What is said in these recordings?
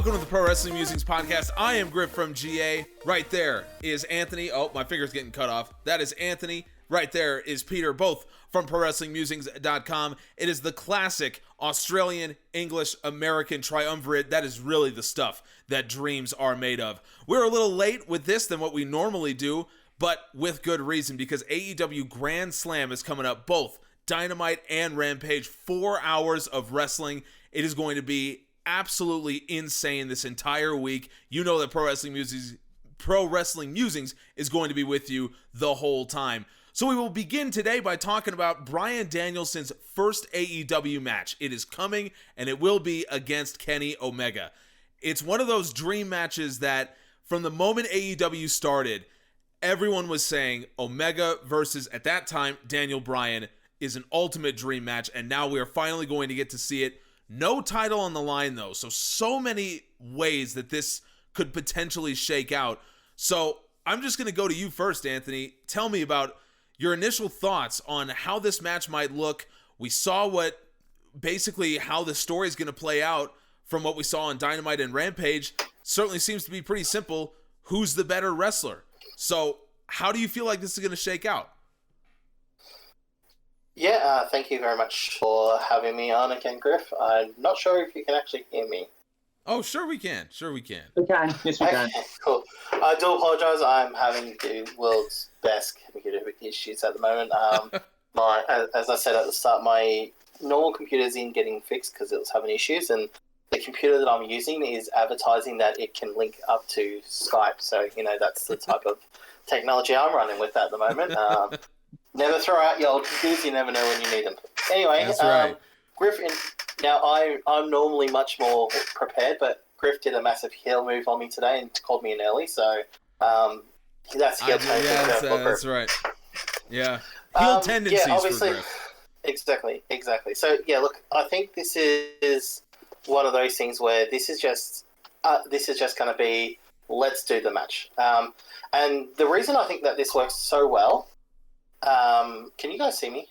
Welcome to the Pro Wrestling Musings podcast. I am Griff from GA. Right there is Anthony. Oh, my finger's getting cut off. That is Anthony. Right there is Peter, both from ProWrestlingMusings.com. It is the classic Australian, English, American triumvirate. That is really the stuff that dreams are made of. We're a little late with this than what we normally do, but with good reason, because AEW Grand Slam is coming up, both Dynamite and Rampage. 4 hours of wrestling. It is going to be absolutely insane this entire week. You know that Pro Wrestling Musings is going to be with you the whole time. So we will begin today by talking about Bryan Danielson's first AEW match. It is coming, and it will be against Kenny Omega. It's one of those dream matches that from the moment AEW started, everyone was saying Omega versus, at that time, Daniel Bryan is an ultimate dream match, and now we are finally going to get to see it. No title on the line, though, so many ways that this could potentially shake out. So I'm just going to go to you first, Anthony. Tell me about your initial thoughts on how this match might look. We saw how the story is going to play out from what we saw on Dynamite and Rampage. Certainly seems to be pretty simple. Who's the better wrestler? So how do you feel like this is going to shake out? Yeah, thank you very much for having me on again, Griff. I'm not sure if you can actually hear me. Oh, sure we can. We can. Yes, we can. Cool. I do apologize. I'm having the world's best computer issues at the moment. As I said at the start, my normal computer is in getting fixed because it was having issues, and the computer that I'm using is advertising that it can link up to Skype. So, that's the type of technology I'm running with at the moment. Never throw out your old computers, you never know when you need them. Anyway, that's right. Griff, now I'm normally much more prepared, but Griff did a massive heel move on me today and called me an early, so that's heel tendencies. Yeah, that's right. Yeah, heel tendencies obviously, for Griff. Exactly. So, yeah, look, I think this is one of those things where this is just going to be, let's do the match. And the reason I think that this works so well, can you guys see me?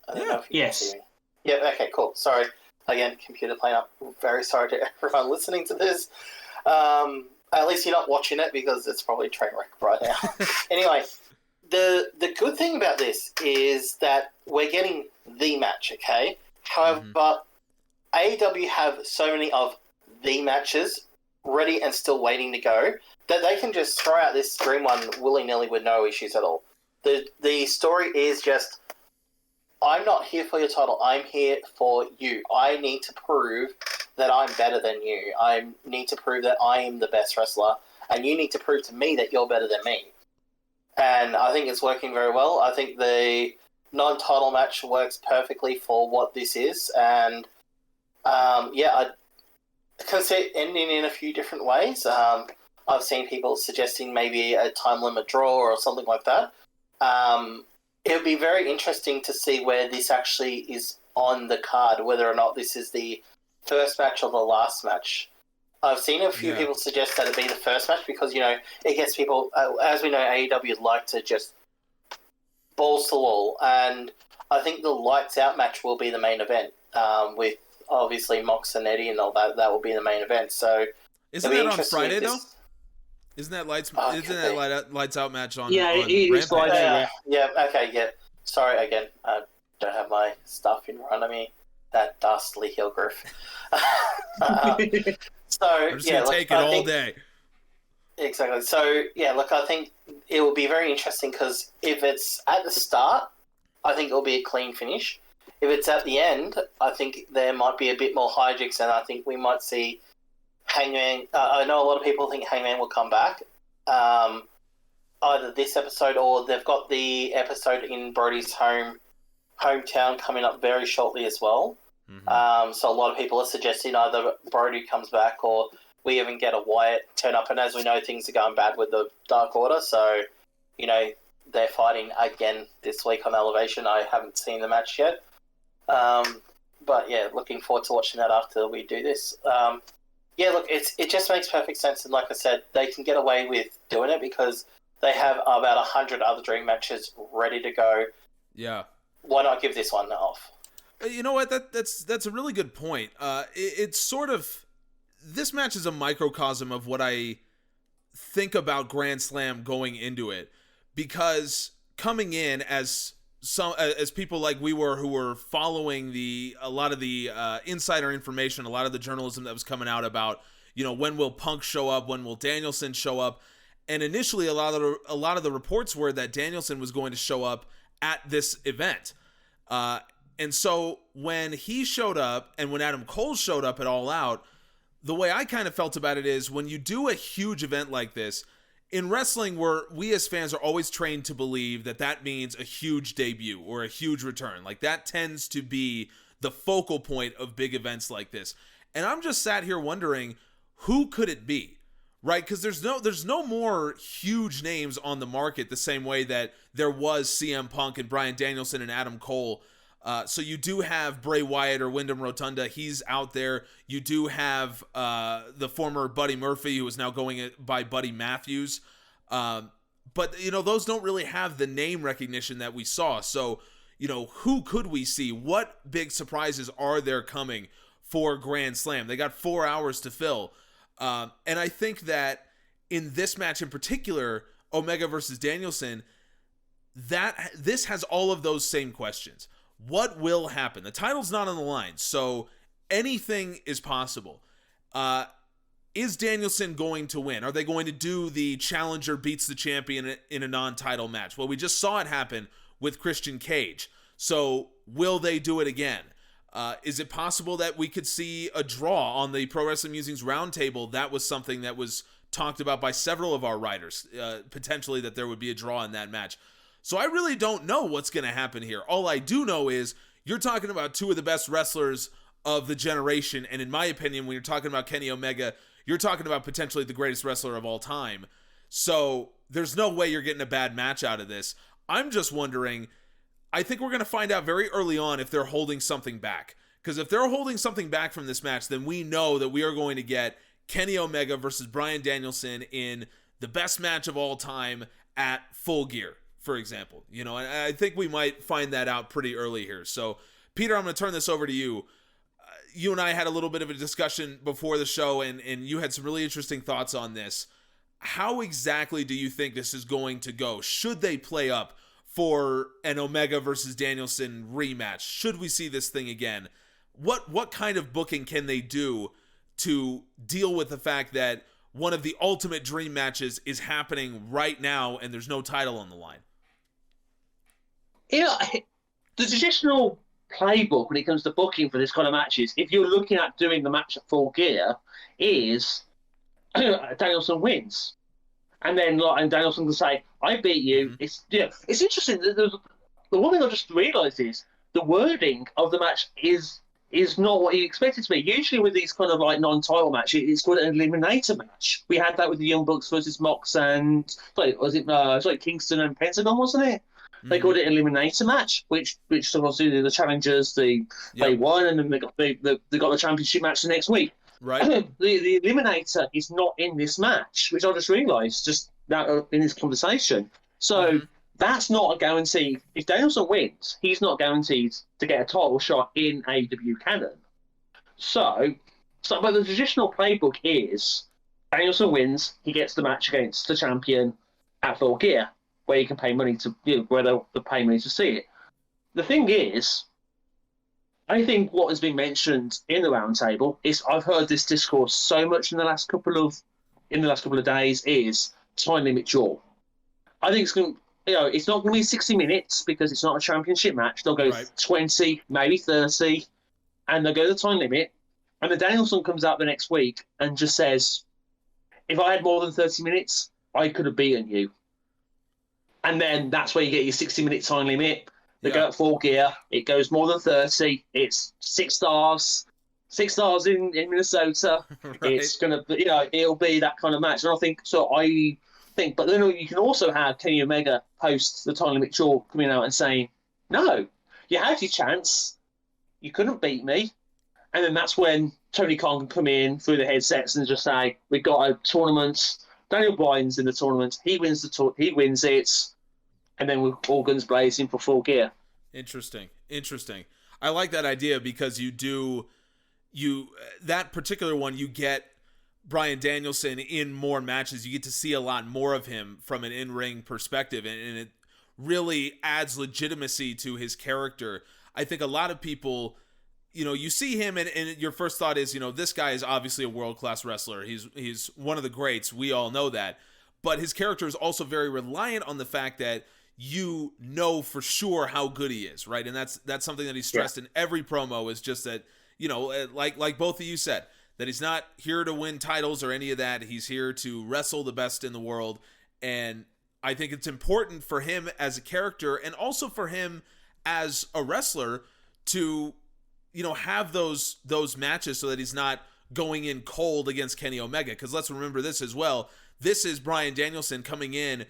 I don't know if you can see me. Yeah, okay, cool. Sorry. Again, computer playing up. Very sorry to everyone listening to this. At least you're not watching it because it's probably a train wreck right now. Anyway, the good thing about this is that we're getting the match, okay? However, AEW have so many of the matches ready and still waiting to go that they can just throw out this dream one willy-nilly with no issues at all. The story is just, I'm not here for your title. I'm here for you. I need to prove that I'm better than you. I need to prove that I am the best wrestler, and you need to prove to me that you're better than me. And I think it's working very well. I think the non-title match works perfectly for what this is. And, I can see it ending in a few different ways. I've seen people suggesting maybe a time limit draw or something like that. It would be very interesting to see where this actually is on the card, whether or not this is the first match or the last match. I've seen a few people suggest that it be the first match because, it gets people, as we know, AEW like to just balls to the wall. And I think the lights out match will be the main event, with obviously Mox and Eddie and all that. That will be the main event. So isn't that on Friday, though? Isn't that lights out match on? Yeah, it's Friday. Yeah. Sorry again. I don't have my stuff in front of me. That dastardly heel Griff. I'm just gonna take it all day. Exactly. So I think it will be very interesting because if it's at the start, I think it'll be a clean finish. If it's at the end, I think there might be a bit more hijinks, and I think we might see Hangman. I know a lot of people think Hangman will come back, either this episode or they've got the episode in Brody's hometown coming up very shortly as well. So a lot of people are suggesting either Brody comes back or we even get a Wyatt turn up. And as we know, things are going bad with the Dark Order, so they're fighting again this week on Elevation. I haven't seen the match yet, but looking forward to watching that after we do this. It just makes perfect sense, and like I said, they can get away with doing it because they have about 100 other dream matches ready to go. Yeah. Why not give this one off? You know what? That's a really good point. It's sort of this match is a microcosm of what I think about Grand Slam going into it, because coming in as people like we were, who were following a lot of the insider information, a lot of the journalism that was coming out about, when will Punk show up, when will Danielson show up, and initially a lot of the reports were that Danielson was going to show up at this event, and so when he showed up and when Adam Cole showed up at All Out, the way I kind of felt about it is, when you do a huge event like this in wrestling, where we as fans are always trained to believe that means a huge debut or a huge return. Like, that tends to be the focal point of big events like this. And I'm just sat here wondering, who could it be? Right? Because there's no more huge names on the market the same way that there was CM Punk and Bryan Danielson and Adam Cole. So you do have Bray Wyatt or Wyndham Rotunda. He's out there. You do have the former Buddy Murphy, who is now going by Buddy Matthews. But, those don't really have the name recognition that we saw. So, who could we see? What big surprises are there coming for Grand Slam? They got 4 hours to fill. And I think that in this match in particular, Omega versus Danielson, this has all of those same questions. What will happen? The title's not on the line, so anything is possible. Is Danielson going to win? Are they going to do the challenger beats the champion in a non-title match? Well, we just saw it happen with Christian Cage. So will they do it again? Is it possible that we could see a draw on the Pro Wrestling Musings Roundtable? That was something that was talked about by several of our writers, potentially that there would be a draw in that match. So I really don't know what's going to happen here. All I do know is you're talking about two of the best wrestlers of the generation. And in my opinion, when you're talking about Kenny Omega, you're talking about potentially the greatest wrestler of all time. So there's no way you're getting a bad match out of this. I'm just wondering, I think we're going to find out very early on if they're holding something back. Because if they're holding something back from this match, then we know that we are going to get Kenny Omega versus Bryan Danielson in the best match of all time at Full Gear, for example. And I think we might find that out pretty early here. So, Peter, I'm going to turn this over to you. You and I had a little bit of a discussion before the show, and you had some really interesting thoughts on this. How exactly do you think this is going to go? Should they play up for an Omega versus Danielson rematch? Should we see this thing again? What kind of booking can they do to deal with the fact that one of the ultimate dream matches is happening right now and there's no title on the line? The traditional playbook when it comes to booking for this kind of matches, if you're looking at doing the match at Full Gear, is Danielson wins. And then Danielson can say, I beat you. Mm-hmm. It's interesting. The one thing I just realised is the wording of the match is not what you expect it to be. Usually with these kind of non-title matches, it's called an eliminator match. We had that with the Young Bucks versus Mox and Kingston and Pentagon, wasn't it? Mm-hmm. They called it an eliminator match, which obviously the challengers they won, and then they got the championship match the next week. Right. The eliminator is not in this match, which I just realised just now in this conversation. So that's not a guarantee. If Danielson wins, he's not guaranteed to get a title shot in AEW canon. So but the traditional playbook is Danielson wins, he gets the match against the champion at Full Gear, where you can pay money to where they'll pay money to see it. The thing is, I think what has been mentioned in the roundtable is, I've heard this discourse so much in the last couple of days, is time limit draw. I think it's going to, it's not going to be 60 minutes because it's not a championship match. They'll go 20, maybe 30, and they'll go to the time limit. And then Danielson comes out the next week and just says, if I had more than 30 minutes, I could have beaten you. And then that's where you get your 60-minute time limit. They go at Full Gear. It goes more than 30. It's 6 stars. 6 stars in Minnesota. Right. It's going to, it'll be that kind of match. And I think, but then you can also have Kenny Omega post the time limit draw coming out and saying, no, you had your chance. You couldn't beat me. And then that's when Tony Khan can come in through the headsets and just say, we've got a tournament. Daniel Bryan's in the tournament. He wins he wins it. And then we're all guns blazing for Full Gear. Interesting. I like that idea because you do that particular one, you get Bryan Danielson in more matches. You get to see a lot more of him from an in-ring perspective, and it really adds legitimacy to his character. I think a lot of people, you see him and your first thought is, this guy is obviously a world-class wrestler. He's one of the greats. We all know that. But his character is also very reliant on the fact that you know for sure how good he is, right? And that's something that he stressed in every promo, is just that, like both of you said, that he's not here to win titles or any of that. He's here to wrestle the best in the world. And I think it's important for him as a character, and also for him as a wrestler, to have those matches so that he's not going in cold against Kenny Omega. Because let's remember this as well. This is Bryan Danielson coming in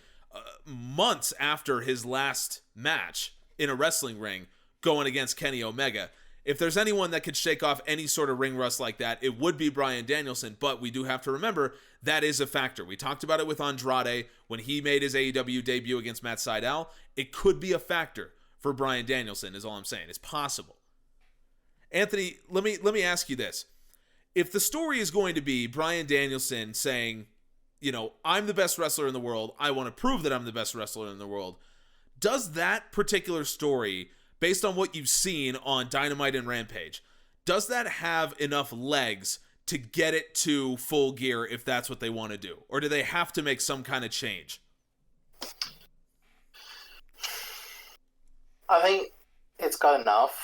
months after his last match in a wrestling ring, going against Kenny Omega. If there's anyone that could shake off any sort of ring rust like that, it would be Bryan Danielson. But we do have to remember that is a factor. We talked about it with Andrade when he made his AEW debut against Matt Sydal. It could be a factor for Bryan Danielson, is all I'm saying. It's possible. Anthony, let me ask you this. If the story is going to be Bryan Danielson saying, I'm the best wrestler in the world, I want to prove that I'm the best wrestler in the world, does that particular story, based on what you've seen on Dynamite and Rampage, does that have enough legs to get it to Full Gear if that's what they want to do? Or do they have to make some kind of change? I think it's got enough.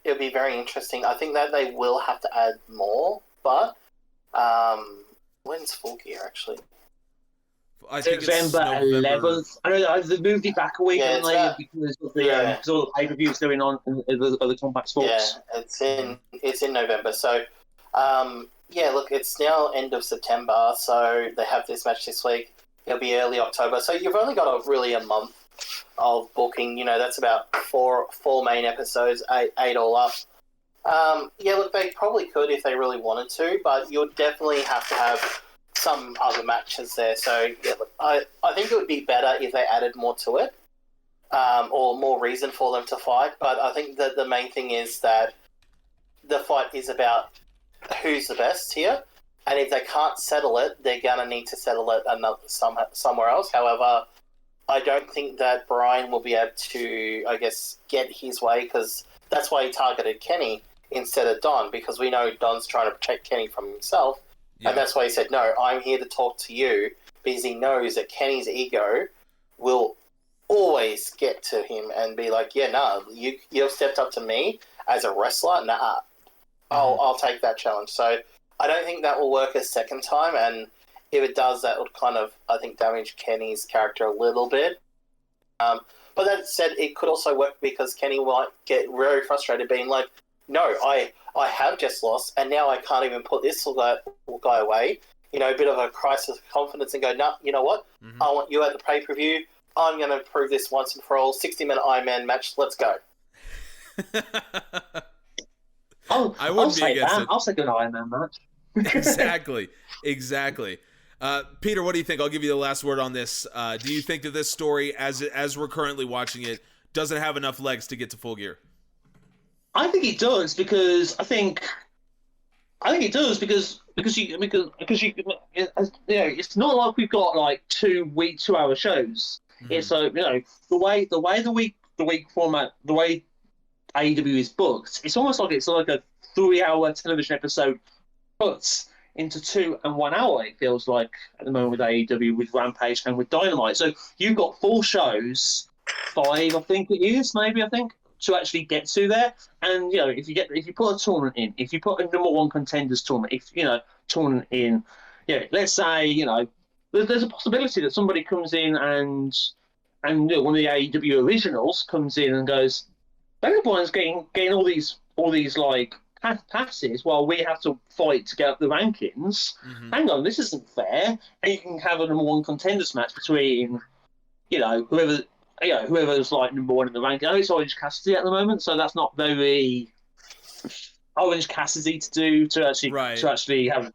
It'll be very interesting. I think that they will have to add more, but when's Full Gear, actually? I think November 11th. I know they moved it back a week, because all the pay-per-views going on in the Combat Sports. Yeah, it's in November. So, look, it's now end of September, so they have this match this week. It'll be early October. So you've only got a month of booking. That's about four main episodes, eight all up. Look, they probably could if they really wanted to, but you'll definitely have to have some other matches there. So, look, I think it would be better if they added more to it, or more reason for them to fight. But I think that the main thing is that the fight is about who's the best here. And if they can't settle it, they're going to need to settle it somewhere else. However, I don't think that Bryan will be able to, get his way, because that's why he targeted Kenny instead of Don, because we know Don's trying to protect Kenny from himself. Yeah. And that's why he said, no, I'm here to talk to you, because he knows that Kenny's ego will always get to him and be like, you've stepped up to me as a wrestler. Nah, I'll take that challenge. So I don't think that will work a second time, and if it does, that would kind of, I think, damage Kenny's character a little bit. But that said, it could also work because Kenny might get very frustrated being like, no, I have just lost, and now I can't even put this guy away. A bit of a crisis of confidence, and go, no, you know what? Mm-hmm. I want you at the pay-per-view. I'm going to prove this once and for all. 60-minute Iron Man match. Let's go. I'll take that. I'll take an Iron Man match. Exactly. Peter, what do you think? I'll give you the last word on this. Do you think that this story, as we're currently watching it, doesn't have enough legs to get to Full Gear? I think it does, because it's not like we've got like 2 hour shows. Mm-hmm. It's the way the week format, the way AEW is booked, it's almost like it's like a 3-hour television episode put into 2 and 1 hour, it feels like, at the moment with AEW, with Rampage and with Dynamite. So you've got 4 shows, 5, I think it is, to actually get to there. And, if you put a tournament in, if you put a number 1 contenders tournament, tournament in, let's say, there's a possibility that somebody comes in and one of the AEW originals comes in and goes, everyone's getting all these like passes while we have to fight to get up the rankings. Mm-hmm. Hang on, this isn't fair. And you can have a number 1 contenders match between, whoever's like number 1 in the ranking. It's Orange Cassidy at the moment, so that's not very Orange Cassidy to actually have.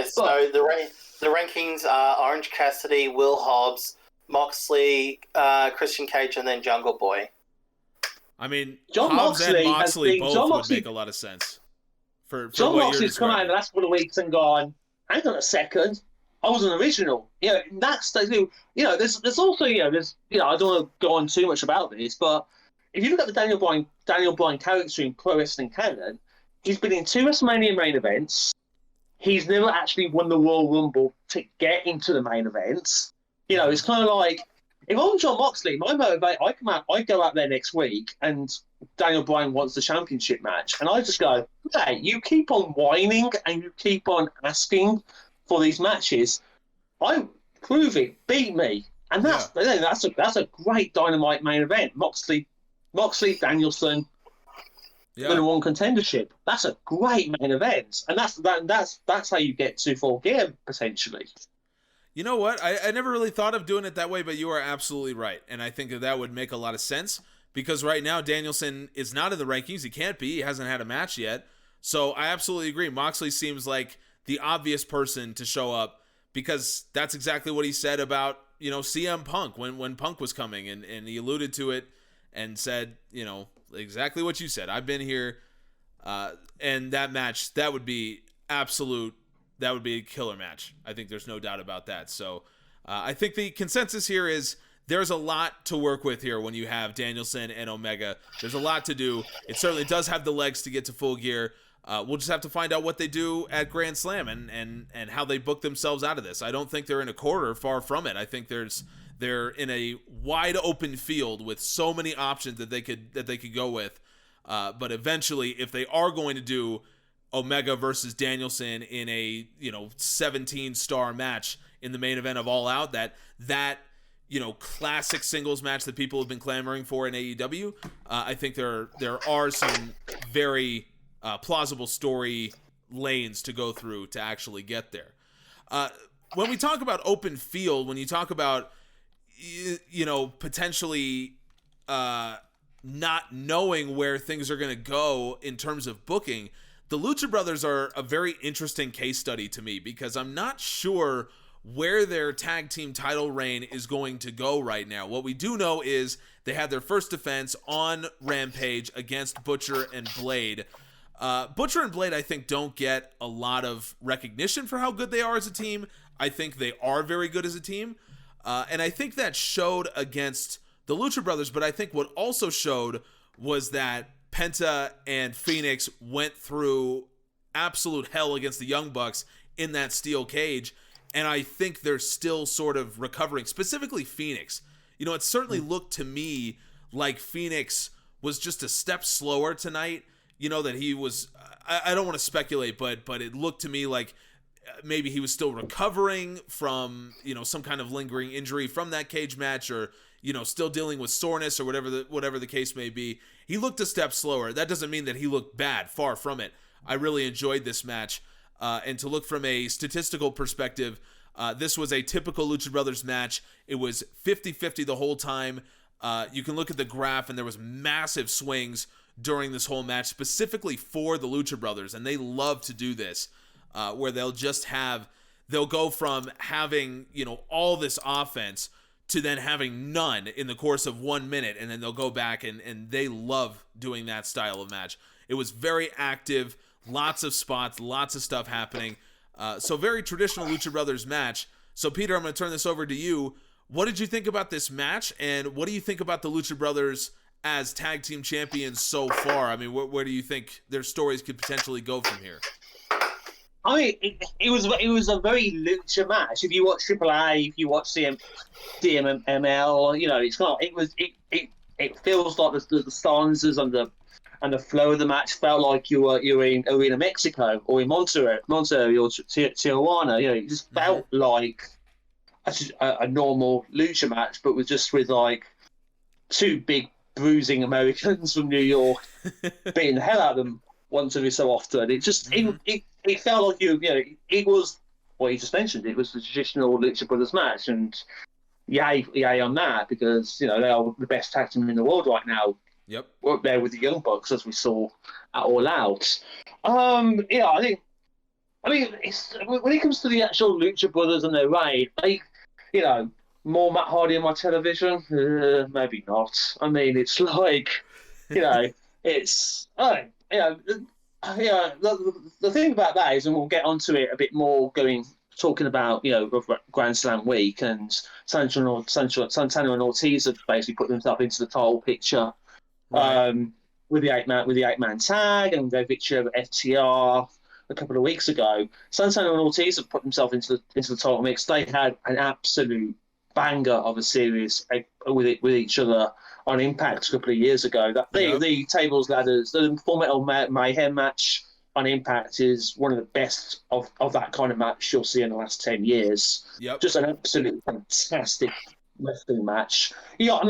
So the rankings are Orange Cassidy, Will Hobbs, Moxley, Christian Cage, and then Jungle Boy. I mean, Hobbs and Moxley both would make a lot of sense for John what Moxley's come out in the last couple of weeks and gone, hang on a second, I was an original. That's there's also I don't want to go on too much about this, but if you look at the Daniel Bryan character in pro wrestling canon, he's been in 2 WrestleMania main events. He's never actually won the Royal Rumble to get into the main events. It's kind of like, if I'm John Moxley, my motivate, I go out there next week and Daniel Bryan wants the championship match. And I just go, hey, you keep on whining and you keep on asking for these matches. I prove it, beat me. And that's a great Dynamite main event. Moxley, Danielson, number 1 contendership. That's a great main event. And that's how you get to Full Gear, potentially. You know what? I never really thought of doing it that way, but you are absolutely right. And I think that would make a lot of sense because right now Danielson is not in the rankings. He can't be. He hasn't had a match yet. So I absolutely agree. Moxley seems like the obvious person to show up because that's exactly what he said about, CM Punk when Punk was coming. And he alluded to it and said, exactly what you said. I've been here. And that match, that would be a killer match. I think there's no doubt about that. So I think the consensus here is there's a lot to work with here when you have Danielson and Omega. There's a lot to do. It certainly does have the legs to get to Full Gear. We'll just have to find out what they do at Grand Slam and how they book themselves out of this. I don't think they're in a quarter, far from it. I think they're in a wide open field with so many options that they could go with. But eventually, if they are going to do Omega versus Danielson in a 17-star match in the main event of All Out, that classic singles match that people have been clamoring for in AEW, I think there are some very plausible story lanes to go through to actually get there. When we talk about open field, when you talk about potentially not knowing where things are going to go in terms of booking, the Lucha Brothers are a very interesting case study to me because I'm not sure where their tag team title reign is going to go right now. What we do know is they had their first defense on Rampage against Butcher and Blade. Butcher and Blade, I think, don't get a lot of recognition for how good they are as a team. I think they are very good as a team. And I think that showed against the Lucha Brothers, but I think what also showed was that Penta and Phoenix went through absolute hell against the Young Bucks in that steel cage, and I think they're still sort of recovering, specifically Phoenix. It certainly looked to me like Phoenix was just a step slower tonight, that he was, I don't want to speculate, but it looked to me like maybe he was still recovering from, some kind of lingering injury from that cage match or, still dealing with soreness or whatever the case may be. He looked a step slower. That doesn't mean that he looked bad. Far from it. I really enjoyed this match. And to look from a statistical perspective, this was a typical Lucha Brothers match. It was 50-50 the whole time. You can look at the graph, and there was massive swings during this whole match, specifically for the Lucha Brothers. And they love to do this, where they'll go from having, all this offense to then having none in the course of 1 minute, and then they'll go back, and they love doing that style of match. It was very active, lots of spots, lots of stuff happening. So very traditional Lucha Brothers match. So Peter, I'm going to turn this over to you. What did you think about this match, and what do you think about the Lucha Brothers as tag team champions so far? I mean, where do you think their stories could potentially go from here? I mean, it was a very Lucha match. If you watch AAA, if you watch DMML, it's not. It feels like the stanzas and the flow of the match felt like you were in Arena Mexico or in Monterrey or Tijuana. It just felt like a normal Lucha match, but with like 2 big bruising Americans from New York beating the hell out of them once every so often. It just it felt like it was what you just mentioned. It was the traditional Lucha Brothers match, and yay on that, because they are the best tag team in the world right now. Yep, up there with the Young Bucks, as we saw at All Out. I mean, it's, when it comes to the actual Lucha Brothers and their reign, more Matt Hardy on my television, maybe not. I mean, it's like, it's Yeah, the thing about that is, and we'll get onto it a bit more talking about, Grand Slam week, and Santana and Ortiz have basically put themselves into the title picture, Right. with the eight man tag and their victory over FTR a couple of weeks ago. Santana and Ortiz have put themselves into the title mix. They had an absolute banger of a series with each other on Impact a couple of years ago. The tables, ladders, the Full Metal Mayhem match on Impact is one of the best of that kind of match you'll see in the last 10 years. Yep. Just an absolutely fantastic wrestling match. You got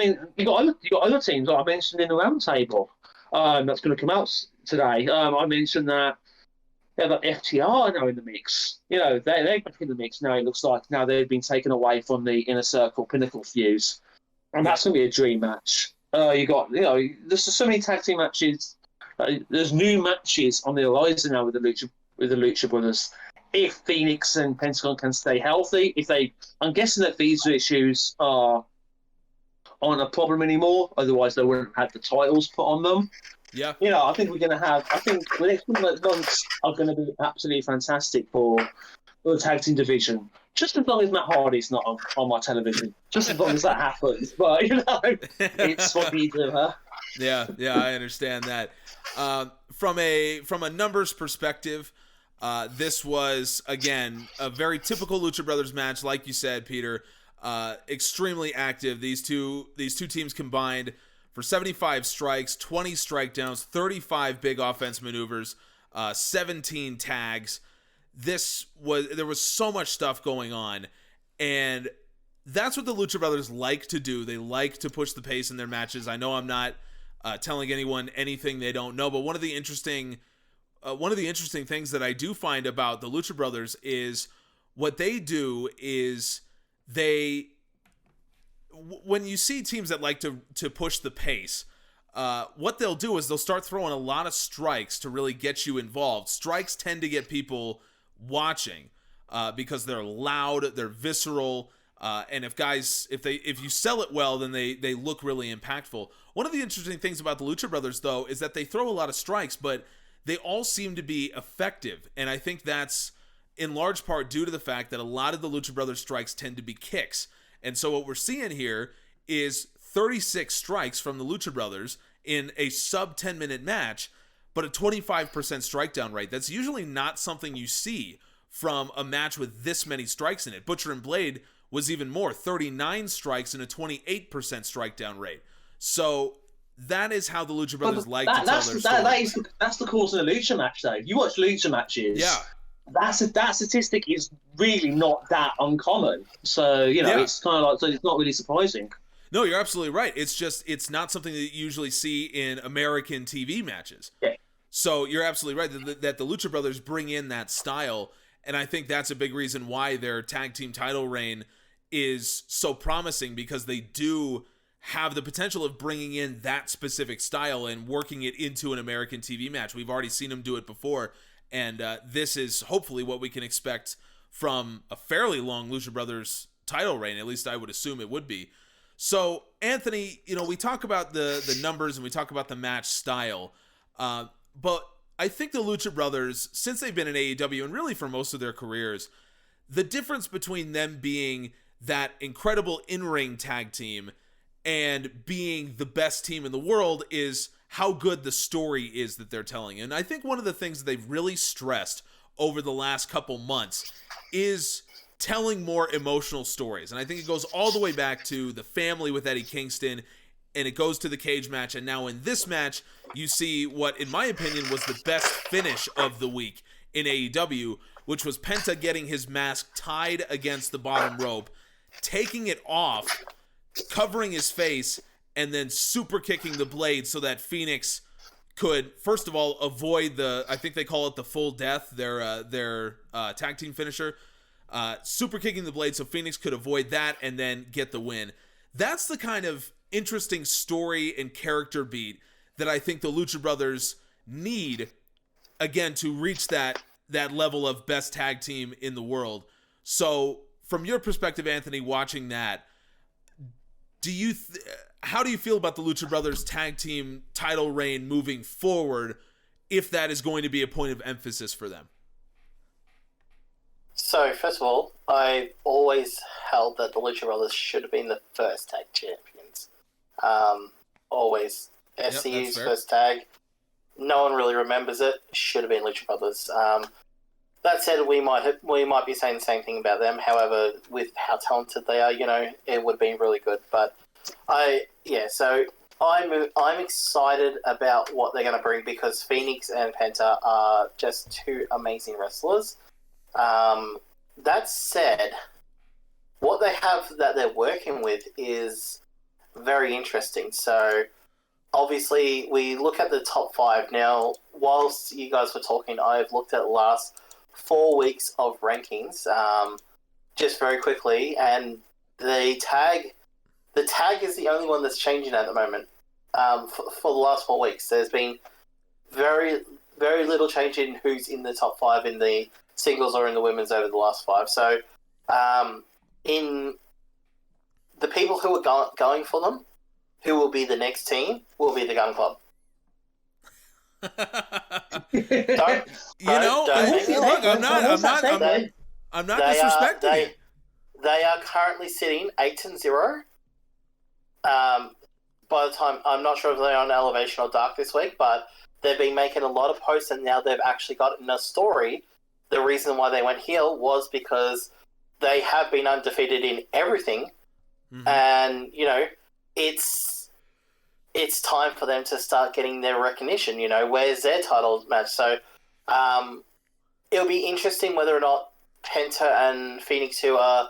other teams like I mentioned in the roundtable that's going to come out today. I mentioned that. Yeah, but FTR are now in the mix. They're back in the mix now. It looks like now they've been taken away from the Inner Circle Pinnacle fuse, and that's going to be a dream match. There's so many tag team matches. There's new matches on the horizon now with the Lucha Brothers. If Phoenix and Pentagon can stay healthy, I'm guessing that visa issues aren't a problem anymore. Otherwise, they wouldn't have had the titles put on them. Yeah. I think the next couple of months are going to be absolutely fantastic for the tag team division. Just as long as Matt Hardy's not on my television. Just as long as that happens. But, it's what we do, huh? Yeah, I understand that. From a numbers perspective, this was, again, a very typical Lucha Brothers match, like you said, Peter. Extremely active. These two teams combined for 75 strikes, 20 strikedowns, 35 big offense maneuvers, 17 tags. There was so much stuff going on, and that's what the Lucha Brothers like to do. They like to push the pace in their matches. I know I'm not telling anyone anything they don't know, but one of the interesting things that I do find about the Lucha Brothers is what they do is when you see teams that like to push the pace, what they'll do is they'll start throwing a lot of strikes to really get you involved. Strikes tend to get people watching because they're loud, they're visceral, and if you sell it well, then they look really impactful. One of the interesting things about the Lucha Brothers, though, is that they throw a lot of strikes, but they all seem to be effective, and I think that's in large part due to the fact that a lot of the Lucha Brothers strikes tend to be kicks. And so what we're seeing here is 36 strikes from the Lucha Brothers in a sub 10-minute match, but a 25% strike down rate. That's usually not something you see from a match with this many strikes in it. Butcher and Blade was even more, 39 strikes and a 28% strike down rate. So that is how the Lucha Brothers like to tell their story. That's the course of a Lucha match, though. You watch Lucha matches. Yeah. That statistic is really not that uncommon. So, It's kind of it's not really surprising. No, you're absolutely right. It's not something that you usually see in American TV matches. Yeah. So you're absolutely right that the Lucha Brothers bring in that style, and I think that's a big reason why their tag team title reign is so promising, because they do have the potential of bringing in that specific style and working it into an American TV match. We've already seen them do it before. And this is hopefully what we can expect from a fairly long Lucha Brothers title reign. At least I would assume it would be. So, Anthony, we talk about the numbers and we talk about the match style. But I think the Lucha Brothers, since they've been in AEW and really for most of their careers, the difference between them being that incredible in-ring tag team and being the best team in the world is how good the story is that they're telling. And I think one of the things that they've really stressed over the last couple months is telling more emotional stories. And I think it goes all the way back to the family with Eddie Kingston, and it goes to the cage match. And now in this match, you see what, in my opinion, was the best finish of the week in AEW, which was Penta getting his mask tied against the bottom rope, taking it off, covering his face, and then super kicking the blade so that Phoenix could, first of all, avoid I think they call it the full death, their tag team finisher. Super kicking the blade so Phoenix could avoid that and then get the win. That's the kind of interesting story and character beat that I think the Lucha Brothers need, again, to reach that level of best tag team in the world. So, from your perspective, Anthony, watching that, how do you feel about the Lucha Brothers tag team title reign moving forward if that is going to be a point of emphasis for them. So, first of all, I always held that the Lucha Brothers should have been the first tag champions. Always. SCU's first tag. No one really remembers it. Should have been Lucha Brothers. That said, we might be saying the same thing about them. However, with how talented they are, it would have been really good. But so I'm excited about what they're going to bring because Phoenix and Penta are just two amazing wrestlers. That said, what they have that they're working with is very interesting. So, obviously, we look at the top 5. Now, whilst you guys were talking, I've looked at the last 4 weeks of rankings, just very quickly, and the tag is the only one that's changing at the moment. For the last 4 weeks, there's been very, very little change in who's in the top 5 in the singles or in the women's over the last 5. So, in the people who are going for them, who will be the next team, will be the Gun Club. Look, I'm not disrespecting. They are currently sitting 8-0. By the time, I'm not sure if they're on Elevation or Dark this week, but they've been making a lot of posts, and now they've actually gotten a story. The reason why they went heel was because they have been undefeated in everything, and it's time for them to start getting their recognition. Where's their title match? So it'll be interesting whether or not Penta and Phoenix, who are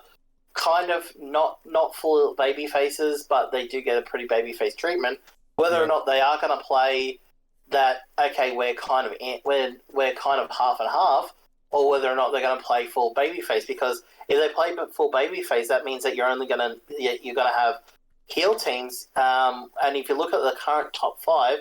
kind of not full baby faces, but they do get a pretty baby face treatment, whether or not they are going to play that, okay, we're kind of half and half, or whether or not they're going to play full babyface. Because if they play full babyface, that means that you're going to have heel teams. And if you look at the current top 5,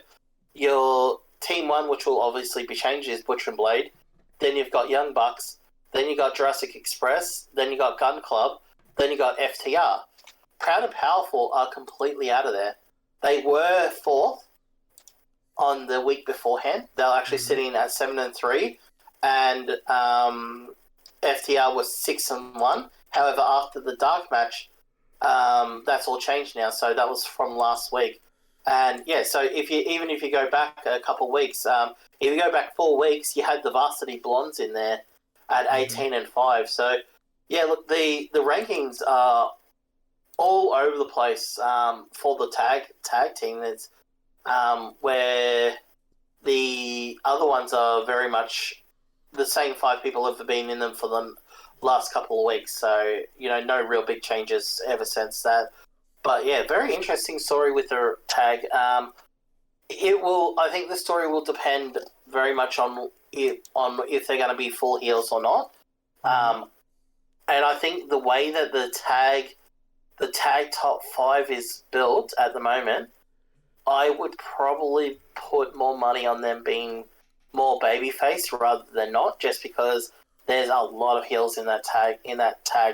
your team 1, which will obviously be changed, is Butcher and Blade. Then you've got Young Bucks. Then you got Jurassic Express. Then you got Gun Club. Then you got FTR. Proud and Powerful are completely out of there. They were 4th on the week beforehand. They're actually sitting at 7-3. And FTR was 6-1. However, after the Dark match, that's all changed now. So that was from last week. And so if you go back a couple of weeks, if you go back 4 weeks, you had the Varsity Blondes in there at 18-5. So look, the rankings are all over the place for the tag team. It's where the other ones are very much the same 5 people have been in them for the last couple of weeks. So, no real big changes ever since that. But, very interesting story with the tag. I think the story will depend very much on if they're going to be full heels or not. And I think the way that the tag top 5 is built at the moment, I would probably put more money on them being more babyface rather than not, just because there's a lot of heels in that tag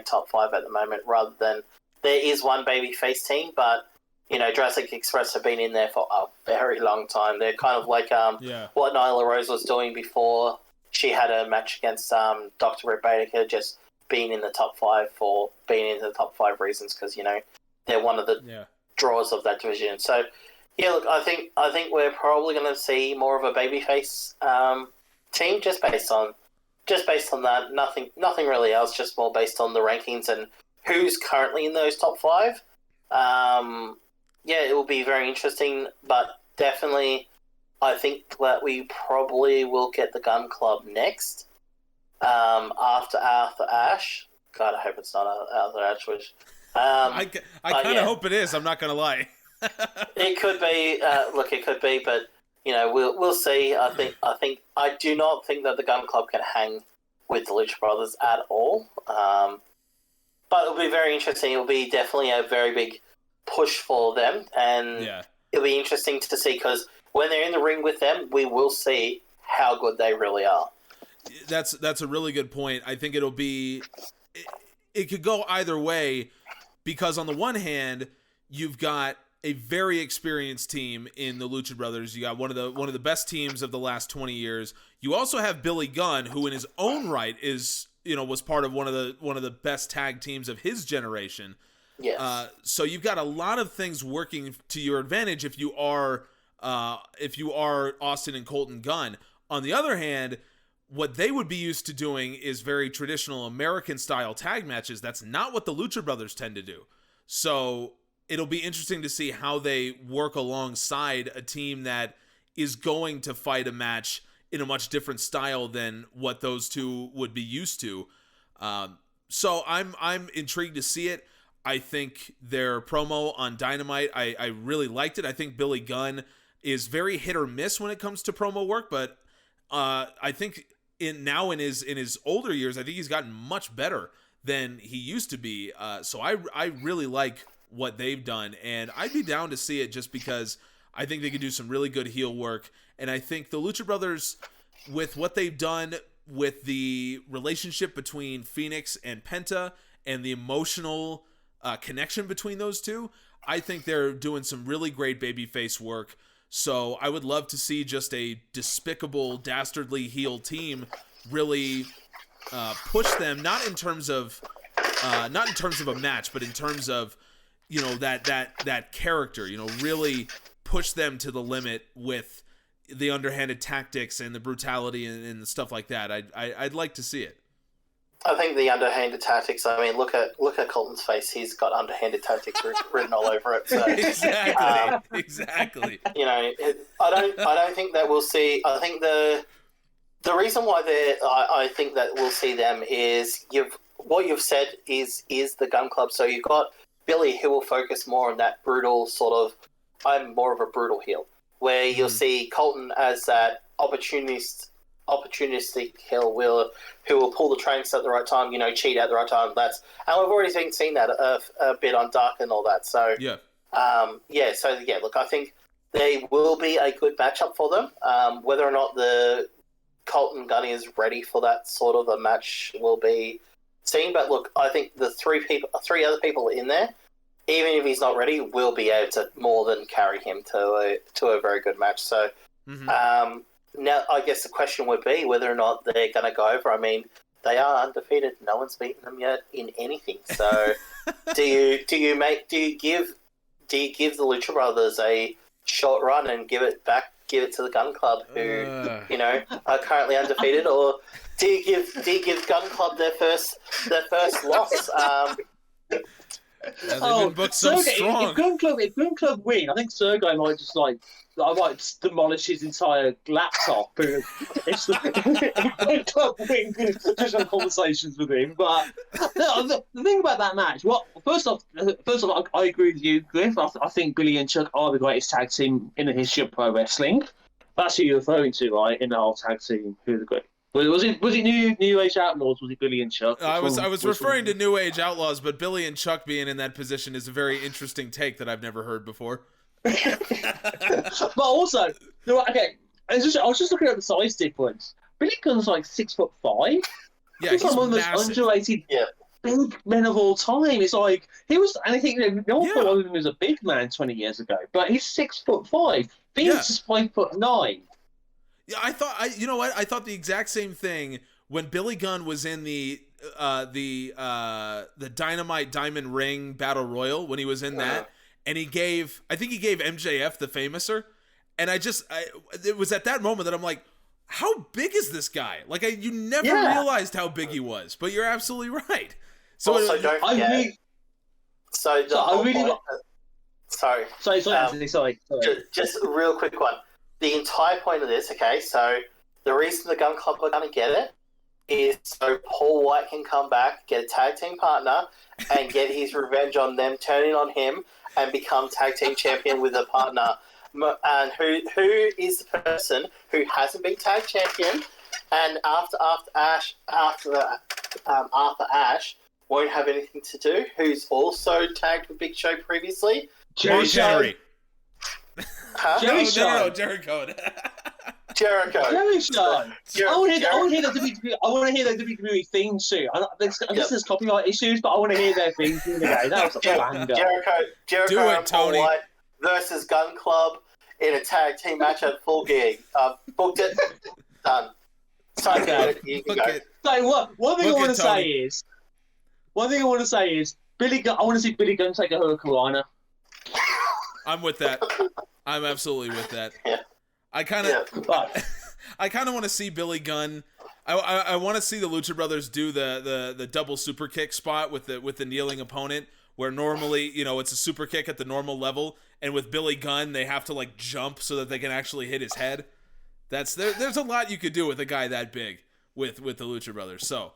top 5 at the moment, rather than there is one babyface team, but Jurassic Express have been in there for a very long time. They're kind of like what Nyla Rose was doing before she had a match against Dr. Britt Baker, just being in the top 5 for being in the top 5 reasons, because they're one of the draws of that division. So look, I think we're probably going to see more of a babyface team just based on that. Nothing really else. Just more based on the rankings and who's currently in those top 5. It will be very interesting, but definitely, I think that we probably will get the Gun Club next. After Ash. God, I hope it's not Arthur Ashe. Which I kind of hope it is. I'm not going to lie. It could be. It could be, but we'll see. I do not think that the Gun Club can hang with the Lucha Brothers at all. But it'll be very interesting. It'll be definitely a very big push for them, and it'll be interesting to see, because when they're in the ring with them, we will see how good they really are. That's a really good point. I think it could go either way, because on the one hand, you've got a very experienced team in the Lucha Brothers. You got one of the best teams of the last 20 years. You also have Billy Gunn, who in his own right is, was part of one of the best tag teams of his generation. Yes. So you've got a lot of things working to your advantage if you are Austin and Colton Gunn. On the other hand, what they would be used to doing is very traditional American style tag matches. That's not what the Lucha Brothers tend to do. So it'll be interesting to see how they work alongside a team that is going to fight a match in a much different style than what those two would be used to. So I'm intrigued to see it. I think their promo on Dynamite, I really liked it. I think Billy Gunn is very hit or miss when it comes to promo work, but I think in his older years, I think he's gotten much better than he used to be. So I really like what they've done, and I'd be down to see it just because I think they could do some really good heel work. And I think the Lucha Brothers, with what they've done with the relationship between Phoenix and Penta and the emotional connection between those two, I think they're doing some really great babyface work. So I would love to see just a despicable, dastardly heel team really push them, not in terms of a match, but in terms of that character, really push them to the limit with the underhanded tactics and the brutality and stuff like that. I'd like to see it. I think the underhanded tactics. I mean, look at Colton's face. He's got underhanded tactics written all over it. So, exactly. I don't think that we'll see. I think the reason why I think that we'll see them is what you've said is the Gun Club. So you've got Billy, who will focus more on that brutal sort of. I'm more of a brutal heel, where you'll see Colton as that opportunistic heel who will pull the trunks at the right time, cheat at the right time. And we've already seen that a bit on Dark and all that. So look, I think they will be a good matchup for them. Whether or not the Colton Gunn is ready for that sort of a match will be seen. But look, I think the three other people in there, even if he's not ready, will be able to more than carry him to a very good match. So, now I guess the question would be whether or not they're going to go over. I mean, they are undefeated. No one's beaten them yet in anything. So, do you give the Lucha Brothers a short run and give it to the Gun Club, who are currently undefeated, or do you give Gun Club their first loss? They've been booked so strong. If Gun Club win, I think Sergey might just I might demolish his entire laptop. If Gun Club win, just have conversations with him. But the thing about that match, first off, I agree with you, Griff. I think Billy and Chuck are the greatest tag team in the history of pro wrestling. That's who you're referring to, right? In the whole tag team, who are the great? Was it New Age Outlaws? Was it Billy and Chuck? I was referring to New Age Outlaws, but Billy and Chuck being in that position is a very interesting take that I've never heard before. But also, okay, I was just looking at the size difference. Billy Gunn's 6'5". Yeah, he's one of the most underrated big men of all time. It's he was, and I think no one thought of him as a big man 20 years ago, but he's 6'5". Vince is 5'9". Yeah, I thought the exact same thing when Billy Gunn was in the Dynamite Diamond Ring Battle Royal, when he was in that, and I think he gave MJF the Famouser, and it was at that moment that I'm like, how big is this guy? You never realized how big he was, but you're absolutely right. So also, don't forget. Sorry, Anthony. Sorry. Just a real quick one. The entire point of this, okay, so the reason the Gun Club are going to get it is so Paul White can come back, get a tag team partner, and get his revenge on them turning on him and become tag team champion with a partner. And who is the person who hasn't been tag champion, and after Ash won't have anything to do, who's also tagged with Big Show previously? Jerry Henry. Huh? No, Jericho. Jerry Show. I want to hear their WWE theme too. I guess there's copyright issues, but I want to hear their theme tune again. That was a banger. Jericho Do it, and Paul Tony. White versus Gun Club in a tag team match at Full Gear. Booked it. Done. So Okay. you can go. So one thing I want to say is Billy Gunn. I want to see Billy Gunn take a Hurricanrana. I'm with that. I'm absolutely with that. Yeah. I kind of want to see Billy Gunn. I want to see the Lucha Brothers do the double super kick spot with the kneeling opponent, where normally it's a super kick at the normal level, and with Billy Gunn they have to like jump so that they can actually hit his head. There's a lot you could do with a guy that big with the Lucha Brothers. So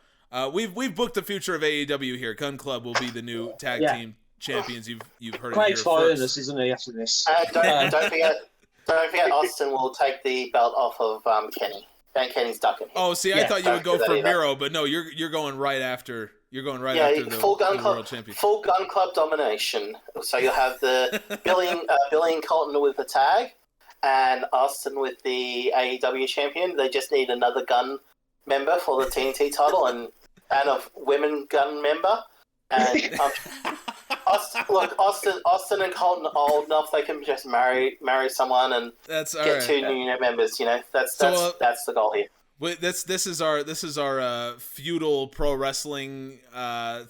we've booked the future of AEW here. Gun Club will be the new tag team champions. You've heard Craig's it here following first. us, isn't he? After this, don't forget Austin will take the belt off of Kenny. And Kenny's ducking him. Oh, see, I thought you would go for Miro, but no, you're going right after. You're going right after the world champion. Full Gun Club domination. So you'll have the Billy and Colton with the tag, and Austin with the AEW champion. They just need another Gun member for the TNT title, and a women Gun member. And Austin and Colton are old enough; they can just marry someone and get two new members. That's the goal here. This is our feudal pro wrestling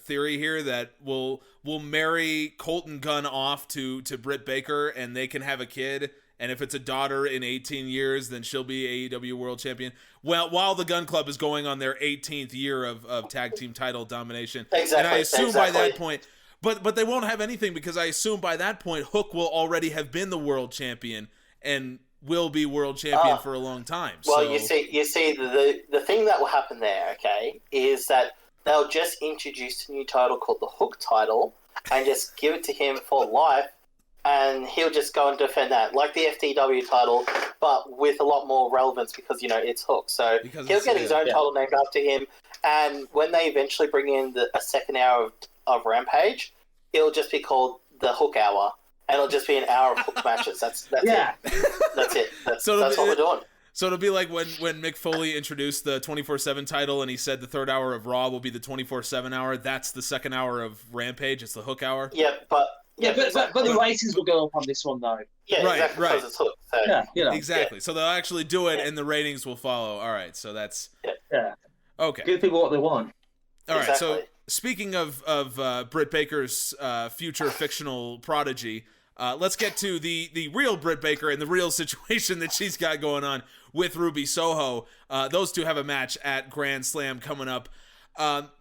theory here, that we'll marry Colton Gunn off to Britt Baker, and they can have a kid. And if it's a daughter in 18 years, then she'll be AEW World Champion. Well, while the Gun Club is going on their 18th year of tag team title domination. Exactly. And I assume by that point, but they won't have anything, because I assume by that point Hook will already have been the world champion and will be world champion for a long time. Well, so. you see, the thing that will happen there, okay, is that they'll just introduce a new title called the Hook title and just give it to him for life. And he'll just go and defend that, like the FTW title, but with a lot more relevance because, it's Hook. So he'll get his own title named after him. And when they eventually bring in a second hour of Rampage, it'll just be called the Hook Hour. And it'll just be an hour of Hook matches. That's it. That's it. That's what we're doing. So it'll be like when Mick Foley introduced the 24/7 title and he said the third hour of Raw will be the 24/7 hour. That's the second hour of Rampage. It's the Hook Hour. Yeah, but the ratings will go up on this one, though. Yeah, right, exactly, right. It's Hook, so. Exactly. So they'll actually do it, and the ratings will follow. All right, so that's okay. Give people what they want. All right. Exactly. So speaking of Britt Baker's future fictional prodigy, let's get to the real Britt Baker and the real situation that she's got going on with Ruby Soho. Those two have a match at Grand Slam coming up.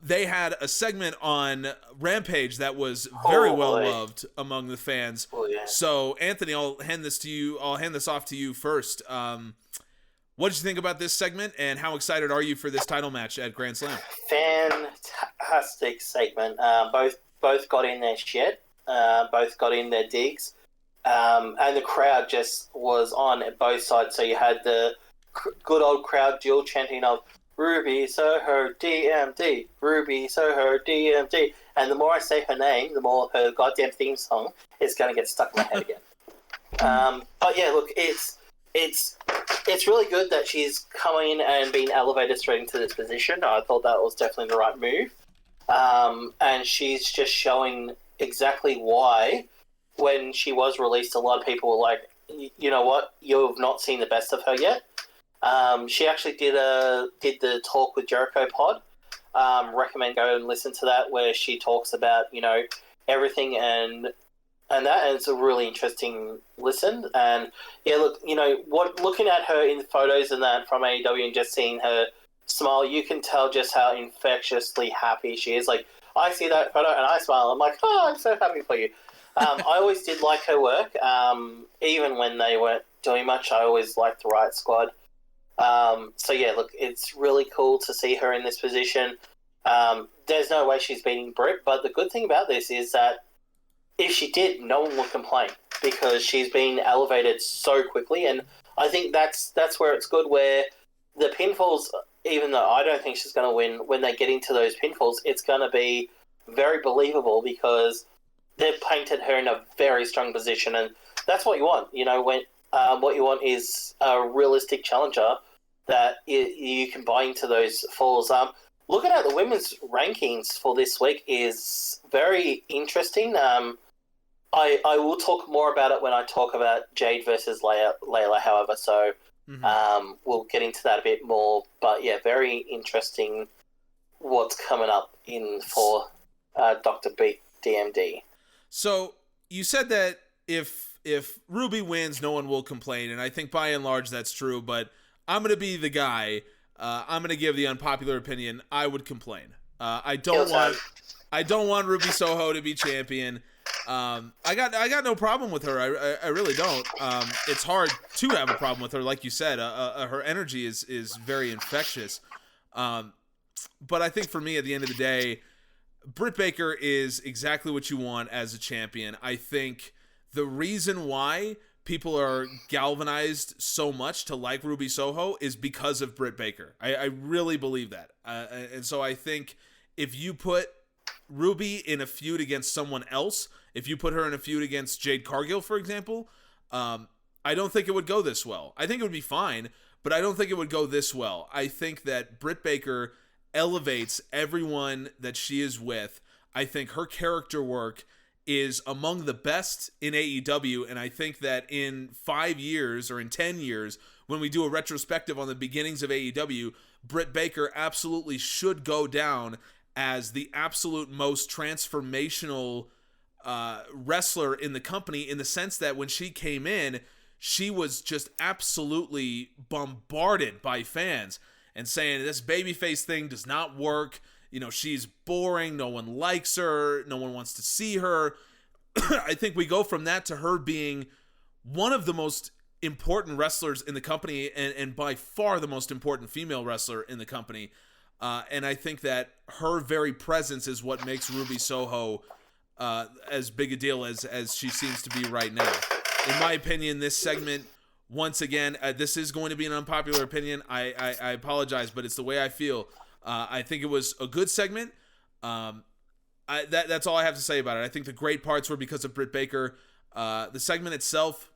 They had a segment on Rampage that was very well loved among the fans. Oh, yeah. So, Anthony, I'll hand this to you. I'll hand this off to you first. What did you think about this segment, and how excited are you for this title match at Grand Slam? Fantastic segment. Both got in their shit. Both got in their digs. And the crowd just was on both sides. So you had the good old crowd dual chanting of Ruby Soho DMD, Ruby Soho DMD. And the more I say her name, the more her goddamn theme song is going to get stuck in my head again. But yeah, look, it's really good that she's coming in and being elevated straight into this position. I thought that was definitely the right move. And she's just showing exactly why, when she was released, a lot of people were like, you know what, you've not seen the best of her yet. She actually did the Talk with Jericho pod. Recommend go and listen to that, where she talks about, everything and that, and it's a really interesting listen. And yeah, look, looking at her in the photos and that from AEW and just seeing her smile, you can tell just how infectiously happy she is. Like, I see that photo and I smile. I'm like, oh, I'm so happy for you. I always did like her work. Even when they weren't doing much, I always liked the Riot Squad. So yeah, look, it's really cool to see her in this position. There's no way she's beating Britt, but the good thing about this is that if she did, no one would complain, because she's been elevated so quickly. And I think that's where it's good, where the pinfalls, even though I don't think she's going to win, when they get into those pinfalls, it's going to be very believable, because they've painted her in a very strong position. And that's what you want. When what you want is a realistic challenger that you can buy into those falls. Looking at the women's rankings for this week is very interesting. I will talk more about it when I talk about Jade versus Layla, however, so we'll get into that a bit more. But yeah, very interesting what's coming up for Dr. Beat DMD. So you said that if Ruby wins, no one will complain, and I think by and large that's true, but I'm going to be the guy. I'm going to give the unpopular opinion. I would complain. I don't want Ruby Soho to be champion. I got no problem with her. I really don't. It's hard to have a problem with her, like you said. Her energy is very infectious. But I think for me, at the end of the day, Britt Baker is exactly what you want as a champion. I think the reason why people are galvanized so much to like Ruby Soho is because of Britt Baker. I really believe that. And so I think if you put Ruby in a feud against someone else, if you put her in a feud against Jade Cargill, for example, I don't think it would go this well. I think it would be fine, but I don't think it would go this well. I think that Britt Baker elevates everyone that she is with. I think her character work is among the best in AEW, and I think that in 5 years or in 10 years, when we do a retrospective on the beginnings of AEW, Britt Baker absolutely should go down as the absolute most transformational wrestler in the company, in the sense that when she came in, she was just absolutely bombarded by fans and saying this babyface thing does not work. You know, she's boring. No one likes her. No one wants to see her. I think we go from that to her being one of the most important wrestlers in the company, and by far the most important female wrestler in the company. And I think that her very presence is what makes Ruby Soho as big a deal as she seems to be right now. In my opinion, this segment, once again, this is going to be an unpopular opinion. I apologize, but it's the way I feel. I think it was a good segment. That's all I have to say about it. I think the great parts were because of Britt Baker. The segment itself,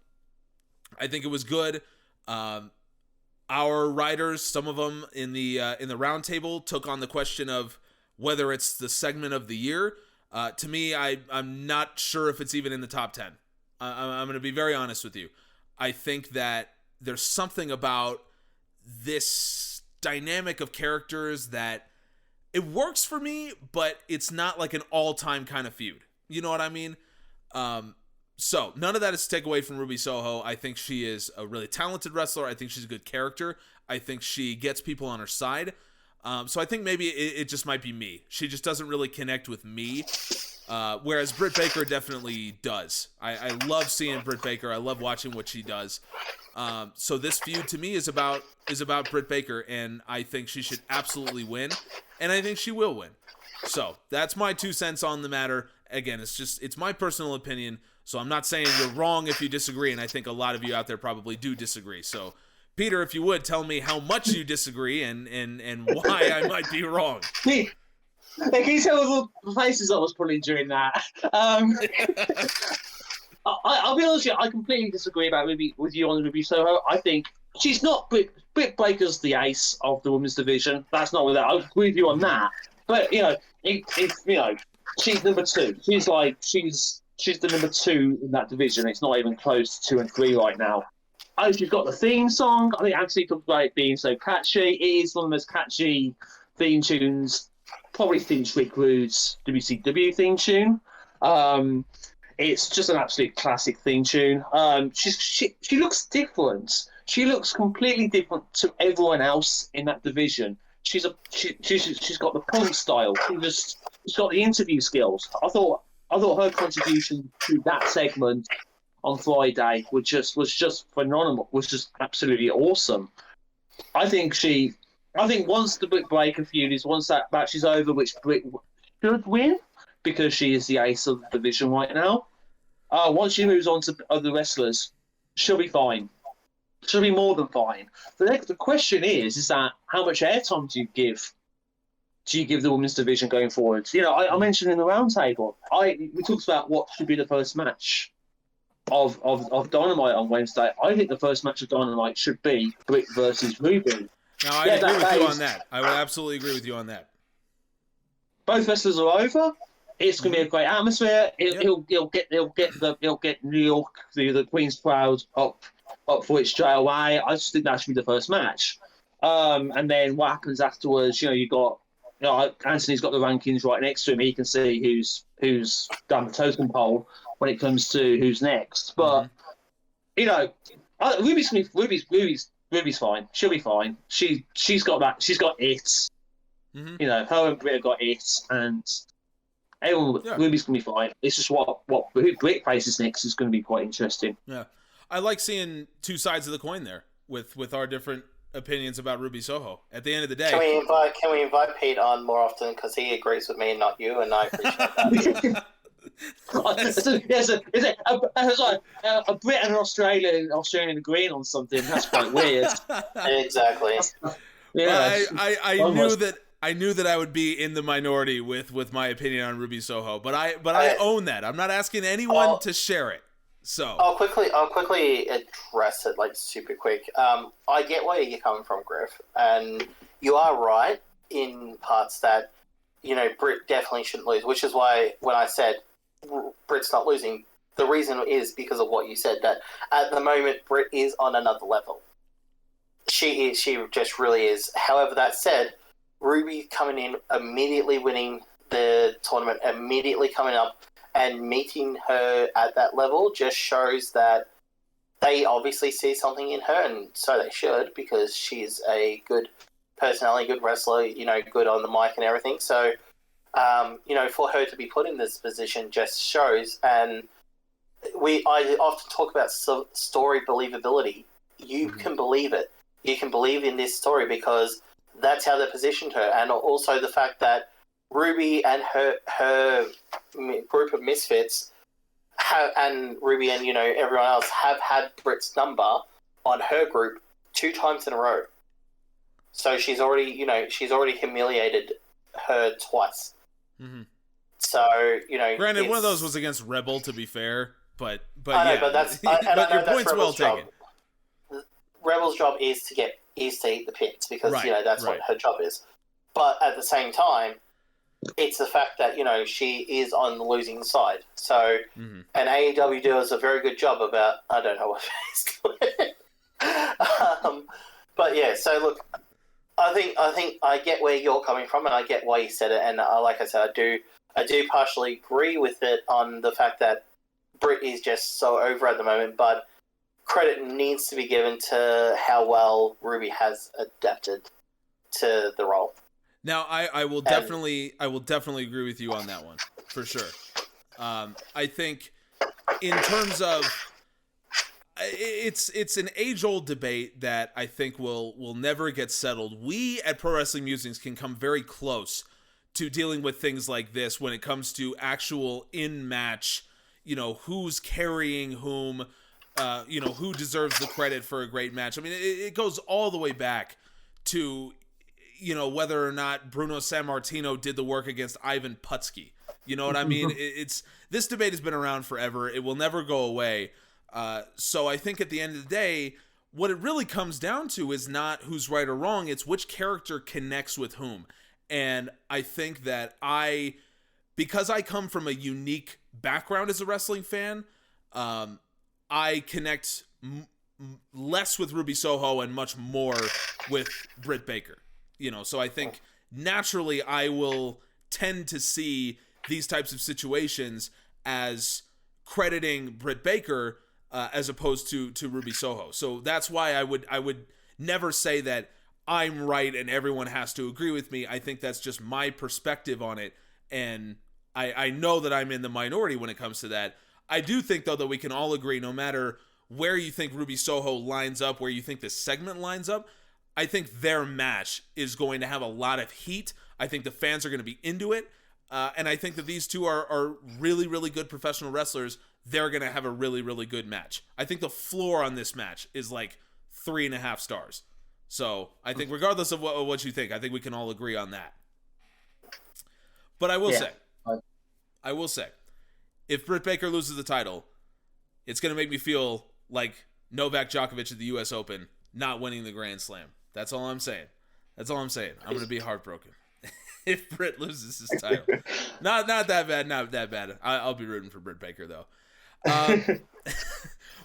I think it was good. Our writers, some of them in the roundtable, took on the question of whether it's the segment of the year. To me, I'm not sure if it's even in the top 10. I'm going to be very honest with you. I think that there's something about this dynamic of characters that it works for me, but it's not like an all-time kind of feud. You know what I mean? So none of that is to take away from Ruby Soho. I think she is a really talented wrestler. I think she's a good character. I think she gets people on her side. So I think maybe it just might be me. She just doesn't really connect with me. Whereas Britt Baker definitely does. I love seeing Britt Baker. I love watching what she does. So this feud to me is about Britt Baker, and I think she should absolutely win, and I think she will win. So that's my 2 cents on the matter. Again, it's my personal opinion. So I'm not saying you're wrong if you disagree, and I think a lot of you out there probably do disagree. So Peter, if you would tell me how much you disagree and why I might be wrong. Can you tell the faces I was pulling during that? I'll be honest with you, I completely disagree with you on Ruby Soho. I think she's not Britt Baker's the ace of the women's division. That's not with that. I agree with you on that. But she's number 2. She's the number 2 in that division. It's not even close to 2 and 3 right now. Oh, she's got the theme song. I think Anthony talked about it being so catchy. It is one of the most catchy theme tunes, probably since Rick Rude's WCW theme tune. It's just an absolute classic theme tune. She looks different. She looks completely different to everyone else in that division. She's got the punk style. She's got the interview skills. I thought her contribution to that segment on Friday was just phenomenal. Was just absolutely awesome. I think once the Britt Baker feud once that match is over, which Britt should win because she is the ace of the division right now. Once she moves on to other wrestlers, she'll be fine. She'll be more than fine. The question is that how much airtime do you give the women's division going forward? You know, I mentioned in the roundtable, we talked about what should be the first match of Dynamite on Wednesday. I think the first match of Dynamite should be Britt versus Ruby. Now, I agree with you on that. I would absolutely agree with you on that. Both wrestlers are over. It's going to be a great atmosphere. He'll get New York, the Queen's crowd up for it straight away. I just think that should be the first match. And then what happens afterwards? You got Anthony's got the rankings right next to him. He can see who's done the totem pole when it comes to who's next. But Ruby's fine. She'll be fine. She's got that. She's got it. Mm-hmm. Her and Britt have got it, and Ruby's gonna be fine. It's just what Britt faces next is going to be quite interesting. Yeah, I like seeing two sides of the coin there with our different opinions about Ruby Soho. At the end of the day, can we invite Pete on more often because he agrees with me and not you, and I appreciate that. A Brit and an Australian agreeing on something. That's quite weird. Exactly. Yeah, I knew that I would be in the minority with my opinion on Ruby Soho, but I own that. I'm not asking anyone to share it. So I'll quickly address it super quick. I get where you're coming from, Griff, and you are right in parts that Britt definitely shouldn't lose, which is why when I said Britt's not losing, the reason is because of what you said, that at the moment Britt is on another level. She just really is. However, that said, Ruby coming in, immediately winning the tournament, immediately coming up and meeting her at that level just shows that they obviously see something in her, and so they should, because she's a good personality, good wrestler, good on the mic and everything. So, for her to be put in this position just shows, and I often talk about story believability. You can believe it. You can believe in this story because that's how they positioned her, and also the fact that Ruby and her group of misfits and Ruby and everyone else have had Britt's number on her group 2 times in a row. So she's already humiliated her twice. Mm-hmm. So granted, one of those was against Rebel, to be fair, but I know, but that's but your point's well taken. Rebel's job is to eat the pins because that's right. what her job is. But at the same time, it's the fact that she is on the losing side. So, and AEW does a very good job about, I don't know what he's doing. But yeah, so look, I think I get where you're coming from, and I get why you said it. And like I said, I do partially agree with it on the fact that Britt is just so over at the moment, but credit needs to be given to how well Ruby has adapted to the role. Now, I will definitely agree with you on that one for sure. I think in terms of it's an age-old debate that I think will never get settled. We at Pro Wrestling Musings can come very close to dealing with things like this when it comes to actual in-match, who's carrying whom, who deserves the credit for a great match. I mean, it goes all the way back to whether or not Bruno Sammartino did the work against Ivan Putski. You know what I mean? This debate has been around forever. It will never go away. So I think at the end of the day, what it really comes down to is not who's right or wrong. It's which character connects with whom. And I think that because I come from a unique background as a wrestling fan, I connect less with Ruby Soho and much more with Britt Baker. So I think naturally I will tend to see these types of situations as crediting Britt Baker as opposed to Ruby Soho. So that's why I would never say that I'm right and everyone has to agree with me. I think that's just my perspective on it, and I know that I'm in the minority when it comes to that. I do think, though, that we can all agree, no matter where you think Ruby Soho lines up, where you think this segment lines up, I think their match is going to have a lot of heat. I think the fans are going to be into it. And I think that these two are really, really good professional wrestlers. They're going to have a really, really good match. I think the floor on this match is like 3.5 stars. So I think regardless of what you think, I think we can all agree on that. But I will say, if Britt Baker loses the title, it's going to make me feel like Novak Djokovic at the U.S. Open not winning the Grand Slam. That's all I'm saying. I'm going to be heartbroken. if Britt loses his title. Not that bad. Not that bad. I'll be rooting for Britt Baker though.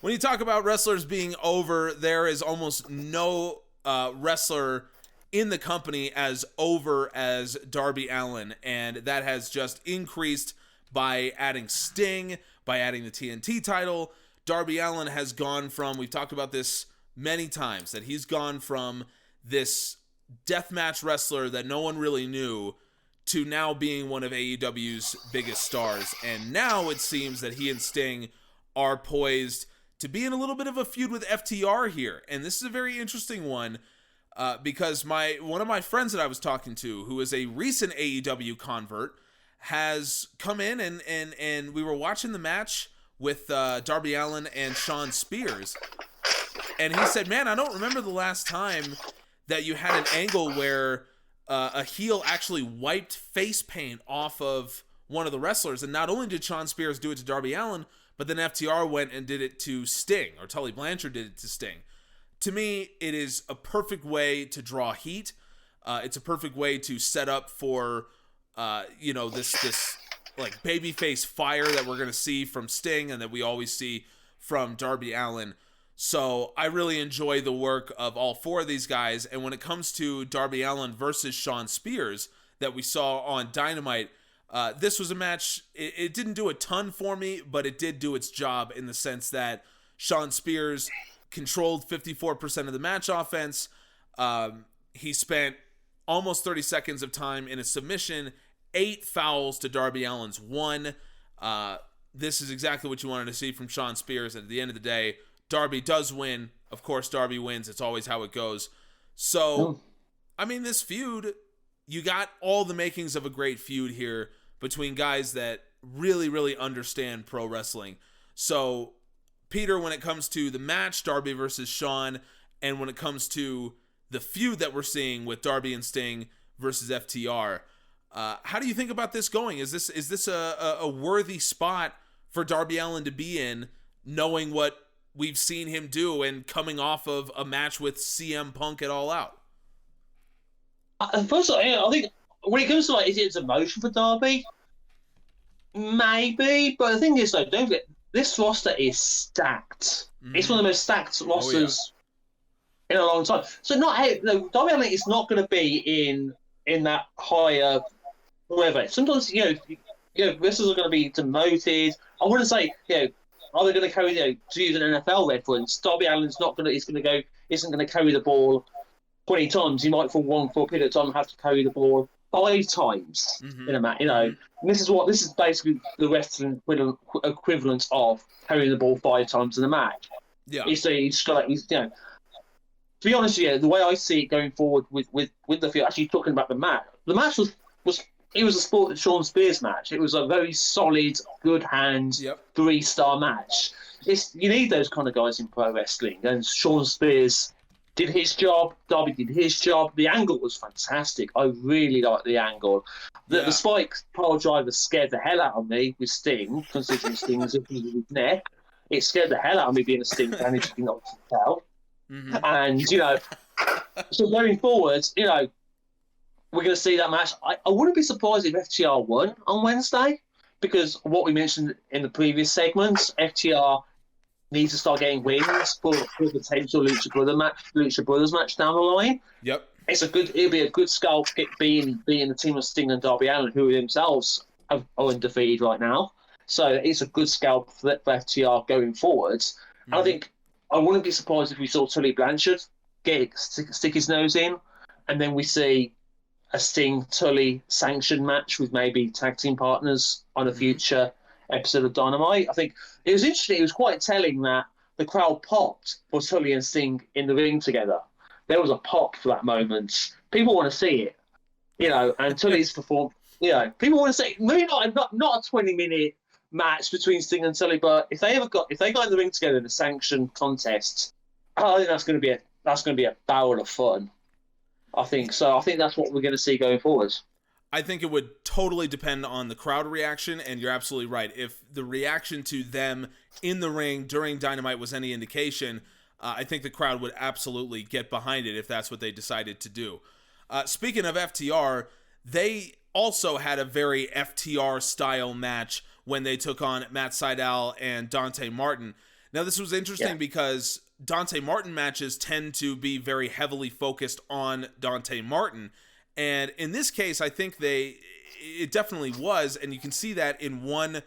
When you talk about wrestlers being over, there is almost no wrestler in the company as over as Darby Allin, and that has just increased by adding Sting, by adding the TNT title. Darby Allin has gone from, we've talked about this many times, that he's gone from this deathmatch wrestler that no one really knew to now being one of AEW's biggest stars. And now it seems that he and Sting are poised to be in a little bit of a feud with FTR here. And this is a very interesting one because one of my friends that I was talking to, who is a recent AEW convert, has come in and we were watching the match with Darby Allin and Shawn Spears. And he said, man, I don't remember the last time that you had an angle where a heel actually wiped face paint off of one of the wrestlers. And not only did Shawn Spears do it to Darby Allin, but then FTR went and did it to Sting, or Tully Blanchard did it to Sting. To me, it is a perfect way to draw heat. It's a perfect way to set up for, this like babyface fire that we're going to see from Sting and that we always see from Darby Allin. So I really enjoy the work of all four of these guys. And when it comes to Darby Allin versus Shawn Spears that we saw on Dynamite, this was a match, it didn't do a ton for me, but it did do its job in the sense that Shawn Spears controlled 54% of the match offense. He spent almost 30 seconds of time in a submission, 8 fouls to Darby Allin's 1. This is exactly what you wanted to see from Shawn Spears. And at the end of the day, Darby does win. Of course, Darby wins. It's always how it goes. So, I mean, this feud, you got all the makings of a great feud here between guys that really, really understand pro wrestling. So, Peter, when it comes to the match, Darby versus Shawn, and when it comes to the feud that we're seeing with Darby and Sting versus FTR, how do you think about this going? Is this a worthy spot for Darby Allin to be in, knowing what we've seen him do and coming off of a match with CM Punk at All Out? First of all, I think when it comes to is it emotion for Darby? Maybe, but the thing is, though, don't forget, this roster is stacked. It's one of the most stacked rosters in a long time. So Darby Allin is not going to be in that higher whatever. Sometimes wrestlers are going to be demoted. I wouldn't say are they going to carry, to use an NFL reference, Darby Allin's isn't going to carry the ball 20 times. He might, for a period of time, have to carry the ball 5 times in a match. This is basically the wrestling equivalent of carrying the ball 5 times in a match. Yeah. To be honest with you, the way I see it going forward with the field, actually talking about the match was it was a sport Shawn Spears match. It was a very solid, good hand, 3-star match. You need those kind of guys in pro wrestling, and Shawn Spears did his job. Darby did his job. The angle was fantastic. I really liked the angle. The spike pile driver scared the hell out of me with Sting, considering Sting was in his neck. It scared the hell out of me being a Sting fan, if you can not tell. And so going forward, we're going to see that match. I wouldn't be surprised if FTR won on Wednesday, because of what we mentioned in the previous segments, FTR needs to start getting wins for a potential Lucha Brothers match down the line. Yep. It'll be a good scalp being the team of Sting and Darby Allin, who themselves are undefeated right now. So it's a good scalp for FTR going forwards. And I think I wouldn't be surprised if we saw Tully Blanchard stick his nose in, and then we see a Sting-Tully sanctioned match with maybe tag team partners on a future episode of Dynamite. I think it was interesting. It was quite telling that the crowd popped for Tully and Sting in the ring together. There was a pop for that moment. People want to see it, and Tully's performed. People want to see it. Maybe not a 20-minute match between Sting and Tully, but if they got in the ring together in a sanctioned contest, I think that's going to be a barrel of fun. I think so. I think that's what we're going to see going forward. I think it would totally depend on the crowd reaction, and you're absolutely right. If the reaction to them in the ring during Dynamite was any indication, I think the crowd would absolutely get behind it if that's what they decided to do. Speaking of FTR, they also had a very FTR style match when they took on Matt Sydal and Dante Martin. Now, this was interesting because Dante Martin matches tend to be very heavily focused on Dante Martin. And in this case, I think it definitely was. And you can see that in one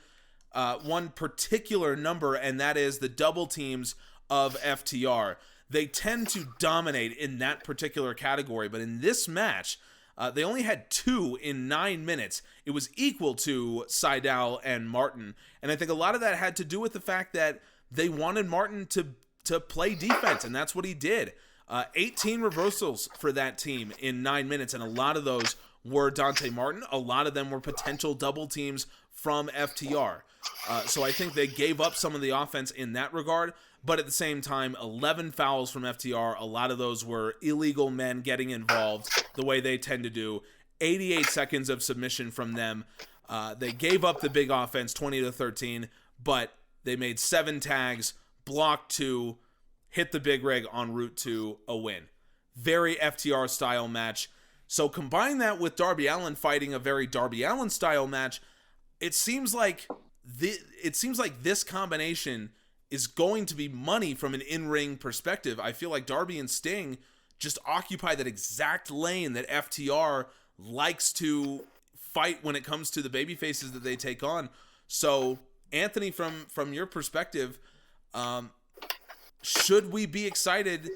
particular number, and that is the double teams of FTR. They tend to dominate in that particular category. But in this match, they only had 2 in 9 minutes. It was equal to Sydal and Martin. And I think a lot of that had to do with the fact that they wanted Martin to play defense, and that's what he did. 18 reversals for that team in 9 minutes, and a lot of those were Dante Martin. A lot of them were potential double teams from FTR. So I think they gave up some of the offense in that regard, but at the same time, 11 fouls from FTR. A lot of those were illegal men getting involved the way they tend to do. 88 seconds of submission from them. They gave up the big offense, 20-13, but they made 7 tags, blocked 2, hit the big rig en route to a win. Very FTR style match. So combine that with Darby Allin fighting a very Darby Allin style match, it seems like this combination is going to be money from an in-ring perspective. I feel like Darby and Sting just occupy that exact lane that FTR likes to fight when it comes to the baby faces that they take on. So Anthony, from your perspective, should we be excited?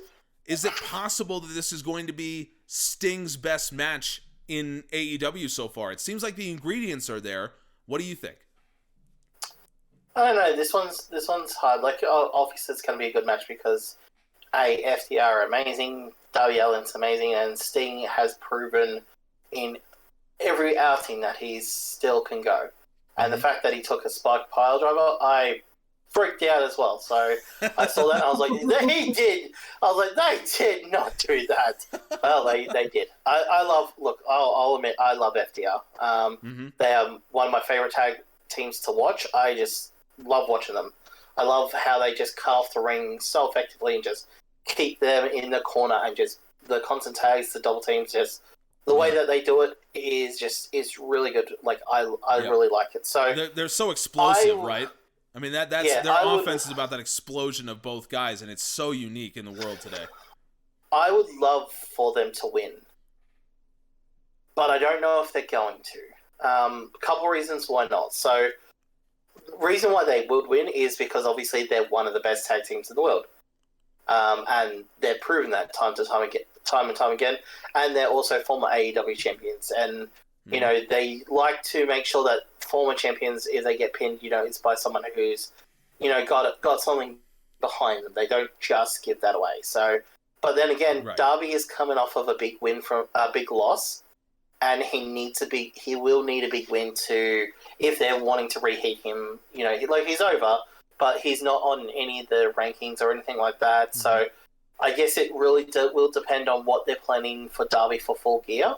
Is it possible that this is going to be Sting's best match in AEW so far? It seems like the ingredients are there. What do you think? I don't know. This one's hard. Like, obviously, it's going to be a good match because FTR are amazing, Darby Allin's amazing, and Sting has proven in every outing that he still can go. And the fact that he took a spike pile driver, I freaked out as well. So I saw that and I was like, they did. I was like, they did not do that. Well, they did. I'll admit, I love FTR. They are one of my favorite tag teams to watch. I just love watching them. I love how they just carve the ring so effectively and just keep them in the corner and just the constant tags, the double teams, just the way that they do it is really good. Like I really like it. So they're so explosive, right? I mean their offense is about that explosion of both guys, and it's so unique in the world today. I would love for them to win, but I don't know if they're going to. A couple reasons why not. So, reason why they would win is because obviously they're one of the best tag teams in the world, and they've proven that time and time again. And they're also former AEW champions, and you know they like to make sure that former champions, if they get pinned, it's by someone who's got something behind them. They don't just give that away. So, but then again, Darby is coming off of a big win from a big loss. And he will need a big win to, if they're wanting to reheat him, he's over, but he's not on any of the rankings or anything like that. So I guess it really will depend on what they're planning for Darby for Full Gear,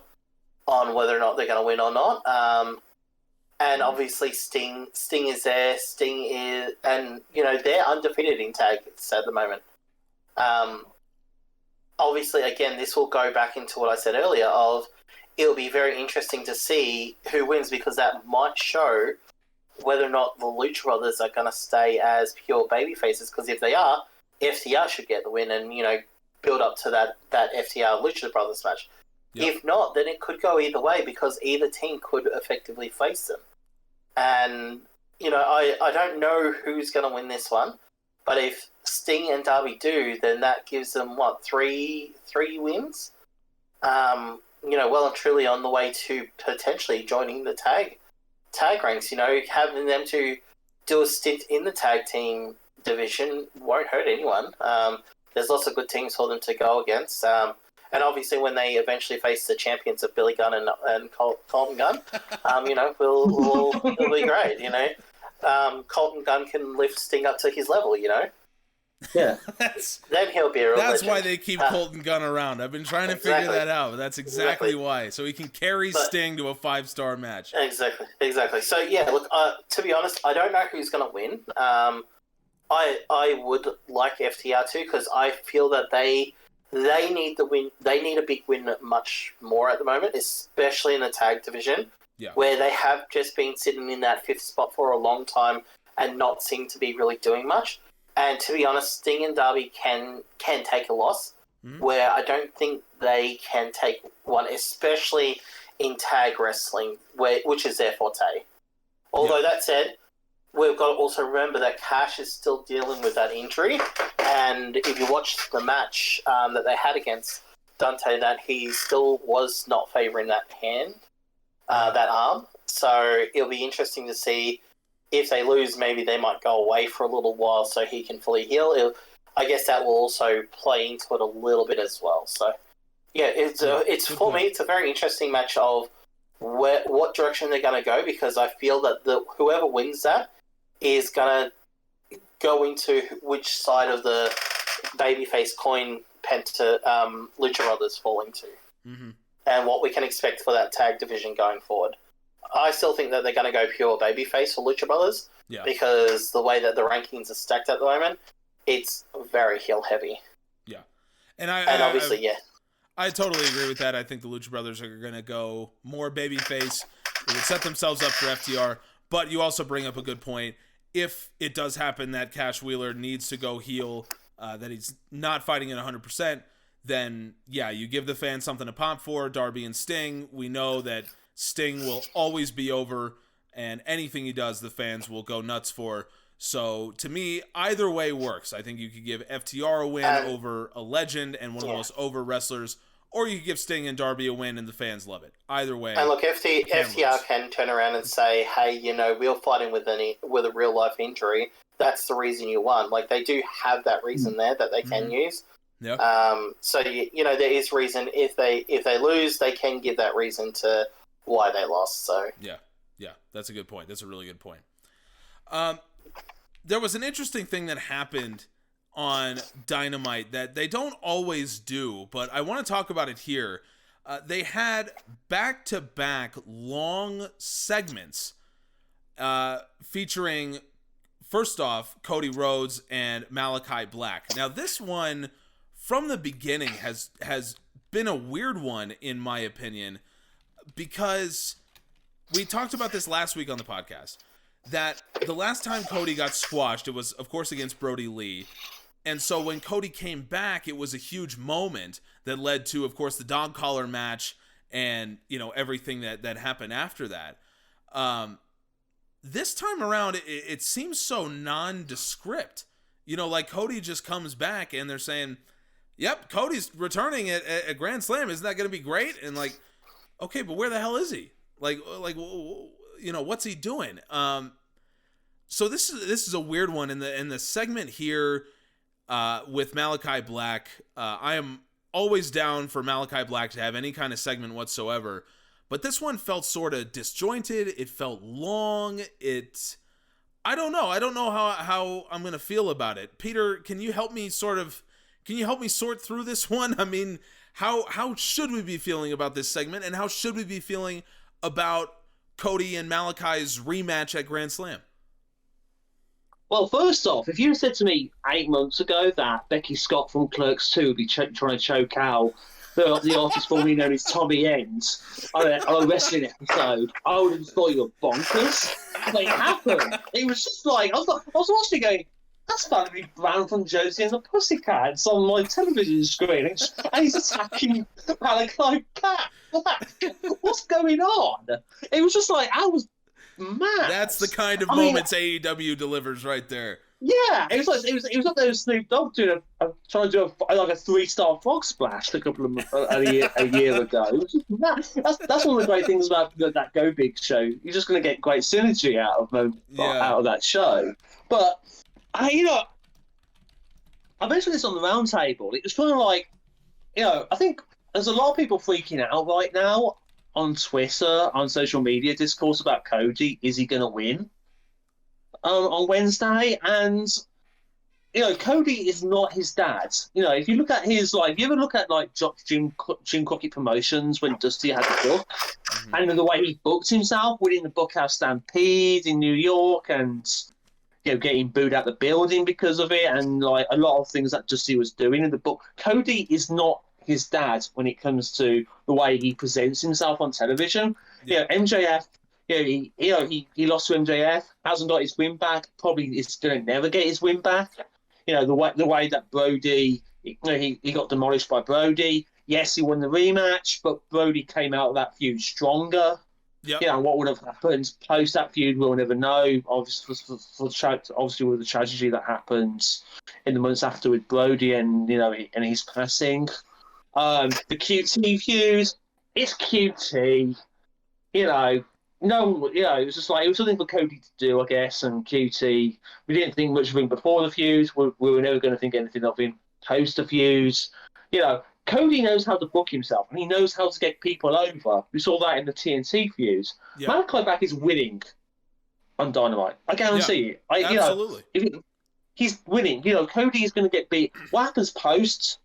on whether or not they're going to win or not. And obviously Sting is there. And they're undefeated in tags at the moment. Obviously, again, this will go back into what I said earlier of, it'll be very interesting to see who wins, because that might show whether or not the Lucha Brothers are going to stay as pure babyfaces. Because if they are, FTR should get the win and build up to that FTR Lucha Brothers match. Yep. If not, then it could go either way, because either team could effectively face them. And I don't know who's going to win this one, but if Sting and Darby do, then that gives them three wins. Well and truly on the way to potentially joining the tag ranks. Having them to do a stint in the tag team division won't hurt anyone. There's lots of good teams for them to go against. And obviously when they eventually face the champions of Billy Gunn and Colton Gunn, it'll be great, Colton Gunn can lift Sting up to his level, Yeah, then he'll be a real That's legend. why they keep Colton Gunn around. I've been trying to figure that out, but that's exactly why. So he can carry Sting to a 5-star match. Exactly. So yeah, look. To be honest, I don't know who's going to win. I would like FTR too, because I feel that they they need the win. They need a big win much more at the moment, especially in the tag division, where they have just been sitting in that 5th spot for a long time and not seem to be really doing much. And to be honest, Sting and Darby can take a loss, where I don't think they can take one, especially in tag wrestling, which is their forte. Although that said, we've got to also remember that Cash is still dealing with that injury, and if you watch the match that they had against Dante, that he still was not favouring that hand, that arm. So it'll be interesting to see if they lose. Maybe they might go away for a little while so he can fully heal. I guess that will also play into it a little bit as well. So yeah, it's for me, it's a very interesting match of what direction they're going to go, because I feel that whoever wins that is going to go into which side of the babyface coin Lucha Brothers fall into, and what we can expect for that tag division going forward. I still think that they're going to go pure babyface for Lucha Brothers, because the way that the rankings are stacked at the moment, it's very heel heavy. Yeah, and obviously, I totally agree with that. I think the Lucha Brothers are going to go more babyface. They would set themselves up for FTR, but you also bring up a good point. If it does happen that Cash Wheeler needs to go heel, that he's not fighting at 100%, then, you give the fans something to pop for. Darby and Sting, we know that Sting will always be over, and anything he does, the fans will go nuts for. So, to me, either way works. I think you could give FTR a win over a legend and one of the most over wrestlers, or you could give Sting and Darby a win and the fans love it. Either way. And look, FTR can turn around and say, hey, we were fighting with a real-life injury. That's the reason you won. Like, they do have that reason there that they can use. Yeah. So, there is reason. If they lose, they can give that reason to why they lost. So Yeah, that's a good point. That's a really good point. There was an interesting thing that happened on Dynamite that they don't always do, but I want to talk about it here. They had back-to-back long segments featuring, first off, Cody Rhodes and Malakai Black. Now, this one, from the beginning, has been a weird one, in my opinion, because we talked about this last week on the podcast, that the last time Cody got squashed, it was, of course, against Brody Lee. And so when Cody came back, it was a huge moment that led to, of course, the dog collar match and, everything that happened after that. This time around, it seems so nondescript. Like Cody just comes back and they're saying, yep, Cody's returning at Grand Slam. Isn't that going to be great? And like, okay, but where the hell is he? Like, what's he doing? So this is a weird one. In the segment here with Malakai Black, I am always down for Malakai Black to have any kind of segment whatsoever. But this one felt sort of disjointed. It felt long. I don't know. I don't know how I'm gonna feel about it. Peter, can you help me sort through this one? I mean, how should we be feeling about this segment, and how should we be feeling about Cody and Malakai's rematch at Grand Slam? Well, first off, if you had said to me 8 months ago that Becky Scott from Clerks 2 would be trying to choke out the artist formerly known as Tommy Ends on a wrestling episode, I would have thought you were bonkers. But it happened. It was just like, I was watching going, that's Valerie Brown from Josie and the Pussycats on my television screen, and he's attacking Malakai Black. What's going on? It was just like, I was mad. That's the kind of moments AEW delivers right there. Yeah, it was like those Snoop Dogg trying to do a 3-star frog splash a couple of a year ago. That's one of the great things about that Go Big show. You're just going to get great synergy out of that show. But I mentioned this on the round table. It was kind of like, I think there's a lot of people freaking out right now on Twitter, on social media discourse about Cody. Is he going to win on Wednesday? And Cody is not his dad. If you look at his if you ever look at Jim Crockett Promotions when Dusty had the book, and the way he booked himself winning the Bookhouse Stampede in New York, and getting booed out the building because of it, and like a lot of things that Dusty was doing in the book. Cody is not his dad when it comes to the way he presents himself on television. Yeah. MJF. He lost to MJF, hasn't got his win back. Probably is going to never get his win back. The way that Brody, he got demolished by Brody. Yes, he won the rematch, but Brody came out of that feud stronger. Yep. What would have happened post that feud, we'll never know. Obviously, with the tragedy that happened in the months after with Brody and his passing. The QT feud, it's QT. No, it was just like, it was something for Cody to do, I guess, and QT. We didn't think much of him before the feud. We were never going to think anything of him post the feud. Cody knows how to book himself, and he knows how to get people over. We saw that in the TNT feud. Yeah. Malakai Black is winning on Dynamite. I guarantee it. Absolutely. He's winning. Cody is going to get beat. What happens post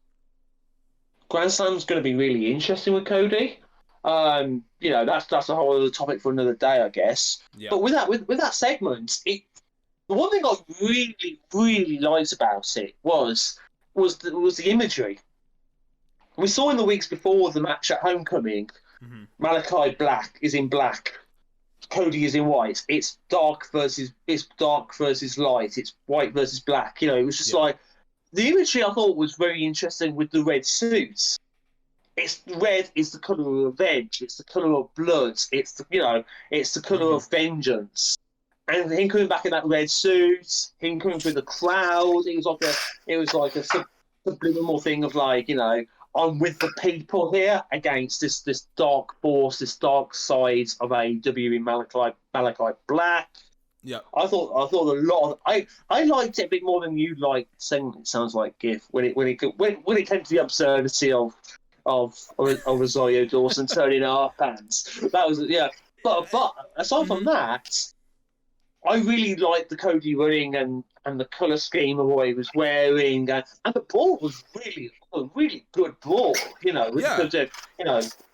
Grand Slam's going to be really interesting with Cody. That's a whole other topic for another day, I guess. Yeah. But with that segment, the one thing I really, really liked about it was the imagery. We saw in the weeks before the match at Homecoming, Malakai Black is in black, Cody is in white. It's dark versus light. It's white versus black. It was just like the imagery I thought was very interesting with the red suits. Red is the colour of revenge. It's the colour of blood. It's the colour of vengeance. And him coming back in that red suit, him coming through the crowd, it was like a subliminal thing of like, I'm with the people here against this dark force, this dark side of AEW in Malakai Black. Yeah, I thought a lot of I liked it a bit more than you liked saying it sounds like GIF when it came to the absurdity of Rosario Dawson turning our fans. That was But aside from that, I really liked the Cody running and the colour scheme of what he was wearing, and the brawl was really a really good brawl.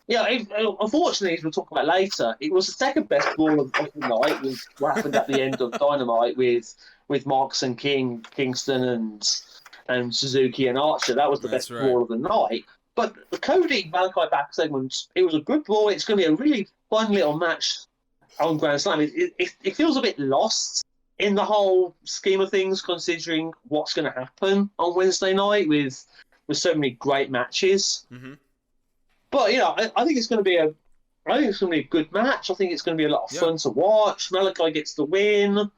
Unfortunately, as we'll talk about later, it was the second best brawl of the night. With what happened at the end of Dynamite with Mox and King, Kingston and Suzuki and Archer. That was the best brawl of the night. But the Cody Malakai Black segment, it was a good brawl. It's going to be a really fun little match on Grand Slam. It feels a bit lost in the whole scheme of things, considering what's going to happen on Wednesday night with so many great matches. Mm-hmm. But I think it's going to be a good match. I think it's going to be a lot of fun to watch. Malakai gets the win.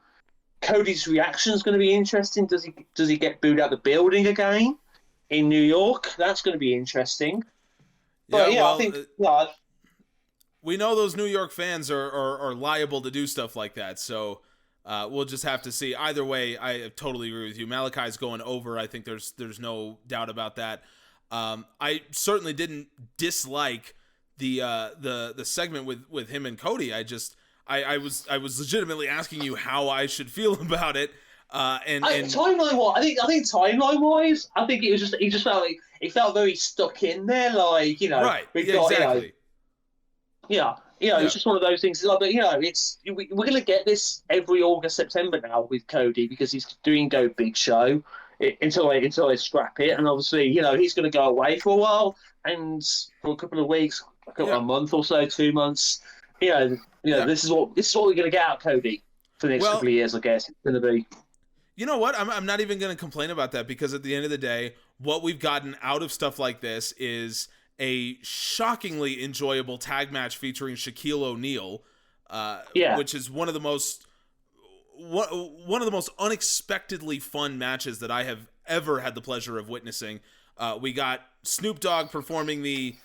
Cody's reaction is going to be interesting. Does he get booed out the building again in New York? That's going to be interesting. But I think we know those New York fans are liable to do stuff like that. So we'll just have to see. Either way, I totally agree with you. Malakai's going over. I think there's no doubt about that. I certainly didn't dislike the segment with him and Cody. I was legitimately asking you how I should feel about it. Timeline wise, I think timeline wise, I think it just felt like it felt very stuck in there, like right, exactly. It's just one of those things. Like, we're going to get this every August, September now with Cody because he's doing Go Big Show until they scrap it, and obviously, he's going to go away for a while and for a couple of weeks, a month or so, 2 months. This is what we're going to get out of Cody for the next couple of years. I guess it's going to be. You know what? I'm not even going to complain about that because at the end of the day, what we've gotten out of stuff like this is a shockingly enjoyable tag match featuring Shaquille O'Neal, which is one of the most unexpectedly fun matches that I have ever had the pleasure of witnessing. We got Snoop Dogg performing the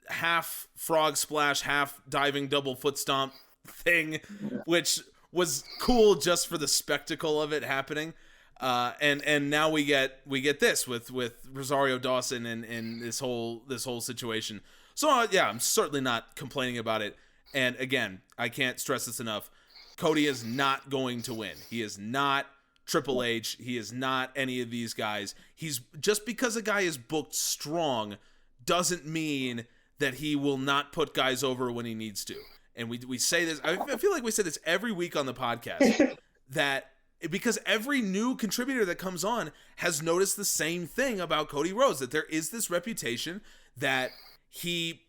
half frog splash, half diving double foot stomp thing, which was cool just for the spectacle of it happening. And now we get this with Rosario Dawson and this whole situation. So I'm certainly not complaining about it. And again, I can't stress this enough. Cody is not going to win. He is not Triple H. He is not any of these guys. He's just because a guy is booked strong doesn't mean that he will not put guys over when he needs to. And we say this, I feel like we say this every week on the podcast, that because every new contributor that comes on has noticed the same thing about Cody Rhodes, that there is this reputation that he,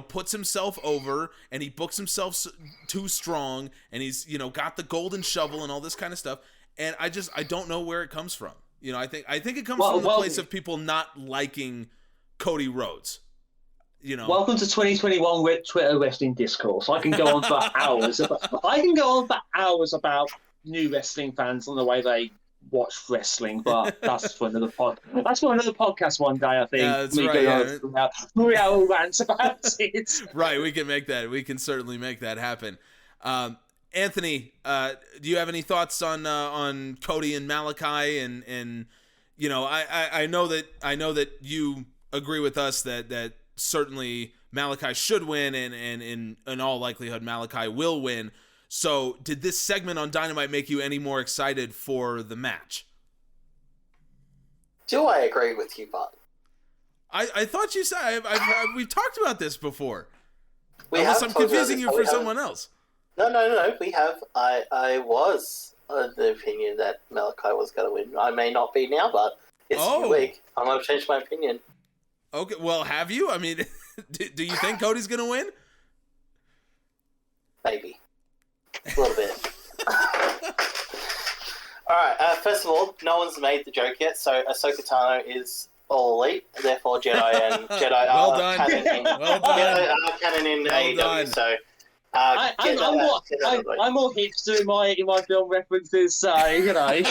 puts himself over and he books himself too strong, and he's, got the golden shovel and all this kind of stuff. And I don't know where it comes from. I think it comes from the place of people not liking Cody Rhodes. Welcome to 2021 with Twitter wrestling discourse. I can go on for hours. About new wrestling fans and the way they watch wrestling, but that's for another podcast one day. I think. Yeah, that's right. Maria will rant about it. Right, we can make that. We can certainly make that happen. Anthony, do you have any thoughts on Cody and Malakai? And I know that you agree with us that certainly Malakai should win, and in all likelihood Malakai will win. So did this segment on Dynamite make you any more excited for the match? Do I agree with you, Bud? I thought you said we've talked about this before. Unless I'm confusing you for someone else. No, we have. I was of the opinion that Malakai was going to win. I may not be now, but it's a week. I'm going to change my opinion. Okay, well, have you? I mean, do you think Cody's going to win? Maybe. A little bit. Alright, first of all, no one's made the joke yet, so Ahsoka Tano is all elite, therefore Jedi are canon in, canon in AEW, so... I'm more hipster in my film references, so I'm not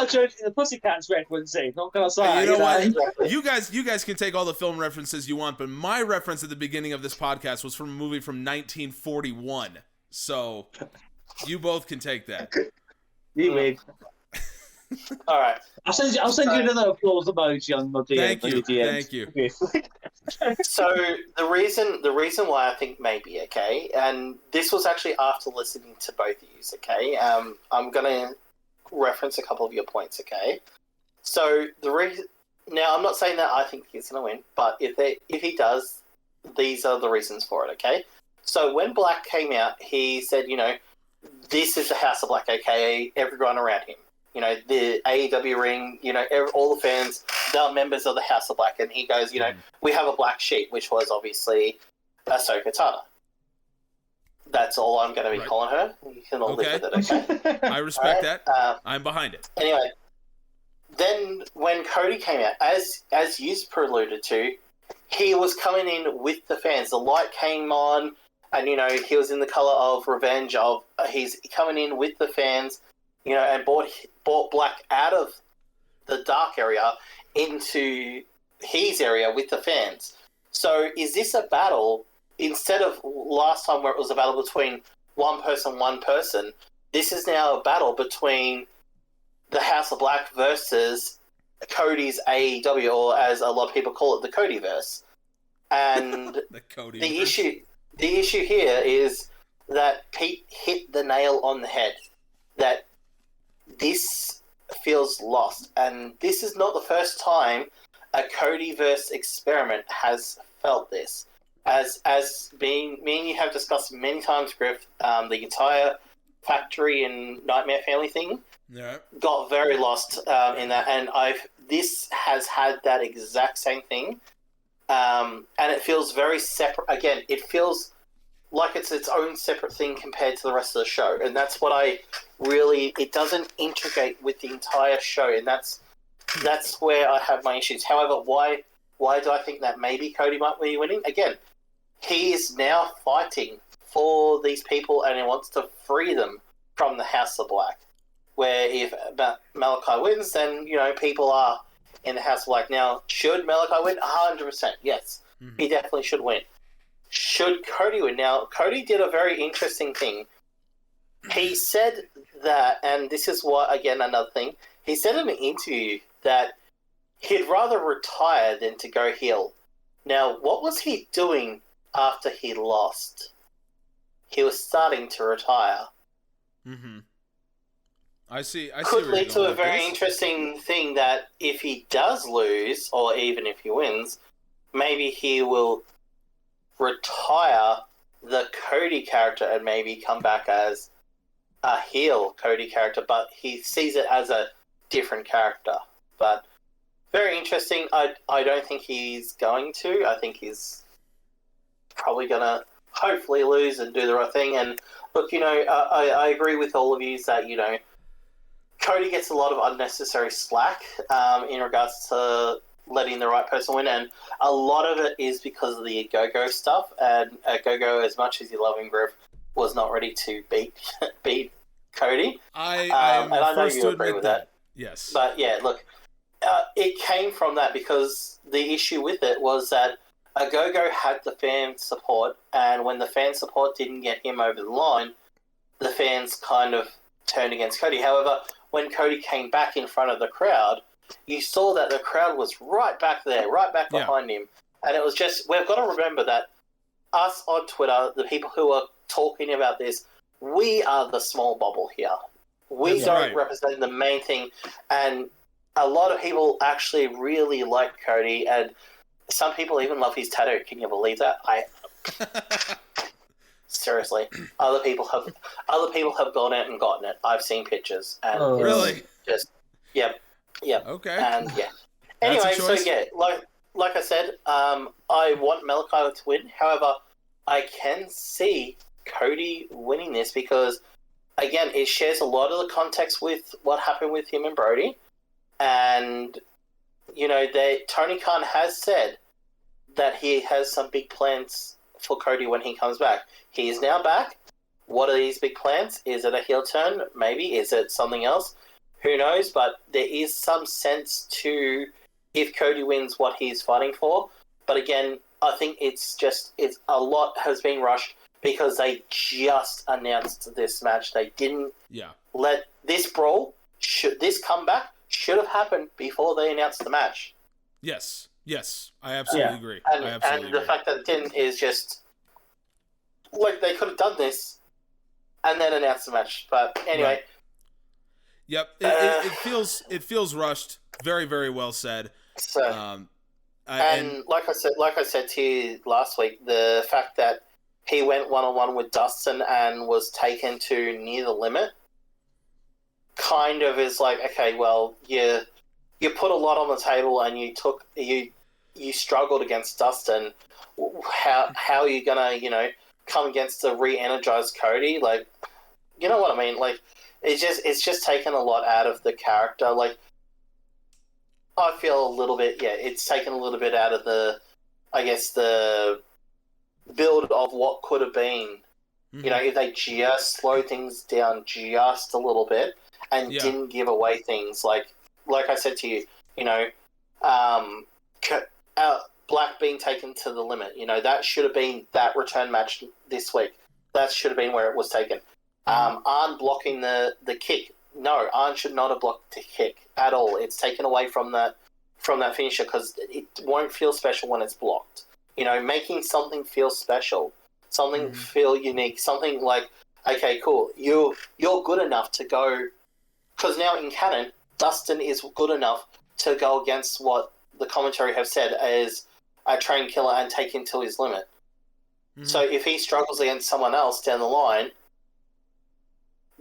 joking the Pussycats referencing. Not gonna say. You know what? You guys can take all the film references you want, but my reference at the beginning of this podcast was from a movie from 1941. So you both can take that. You win. All right. I'll send you another applause emoji on my DM. Thank you. So the reason why I think maybe, okay, and this was actually after listening to both of you, okay. I'm gonna reference a couple of your points, okay. So now I'm not saying that I think he's gonna win, but if he does, these are the reasons for it, okay. So when Black came out, he said, this is the House of Black, aka everyone around him. The AEW ring, all the fans, they're members of the House of Black. And he goes, we have a black sheep, which was obviously Ahsoka Tano. That's all I'm going to be calling her. You can all live with it, okay? I respect that. I'm behind it. Anyway, then when Cody came out, as you alluded to, he was coming in with the fans. The light came on, and, he was in the colour of revenge. He's coming in with the fans, and brought Black out of the dark area into his area with the fans. So is this a battle, instead of last time where it was a battle between one person, this is now a battle between the House of Black versus Cody's AEW, or as a lot of people call it, the Codyverse. And the issue here is that Pete hit the nail on the head, that this feels lost, and this is not the first time a Codyverse experiment has felt this. As being me and you have discussed many times, Griff, the entire Factory and Nightmare Family thing got very lost in that, and this has had that exact same thing, and it feels very separate. Again, it feels like it's its own separate thing compared to the rest of the show, and that's what it doesn't integrate with the entire show, and that's where I have my issues. However, why do I think that maybe Cody might be winning? Again, he is now fighting for these people, and he wants to free them from the House of Black, where if Malakai wins, then people are in the House of Black. Now, should Malakai win? 100%, yes. Mm-hmm. He definitely should win. Should Cody win? Now, Cody did a very interesting thing. He said that, and this is what, again, another thing, he said in an interview that he'd rather retire than to go heel. Now, what was he doing after he lost? He was starting to retire. Mm-hmm. I see. Could lead to a very interesting thing that if he does lose, or even if he wins, maybe he will retire the Cody character and maybe come back as a heel Cody character, but he sees it as a different character. But very interesting. I don't think he's going to. I think he's probably going to hopefully lose and do the right thing. And look, I agree with all of you that, Cody gets a lot of unnecessary slack in regards to letting the right person win, and a lot of it is because of the Go-Go stuff, and Go-Go, as much as you love him, Griff, was not ready to beat Cody. And I know you agree with that. Yes. But yeah, look, it came from that because the issue with it was that a Go-Go had the fan support, and when the fan support didn't get him over the line, the fans kind of turned against Cody. However, when Cody came back in front of the crowd, you saw that the crowd was right back there, right back behind him. And it was just, we've got to remember that us on Twitter, the people who are talking about this, we are the small bubble here. We don't represent the main thing. And a lot of people actually really like Cody, and some people even love his tattoo. Can you believe that? Seriously, other people have gone out and gotten it. I've seen pictures, and really, just yep. Okay, and yeah. Anyway, so yeah, like I said, I want Malakai to win. However, I can see Cody winning this because, again, it shares a lot of the context with what happened with him and Brody, and Tony Khan has said that he has some big plans for Cody when he comes back. He is now back. What are these big plans? Is it a heel turn? Maybe. Is it something else? Who knows? But there is some sense to, if Cody wins, what he's fighting for. But again, I think it's a lot has been rushed because they just announced this match. They didn't let this brawl, this comeback should have happened before they announced the match. Yes, I absolutely agree. And the fact that it didn't is just, like, they could have done this and then announced the match. But anyway. Right. Yep, it feels rushed. Very, very well said. So, and like I said to you last week, the fact that he went one-on-one with Dustin and was taken to near the limit kind of is like, okay, well, you put a lot on the table and you struggled against Dustin. How are you gonna come against the re-energized Cody? Like, you know what I mean? Like, it's just taken a lot out of the character. Like, I feel a little bit, it's taken a little bit out of the build of what could have been. Mm-hmm. If they just slowed things down just a little bit and didn't give away things. Like I said to you, Black being taken to the limit, that should have been that return match this week. That should have been where it was taken. Arn blocking the kick. No, Arn should not have blocked the kick at all. It's taken away from that finisher because it won't feel special when it's blocked. Making something feel special, something feel unique, something like, okay, cool, you're good enough to go, because now in canon, Dustin is good enough to go against what the commentary have said as a trained killer and take him to his limit. Mm-hmm. So if he struggles against someone else down the line,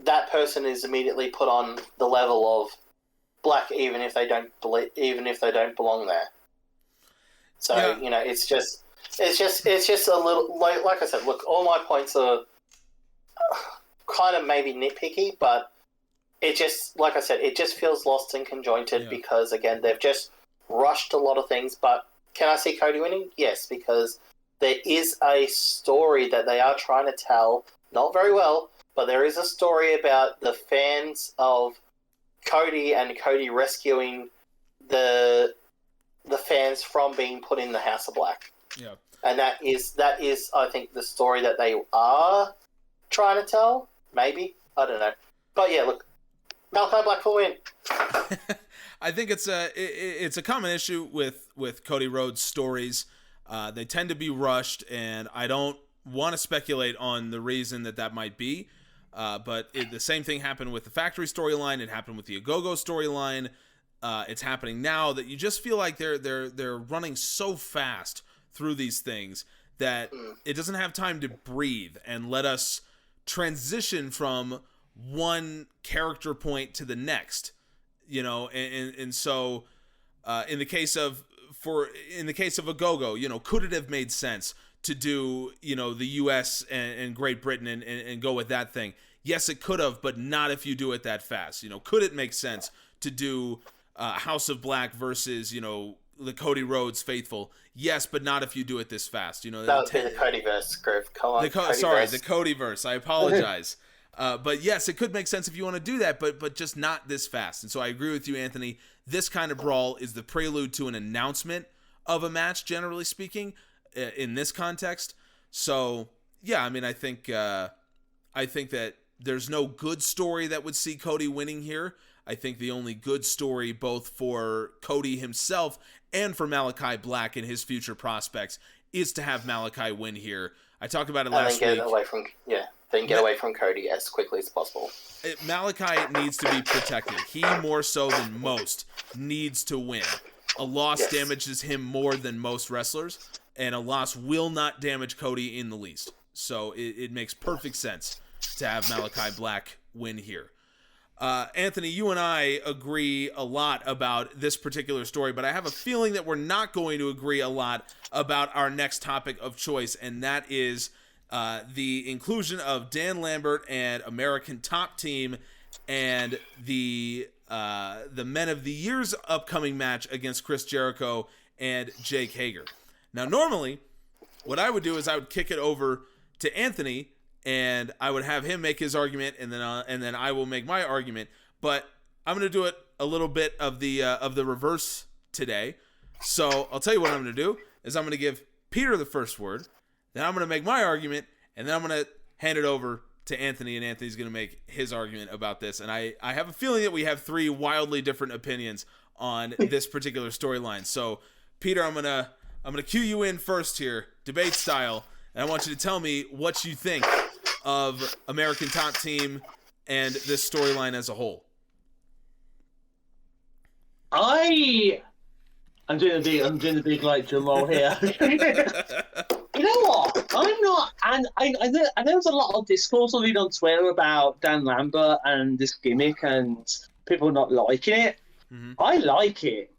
that person is immediately put on the level of Black, even if they don't belong there. So it's just a little like I said. Look, all my points are kind of maybe nitpicky, but it just, like I said, it just feels lost and conjointed because again they've just rushed a lot of things. But can I see Cody winning? Yes, because there is a story that they are trying to tell, not very well. But there is a story about the fans of Cody and Cody rescuing the fans from being put in the House of Black. Yeah. And that is I think the story that they are trying to tell. Maybe, I don't know. But yeah, look, Malakai Black will win. I think it's a common issue with Cody Rhodes stories. They tend to be rushed, and I don't want to speculate on the reason that might be. But the same thing happened with the Factory storyline. It happened with the Agogo storyline. It's happening now that you just feel like they're running so fast through these things that it doesn't have time to breathe and let us transition from one character point to the next, and so in the case of a Go-Go, could it have made sense to do, the US and Great Britain and go with that thing? Yes, it could have, but not if you do it that fast. Could it make sense to do House of Black versus, the Cody Rhodes faithful? Yes, but not if you do it this fast. That would be the Codyverse, Griff. Come on, the Codyverse. I apologize. But yes, it could make sense if you want to do that, but just not this fast. And so I agree with you, Anthony. This kind of brawl is the prelude to an announcement of a match, generally speaking, in this context. So yeah, I mean, I think that there's no good story that would see Cody winning here. I think the only good story, both for Cody himself and for Malakai Black and his future prospects, is to have Malakai win here. I talked about it last week. Then get away from Cody as quickly as possible. Malakai needs to be protected. He, more so than most, needs to win. A loss damages him more than most wrestlers, and a loss will not damage Cody in the least. So it makes perfect sense to have Malakai Black win here. Anthony, you and I agree a lot about this particular story, but I have a feeling that we're not going to agree a lot about our next topic of choice, and that is the inclusion of Dan Lambert and American Top Team and the Men of the Year's upcoming match against Chris Jericho and Jake Hager. Now, normally, what I would do is I would kick it over to Anthony, and I would have him make his argument, and then I will make my argument. But I'm going to do it a little bit of the reverse today. So I'll tell you what I'm going to do is I'm going to give Peter the first word, then I'm going to make my argument, and then I'm going to hand it over to Anthony, and Anthony's going to make his argument about this. And I have a feeling that we have three wildly different opinions on this particular storyline. So Peter, I'm gonna cue you in first here, debate style, and I want you to tell me what you think of American Top Team and this storyline as a whole. I'm doing the big like drum roll here. You know what? I'm not, and I know there's a lot of discourse on Twitter about Dan Lambert and this gimmick and people not liking it. Mm-hmm. I like it.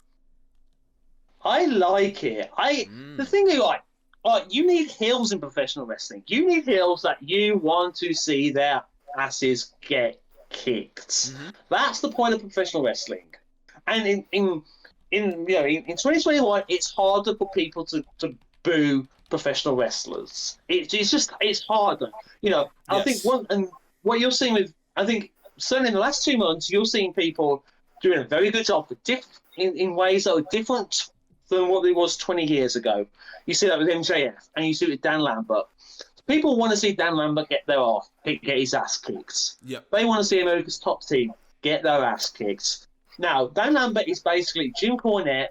The thing is, like, you need heels in professional wrestling. You need heels that you want to see their asses get kicked. Mm-hmm. That's the point of professional wrestling. And in 2021, it's harder for people to boo professional wrestlers. It's harder. Yes. I think what you're seeing with, I think certainly in the last 2 months, you're seeing people doing a very good job in ways that are different than what it was 20 years ago. You see that with MJF, and you see it with Dan Lambert. People want to see Dan Lambert get his ass kicked. Yep. They want to see America's Top Team get their ass kicked. Now, Dan Lambert is basically Jim Cornette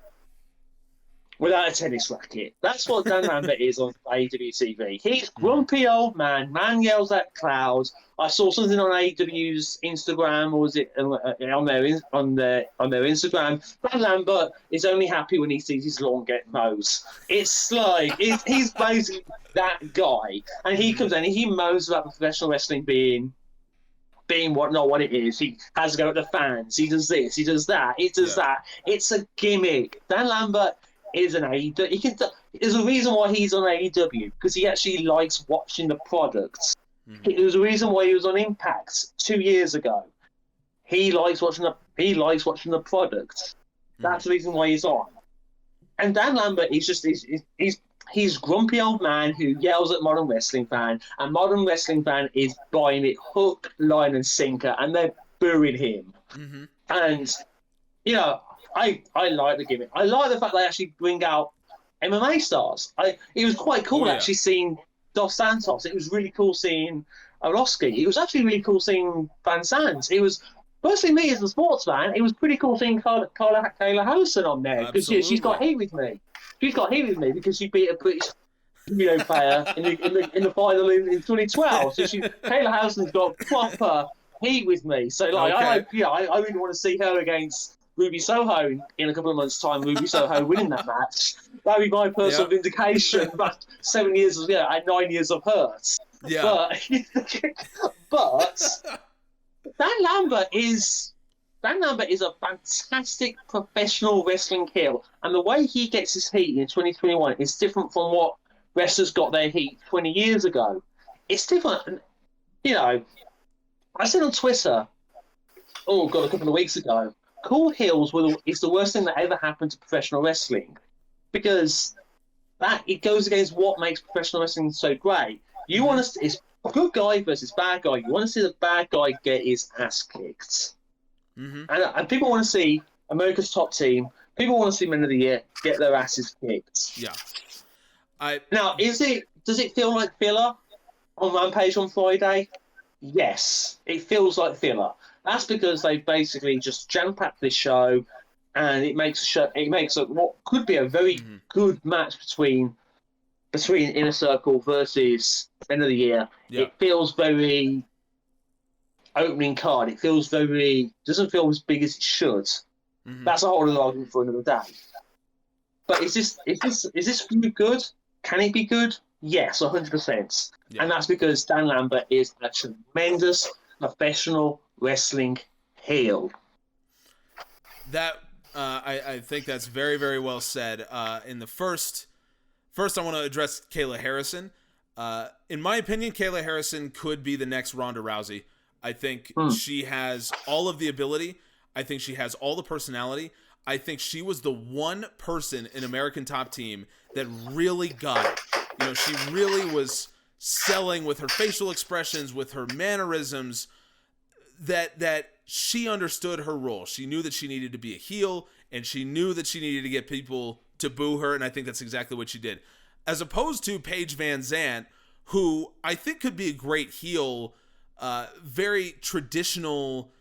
without a tennis racket. That's what Dan Lambert is on AEW TV. He's grumpy old man. Man yells at clouds. I saw something on AEW's Instagram, or was it on their Instagram? Dan Lambert is only happy when he sees his lawn get mowed. It's like he's basically that guy, and he comes in and he mows about professional wrestling being what it is. He has to go at the fans. He does this. He does that. He does that. It's a gimmick. Dan Lambert is an AEW. There's a reason why he's on AEW, because he actually likes watching the product. Mm-hmm. There's a reason why he was on Impact 2 years ago. He likes watching the product. Mm-hmm. That's the reason why he's on. And Dan Lambert is just he's grumpy old man who yells at modern wrestling fan, and modern wrestling fan is buying it hook, line, and sinker, and they're booing him. Mm-hmm. And I like the gimmick. I like the fact they actually bring out MMA stars. It was quite cool actually seeing Dos Santos. It was really cool seeing Orlovsky. It was actually really cool seeing Van Sant. It was, personally, me as a sports fan, it was pretty cool seeing Kayla Harrison on there, because she's got heat with me. She's got heat with me because she beat a British player in the final in 2012. So Kayla Harrison's got proper heat with me. So I really want to see her against Ruby Soho in a couple of months' time. Ruby Soho winning that match. That'd be my personal vindication. But 7 years of 9 years of hurt. Yeah. But Dan Lambert is a fantastic professional wrestling heel, and the way he gets his heat in 2021 is different from what wrestlers got their heat 20 years ago. It's different. You know, I said on Twitter, a couple of weeks ago, cool heels is the worst thing that ever happened to professional wrestling, because it goes against what makes professional wrestling so great. You want to, it's good guy versus bad guy. You want to see the bad guy get his ass kicked. Mm-hmm. And people want to see America's Top Team. People want to see Men of the Year get their asses kicked. Yeah. Now, does it feel like filler on Rampage on Friday? Yes, it feels like filler. That's because they basically just jam-packed this show, and it makes what could be a very good match between Inner Circle versus Men of the Year. Yeah. It feels very opening card. It doesn't feel as big as it should. Mm-hmm. That's a whole other argument for another day. But is this really good? Can it be good? Yes, 100%. Yeah. And that's because Dan Lambert is a tremendous professional wrestling heel. That I think that's very, very well said. In the first, I want to address Kayla Harrison. In my opinion, Kayla Harrison could be the next Ronda Rousey. I think she has all of the ability. I think she has all the personality. I think she was the one person in American Top Team that really got it. You know, she really was selling with her facial expressions, with her mannerisms, that she understood her role. She knew that she needed to be a heel, and she knew that she needed to get people to boo her, and I think that's exactly what she did. As opposed to Paige Van Zant, who I think could be a great heel, very traditional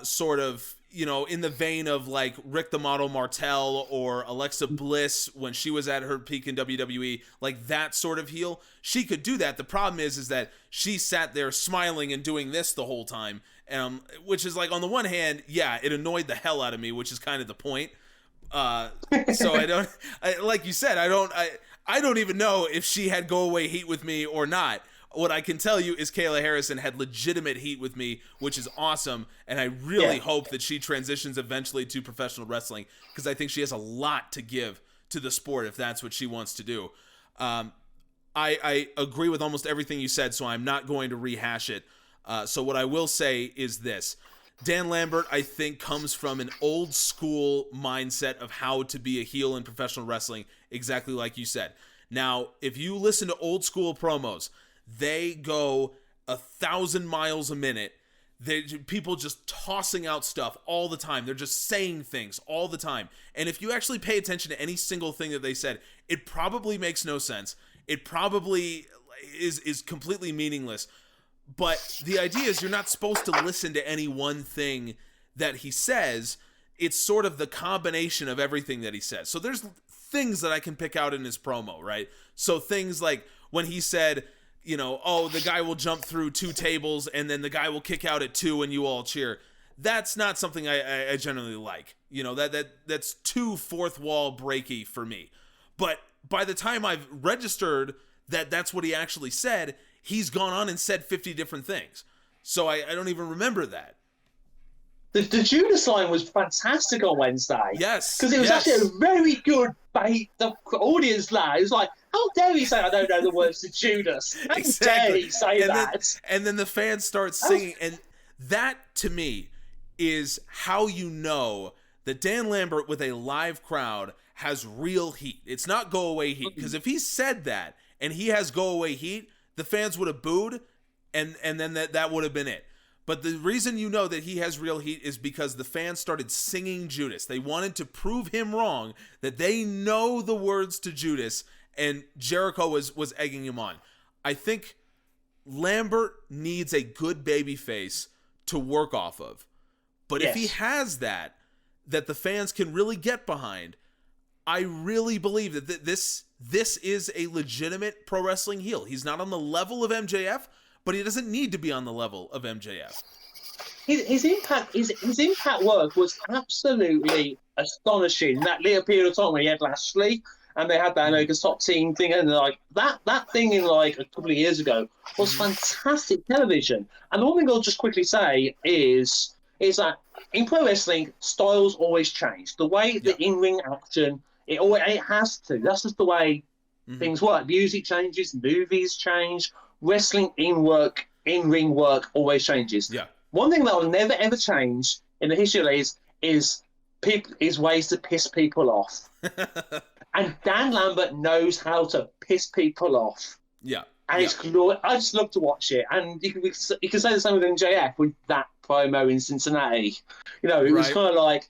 sort of, you know, in the vein of like Rick the Model Martel or Alexa Bliss when she was at her peak in WWE, like that sort of heel. She could do that. The problem is that she sat there smiling and doing this the whole time, which is like, on the one hand, yeah, it annoyed the hell out of me, which is kind of the point. So like you said, I don't even know if she had go away heat with me or not. What I can tell you is Kayla Harrison had legitimate heat with me, which is awesome, and I really hope that she transitions eventually to professional wrestling, because I think she has a lot to give to the sport if that's what she wants to do. I agree with almost everything you said, so I'm not going to rehash it. So what I will say is this. Dan Lambert, I think, comes from an old school mindset of how to be a heel in professional wrestling, exactly like you said. Now, if you listen to old school promos, they go 1,000 miles a minute. People just tossing out stuff all the time. They're just saying things all the time. And if you actually pay attention to any single thing that they said, it probably makes no sense. It probably is completely meaningless. But the idea is you're not supposed to listen to any one thing that he says. It's sort of the combination of everything that he says. So there's things that I can pick out in his promo, right? So things like when he said, you know, oh, the guy will jump through 2 tables and then the guy will kick out at 2 and you all cheer. That's not something I generally like. You know, that's too fourth wall breaky for me. But by the time I've registered that that's what he actually said, he's gone on and said 50 different things. So I don't even remember that. The Judas line was fantastic on Wednesday. Yes. Because it was actually a very good bait. The audience laughed. It was like, how dare he say, I don't know the words to Judas? How dare he say that? And then the fans start singing. And that, to me, is how you know that Dan Lambert with a live crowd has real heat. It's not go-away heat. Because if he said that and he has go-away heat, the fans would have booed, and then that would have been it. But the reason you know that he has real heat is because the fans started singing Judas. They wanted to prove him wrong, that they know the words to Judas, and Jericho was egging him on. I think Lambert needs a good baby face to work off of. But if he has that the fans can really get behind, I really believe that this is a legitimate pro wrestling heel. He's not on the level of MJF, but he doesn't need to be on the level of MJF. His impact work was absolutely astonishing. That little period of time when he had Lashley, and they had that America's Top Team thing, and like that thing in like a couple of years ago was fantastic television. And the one thing I'll just quickly say is that in pro wrestling, styles always change. The way the in-ring action, it has to. That's just the way things work. Music changes, movies change, wrestling in-ring work always changes. Yeah. One thing that will never ever change in the history of these is ways to piss people off. And Dan Lambert knows how to piss people off. Yeah. And it's glorious. I just love to watch it. And you can say the same with MJF with that promo in Cincinnati. You know, it was kind of like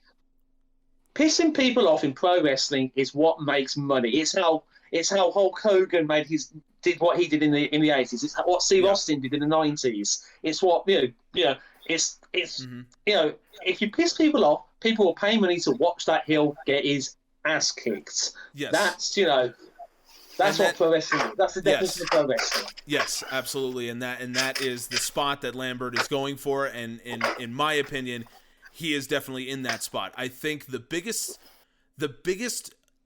pissing people off in pro wrestling is what makes money. It's how Hulk Hogan did what he did in the 80s. It's what Steve Austin did in the 90s. It's what it's you know, if you piss people off, people will pay money to watch that heel get his ass kicked. Yes. That's what pro wrestling is. That's the definition of pro wrestling. Yes, absolutely. And that is the spot that Lambert is going for, and in my opinion, he is definitely in that spot. I think the biggest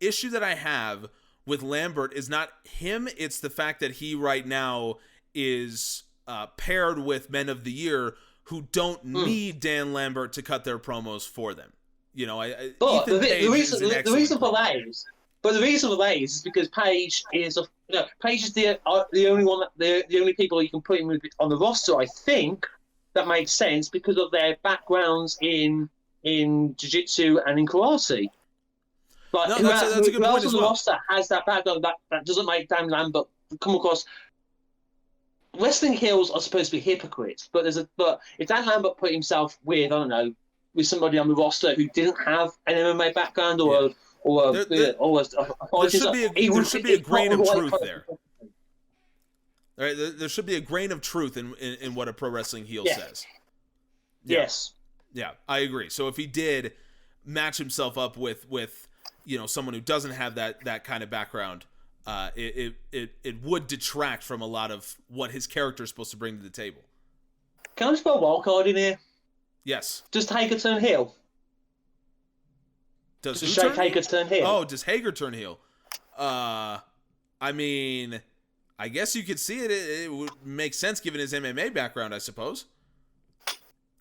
issue that I have with Lambert is not him, it's the fact that he right now is paired with Men of the Year who don't need Dan Lambert to cut their promos for them. You know, the reason for that is because Paige is the only people you can put in on the roster. I think that makes sense because of their backgrounds in jiu-jitsu and in karate. But that's a good point as well. The roster has that background that doesn't make Dan Lambert come across. Wrestling heels are supposed to be hypocrites, but if Dan Lambert put himself with with somebody on the roster who didn't have an MMA background there should be a grain of truth there. All right, there should be a grain of truth in what a pro wrestling heel says. Yeah. Yes. Yeah, I agree. So if he did match himself up with someone who doesn't have that kind of background, it would detract from a lot of what his character is supposed to bring to the table. Can I just put a wild card in here? Yes. Does Hager turn heel? Does Hager turn heel? Oh, does Hager turn heel? I mean, I guess you could see it. It would make sense given his MMA background, I suppose.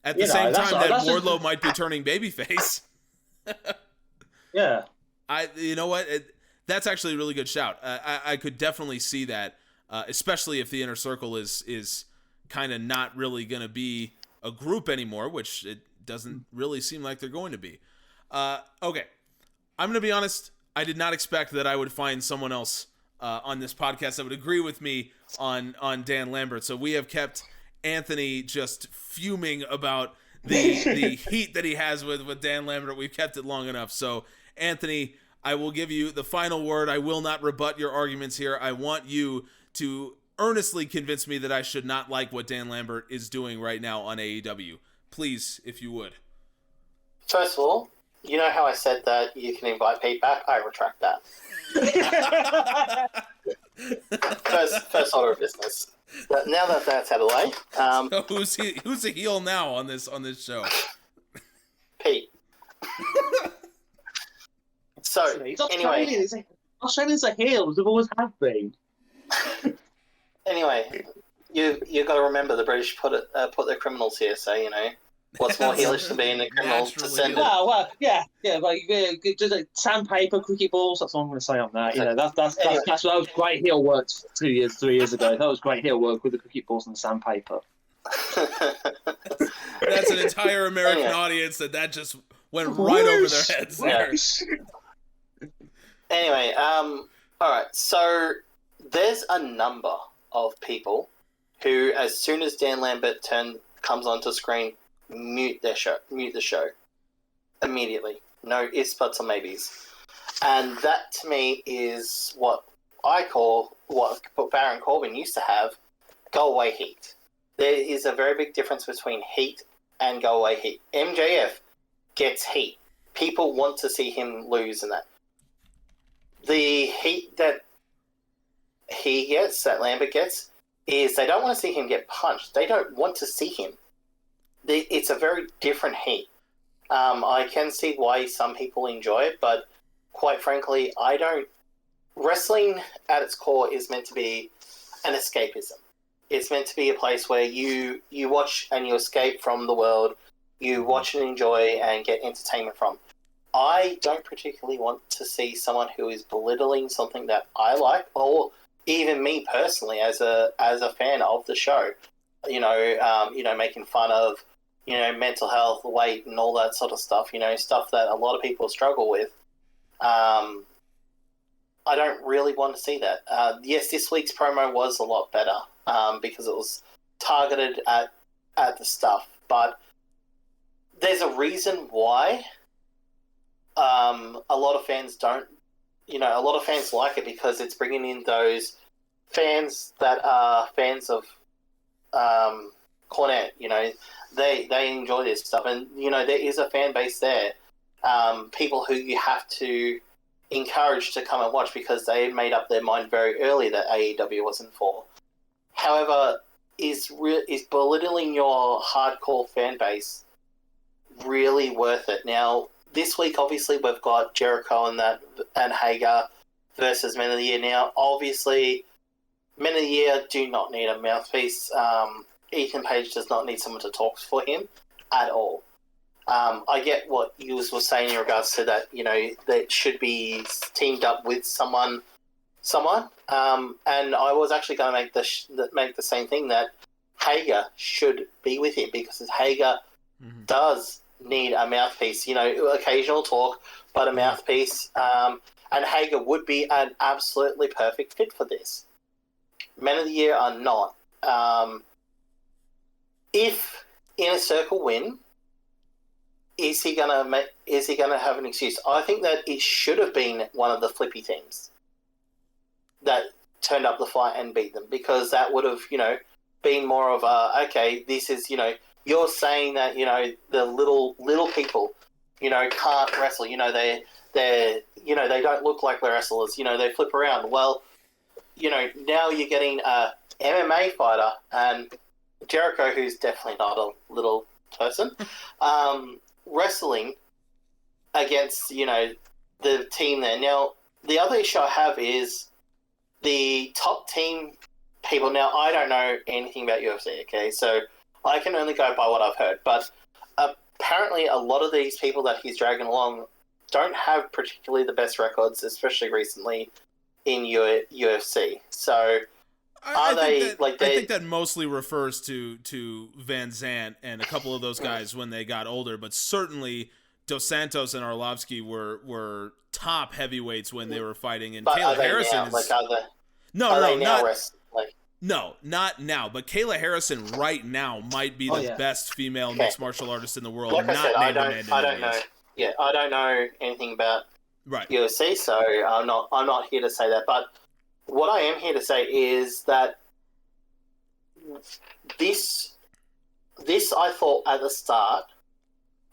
At the same time that Wardlow might be turning babyface. Yeah. You know what? That's actually a really good shout. I could definitely see that, especially if the Inner Circle is kind of not really going to be a group anymore, which it doesn't really seem like they're going to be. Okay. I'm going to be honest. I did not expect that I would find someone else on this podcast that would agree with me on Dan Lambert. So we have kept Anthony just fuming about the heat that he has with Dan Lambert. We've kept it long enough. So, Anthony, I will give you the final word. I will not rebut your arguments here. I want you to earnestly convince me that I should not like what Dan Lambert is doing right now on AEW. Please, if you would. First of all, you know how I said that you can invite Pete back? I retract that. first order of business. But now that that's out of the way, so who's a heel now on this show? Pete. So anyway, Australians are heels. They've always have been. Anyway, you got to remember the British put their criminals here, so you know what's more heelish than being a criminal's descendant. Well, yeah, like just like sandpaper, cricket balls. That's what I'm going to say on that. You know, that was great heel work 3 years ago. That was great heel work with the cricket balls and the sandpaper. That's an entire American audience that just went right over their heads there. Anyway, all right. So there's a number of people who, as soon as Dan Lambert comes onto screen, mute the show immediately. No ifs, buts, or maybes. And that to me is what I call what Baron Corbin used to have: go away heat. There is a very big difference between heat and go away heat. MJF gets heat. People want to see him lose, and that. The heat that he gets, that Lambert gets, is they don't want to see him get punched. They don't want to see him. It's a very different heat. I can see why some people enjoy it, but quite frankly, I don't wrestling at its core is meant to be an escapism. It's meant to be a place where you watch and you escape from the world, you watch and enjoy and get entertainment from. I don't particularly want to see someone who is belittling something that I like, or even me personally as a fan of the show. Making fun of, mental health, weight, and all that sort of stuff. Stuff that a lot of people struggle with. I don't really want to see that. Yes, this week's promo was a lot better because it was targeted at the stuff, but there's a reason why a lot of fans don't. A lot of fans like it because it's bringing in those fans that are fans of Cornette. They enjoy this stuff, and there is a fan base there. People who you have to encourage to come and watch because they made up their mind very early that AEW wasn't for. However, is belittling your hardcore fan base really worth it? Now, this week, obviously, we've got Jericho and Hager versus Men of the Year. Now, obviously, Men of the Year do not need a mouthpiece. Ethan Page does not need someone to talk for him at all. I get what you were saying in regards to that, that should be teamed up with someone. And I was actually going to make the same thing, that Hager should be with him because Hager does need a mouthpiece, occasional talk, but a mouthpiece. And Hager would be an absolutely perfect fit for this. Men of the Year are not. If Inner Circle win, is he gonna have an excuse? I think that it should have been one of the flippy teams that turned up the fight and beat them, because that would have, been more of a, okay, this is, you're saying that, the little people, can't wrestle, they don't look like the wrestlers, they flip around. Well, now you're getting a MMA fighter, and Jericho, who's definitely not a little person, wrestling against, the team there. Now, the other issue I have is the top team people. Now, I don't know anything about UFC, okay? So I can only go by what I've heard. But apparently a lot of these people that he's dragging along don't have particularly the best records, especially recently in UFC. So I think that mostly refers to Van Zant and a couple of those guys when they got older, but certainly Dos Santos and Arlovsky were top heavyweights when they were fighting, and Kayla Harrison is not now, but Kayla Harrison right now might be the best female mixed martial artist in the world. Like I said, I don't know. Yeah, I don't know anything about UFC, so I'm not here to say that. But what I am here to say is that this I thought at the start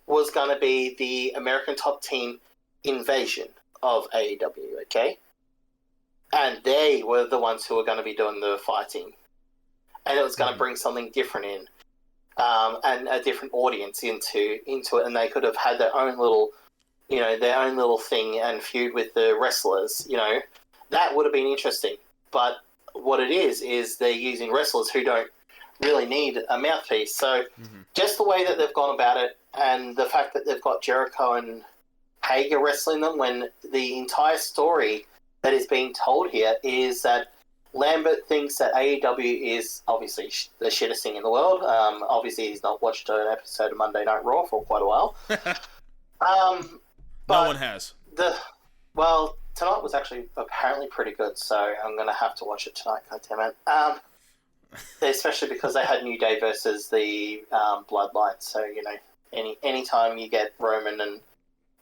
was going to be the American Top Team invasion of AEW, okay? And they were the ones who were going to be doing the fighting. And it was going to bring something different in, and a different audience into it. And they could have had their own little thing and feud with the wrestlers, That would have been interesting. But what it is they're using wrestlers who don't really need a mouthpiece. So just the way that they've gone about it, and the fact that they've got Jericho and Hager wrestling them, when the entire story that is being told here is that Lambert thinks that AEW is obviously the shittest thing in the world. Obviously, he's not watched an episode of Monday Night Raw for quite a while. No one has. Tonight was actually apparently pretty good, so I'm going to have to watch it tonight, goddammit. Especially because they had New Day versus the Bloodline, so, any time you get Roman and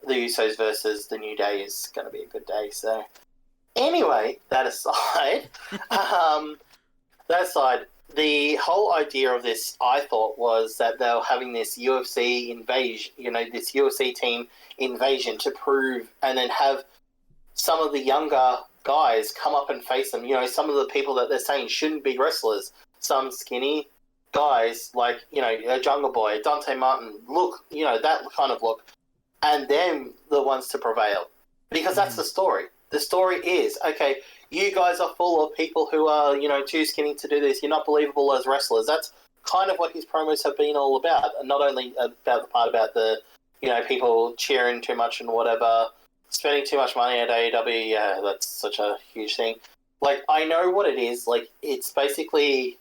the Usos versus the New Day is going to be a good day, so... Anyway, that aside, the whole idea of this, I thought, was that they were having this UFC invasion, this UFC team invasion to prove, and then have some of the younger guys come up and face them. Some of the people that they're saying shouldn't be wrestlers, some skinny guys like, a Jungle Boy, Dante Martin, look, that kind of look, and them the ones to prevail. Because that's the story. The story is, okay, you guys are full of people who are, too skinny to do this. You're not believable as wrestlers. That's kind of what his promos have been all about. And not only about the part about the, people cheering too much and whatever, spending too much money at AEW. Yeah, that's such a huge thing. Like, I know what it is. Like, it's basically,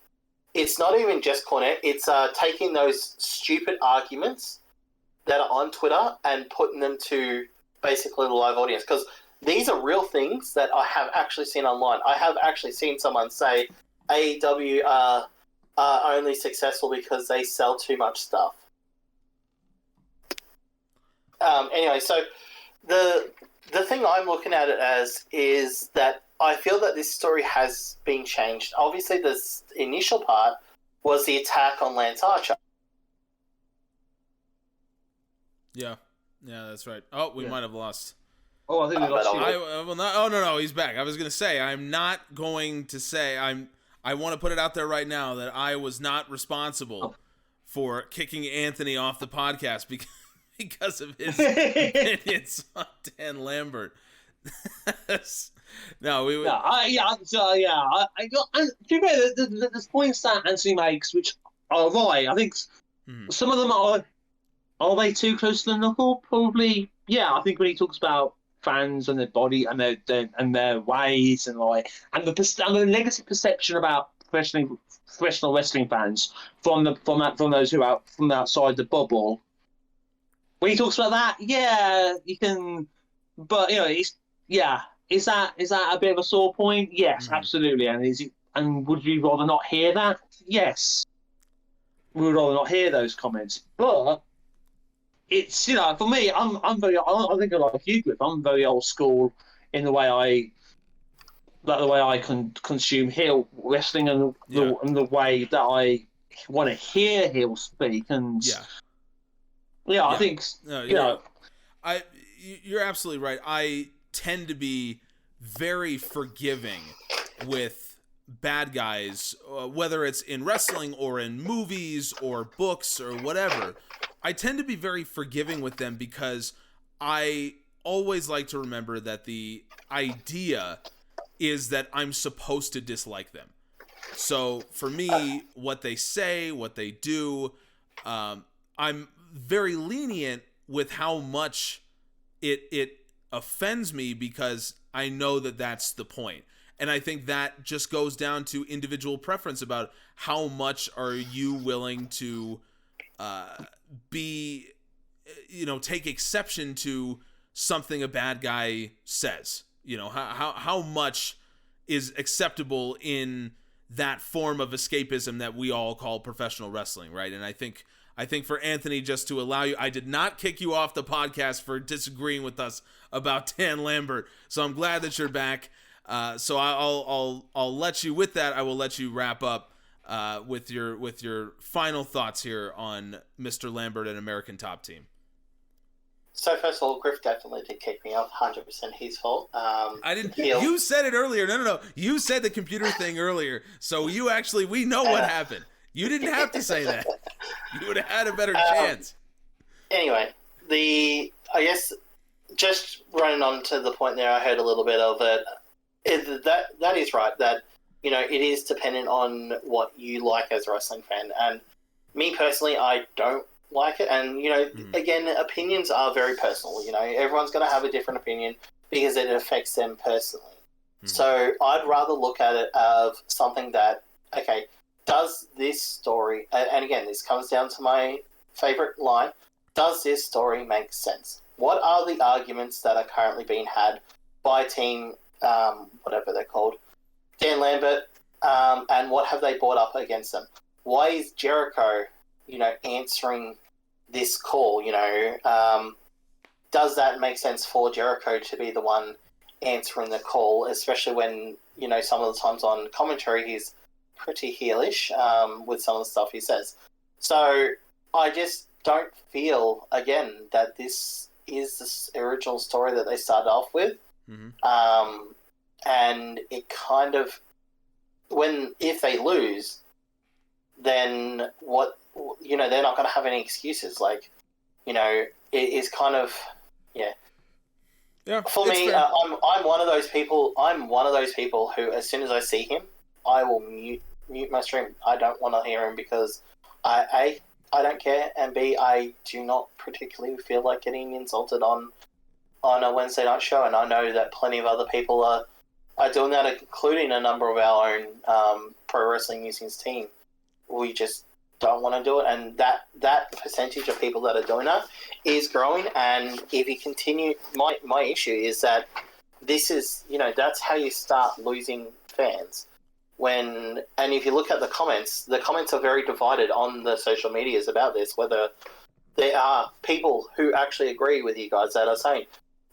it's not even just Cornette. It's taking those stupid arguments that are on Twitter and putting them to basically the live audience. Because these are real things that I have actually seen online. I have actually seen someone say AEW are only successful because they sell too much stuff. Anyway, so the thing I'm looking at it as is that I feel that this story has been changed. Obviously, this initial part was the attack on Lance Archer. Yeah, that's right. Oh, we might have lost. Oh, I think we lost you. No, he's back. I was going to say, I'm not going to say, I want to put it out there right now that I was not responsible for kicking Anthony off the podcast because of his opinions on Dan Lambert. No, we would. There's points that Anthony makes which are right. I think some of them are they too close to the knuckle? Probably. Yeah, I think when he talks about fans and their body and their ways and the negative perception about professional wrestling fans from those who are from outside the bubble. When he talks about that, yeah, you can, but is that a bit of a sore point? Yes, absolutely. And would you rather not hear that? Yes, we would rather not hear those comments. But it's for me, I'm very. I think I like you, Griff. I'm very old school in the way I can consume heel wrestling and the way that I want to hear heel speak and. Yeah, I think you're absolutely right. I tend to be very forgiving with bad guys, whether it's in wrestling or in movies or books or whatever. I tend to be very forgiving with them because I always like to remember that the idea is that I'm supposed to dislike them. So for me, what they say, what they do, I'm very lenient with how much it offends me because I know that that's the point. And I think that just goes down to individual preference about how much are you willing to take exception to something a bad guy says. How much is acceptable in that form of escapism that we all call professional wrestling, right? And I think for Anthony, just to allow you, I did not kick you off the podcast for disagreeing with us about Dan Lambert. So I'm glad that you're back. So I'll let you with that. I will let you wrap up with your final thoughts here on Mr. Lambert and American Top Team. So first of all, Griff definitely did kick me off. 100% his fault. I didn't. You said it earlier. No. You said the computer thing earlier. So we know what happened. You didn't have to say that. You would have had a better chance. Anyway, I guess just running on to the point there, I heard a little bit of it. That is right. That it is dependent on what you like as a wrestling fan. And me personally, I don't like it. And again, opinions are very personal. Everyone's going to have a different opinion because it affects them personally. So I'd rather look at it of something that does this story, and again, this comes down to my favorite line, does this story make sense? What are the arguments that are currently being had by team, whatever they're called, Dan Lambert, and what have they brought up against them? Why is Jericho, answering this call? Does that make sense for Jericho to be the one answering the call, especially when, some of the times on commentary he's pretty heelish with some of the stuff he says. So I just don't feel, again, that this is the original story that they started off with. And it kind of, if they lose, then what, they're not going to have any excuses. It is kind of, Yeah. For me, I'm one of those people. I'm one of those people who, as soon as I see him, I will mute my stream. I don't want to hear him because I don't care, and B, I do not particularly feel like getting insulted on a Wednesday night show, and I know that plenty of other people are doing that, including a number of our own Pro Wrestling Musings team. We just don't want to do it, and that percentage of people that are doing that is growing. And if you continue, my issue is that this is, that's how you start losing fans. And if you look at the comments are very divided on the social medias about this, whether there are people who actually agree with you guys that are saying,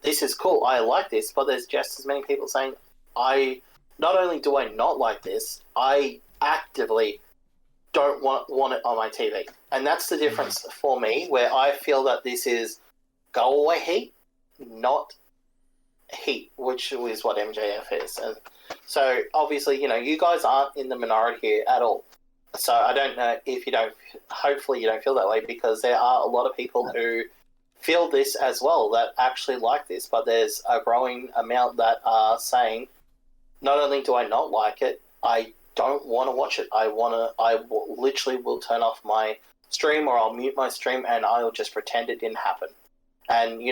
this is cool, I like this, but there's just as many people saying, not only do I not like this, I actively don't want it on my TV. And that's the difference for me, where I feel that this is go away heat, not heat, which is what MJF is. And so obviously, you guys aren't in the minority here at all. So I don't know if hopefully you don't feel that way, because there are a lot of people who feel this as well, that actually like this, but there's a growing amount that are saying, not only do I not like it, I don't want to watch it. Literally will turn off my stream, or I'll mute my stream, and I'll just pretend it didn't happen. And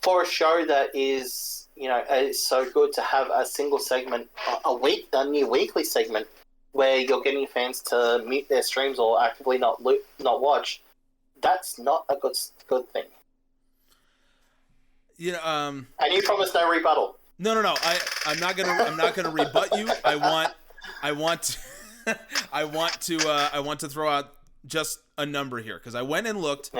for a show that is is so good, to have a single segment a new weekly segment where you're getting fans to mute their streams or actively not watch, that's not a good thing. And you promised no rebuttal. No. I'm not gonna rebut you. I want to throw out just a number here, because I went and looked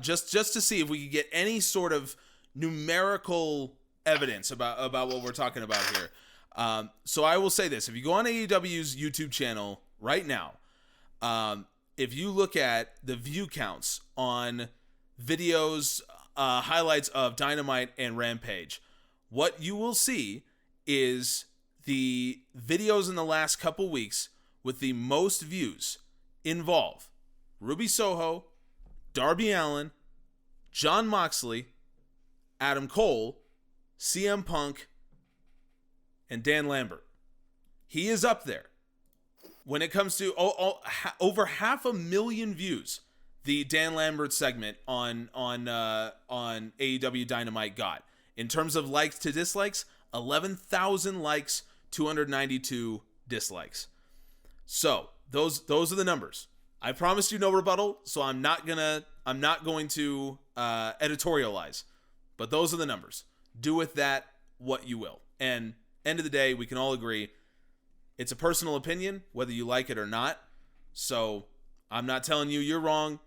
just to see if we could get any sort of numerical evidence about what we're talking about here. So I will say this: if you go on AEW's YouTube channel right now, if you look at the view counts on videos, highlights of Dynamite and Rampage, what you will see is the videos in the last couple weeks with the most views involve Ruby Soho, Darby Allin, Jon Moxley, Adam Cole, CM Punk, and Dan Lambert. He is up there. When it comes to over 500,000 views, the Dan Lambert segment on AEW Dynamite got. In terms of likes to dislikes, 11,000 likes, 292 dislikes. So those are the numbers. I promised you no rebuttal, so I'm not going to editorialize. But those are the numbers. Do with that what you will. And end of the day, we can all agree it's a personal opinion, whether you like it or not. So I'm not telling you you're wrong.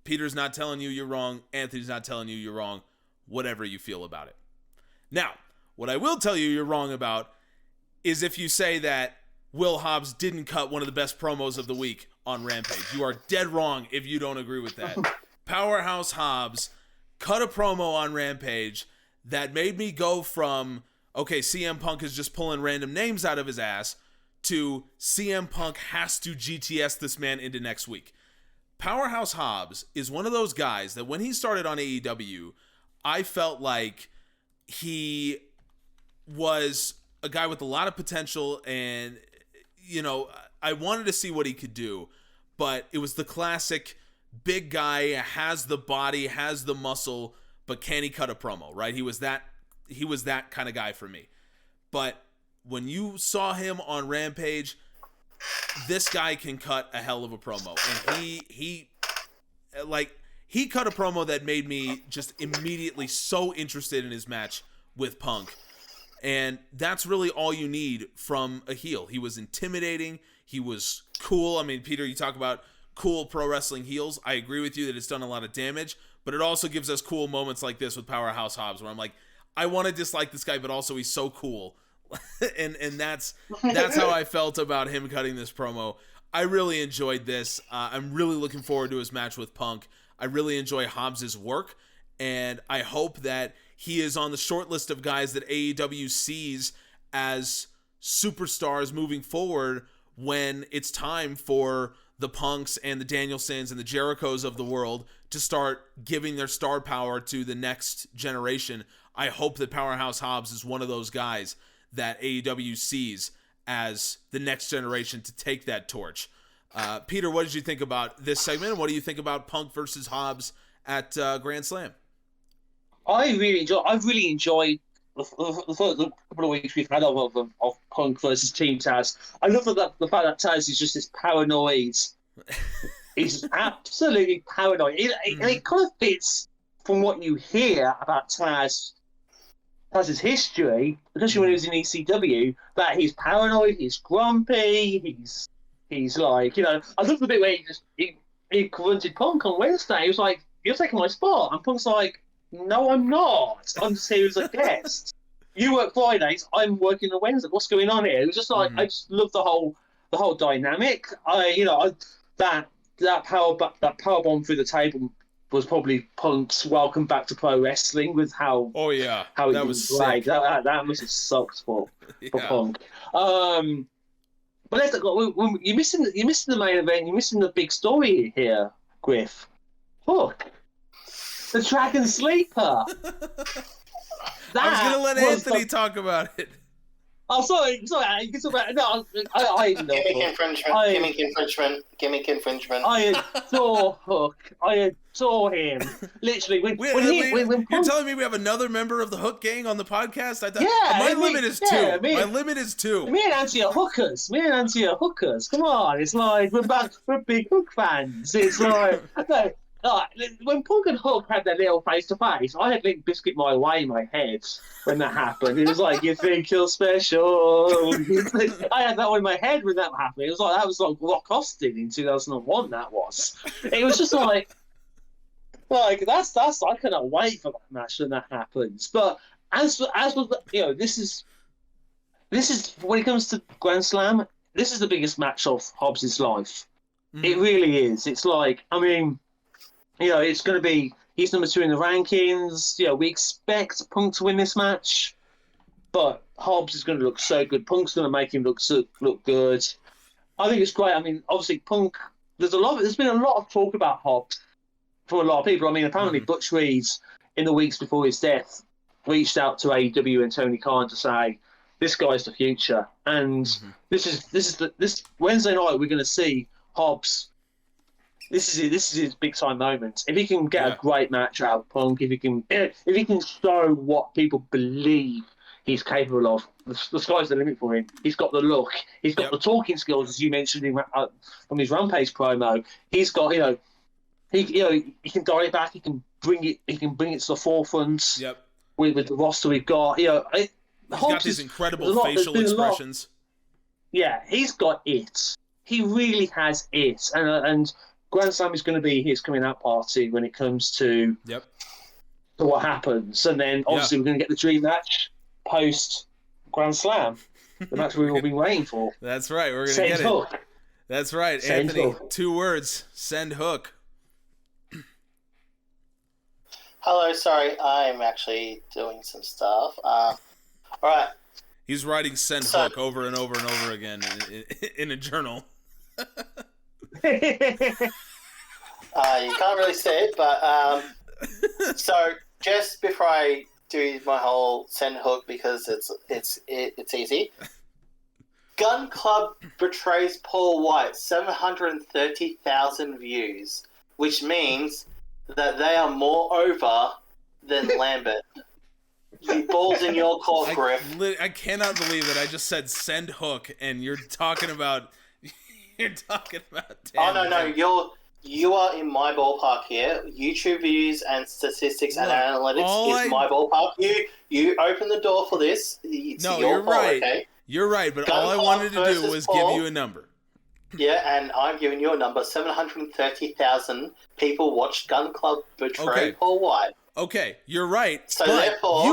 Peter's not telling you you're wrong. Anthony's not telling you you're wrong. Whatever you feel about it. Now, what I will tell you you're wrong about is if you say that Will Hobbs didn't cut one of the best promos of the week on Rampage. You are dead wrong if you don't agree with that. Powerhouse Hobbs cut a promo on Rampage that made me go from, okay, CM Punk is just pulling random names out of his ass, to CM Punk has to GTS this man into next week. Powerhouse Hobbs is one of those guys that when he started on AEW, I felt like he was a guy with a lot of potential, and I wanted to see what he could do, but it was the classic big guy, has the body, has the muscle, but can he cut a promo, right? He was that kind of guy for me. But when you saw him on Rampage, this guy can cut a hell of a promo, and he cut a promo that made me just immediately so interested in his match with Punk. And that's really all you need from a heel. He was intimidating. He was cool. I mean, Peter, you talk about cool pro wrestling heels. I agree with you that it's done a lot of damage, but it also gives us cool moments like this with Powerhouse Hobbs, where I'm like, I want to dislike this guy, but also he's so cool. and that's how I felt about him cutting this promo. I really enjoyed this. I'm really looking forward to his match with Punk. I really enjoy Hobbs' work, and I hope that he is on the short list of guys that AEW sees as superstars moving forward when it's time for the Punks and the Danielsons and the Jerichos of the world to start giving their star power to the next generation I hope that Powerhouse Hobbs is one of those guys that AEW sees as the next generation to take that torch. Peter, what did you think about this segment? What do you think about Punk versus Hobbs at Grand Slam? I've really enjoyed the couple of weeks we've had of Punk versus Team Taz. I love the fact that Taz is just this paranoid. He's absolutely paranoid. And it kind of fits from what you hear about Taz's history, especially when he was in ECW, that he's paranoid, he's grumpy, he's like, I love the bit where he confronted Punk on Wednesday. He was like, "You're taking my spot," and Punk's like, "No, I'm not. I'm just here as a guest. You work Fridays, I'm working on Wednesday. What's going on here?" It was just like, I just love the whole dynamic. That power bomb through the table was probably Punk's welcome back to pro wrestling with how that was sick. That must have sucked for Punk. But let's go. You're missing the main event. You're missing the big story here, Griff. Hook, the Dragon Sleeper. I was going to let Anthony talk about it. Oh, sorry. You can talk about it. No, I Gimmick infringement. I adore Hook. I adore him. Literally, when you're telling me we have another member of the Hook gang on the podcast? I thought my limit is two. My limit is two. Me and Auntie are hookers. Come on, it's like we're big Hook fans. It's like when Punk and Hook had their little face-to-face, I had Limp Bizkit My Way in my head when that happened. It was like, "You think you're special?" I had that one in my head when that happened. It was like, that was like Rock Austin in 2001, that was. It was just like that's I cannot wait for that match when that happens. But as this is when it comes to Grand Slam, this is the biggest match of Hobbs' life. It really is. It's like, it's going to be, he's number 2 in the rankings. We expect Punk to win this match, but Hobbs is going to look so good. Punk's going to make him look good. I think it's great. Obviously Punk. There's been a lot of talk about Hobbs from a lot of people. Apparently Butch Reed, in the weeks before his death, reached out to AEW and Tony Khan to say, "This guy's the future." And this Wednesday night we're going to see Hobbs. This is his big time moment. If he can get a great match out of Punk, if he can show what people believe he's capable of, the sky's the limit for him. He's got the look. He's got the talking skills, as you mentioned from his Rampage promo. He's got he can dial it back. He can bring it to the forefront. Yep. With the roster we've got, he's got these incredible facial expressions. He's got it. He really has it, and Grand Slam is going to be his coming out party when it comes to what happens. And then obviously we're going to get the dream match post Grand Slam. The match we've all been waiting for. That's right. We're going to get Hook. It. That's right. Send Anthony, Hook. 2 words. Send Hook. Hello. Sorry. I'm actually doing some stuff. All right. He's writing "Send Hook" over and over and over again in a journal. You can't really see it, but so just before I do my whole "Send Hook" because it's easy. Gun Club betrays Paul White, 730,000 views, which means that they are more over than Lambert. You balls in your court, Griff. I cannot believe that I just said "Send Hook" and you're talking about. You are in my ballpark here. YouTube views and statistics and analytics is my ballpark. You open the door for this. It's your fault, right. Okay? You're right, but all I wanted to do was give you a number. Yeah, and I'm giving you a number. 730,000 people watched Gun Club betray Paul White. Okay, you're right. So but therefore,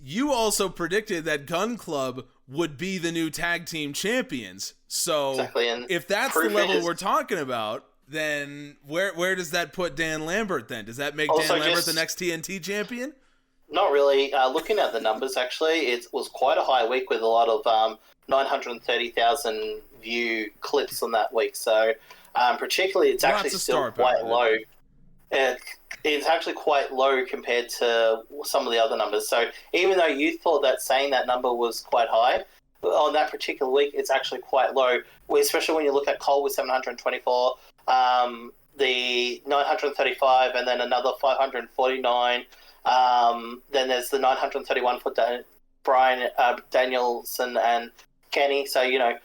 you also predicted that Gun Club would be the new tag team champions. So exactly, if that's the level we're talking about, then where does that put Dan Lambert then? Does that make Dan Lambert the next TNT champion? Not really. Looking at the numbers, actually, it was quite a high week with a lot of 930,000 view clips on that week. So particularly, it's actually still quite low. it's actually quite low compared to some of the other numbers. So even though you thought that saying that number was quite high, on that particular week, it's actually quite low, especially when you look at Cole with 724, the 935, and then another 549. Then there's the 931 for Bryan Danielson and Kenny. So, okay,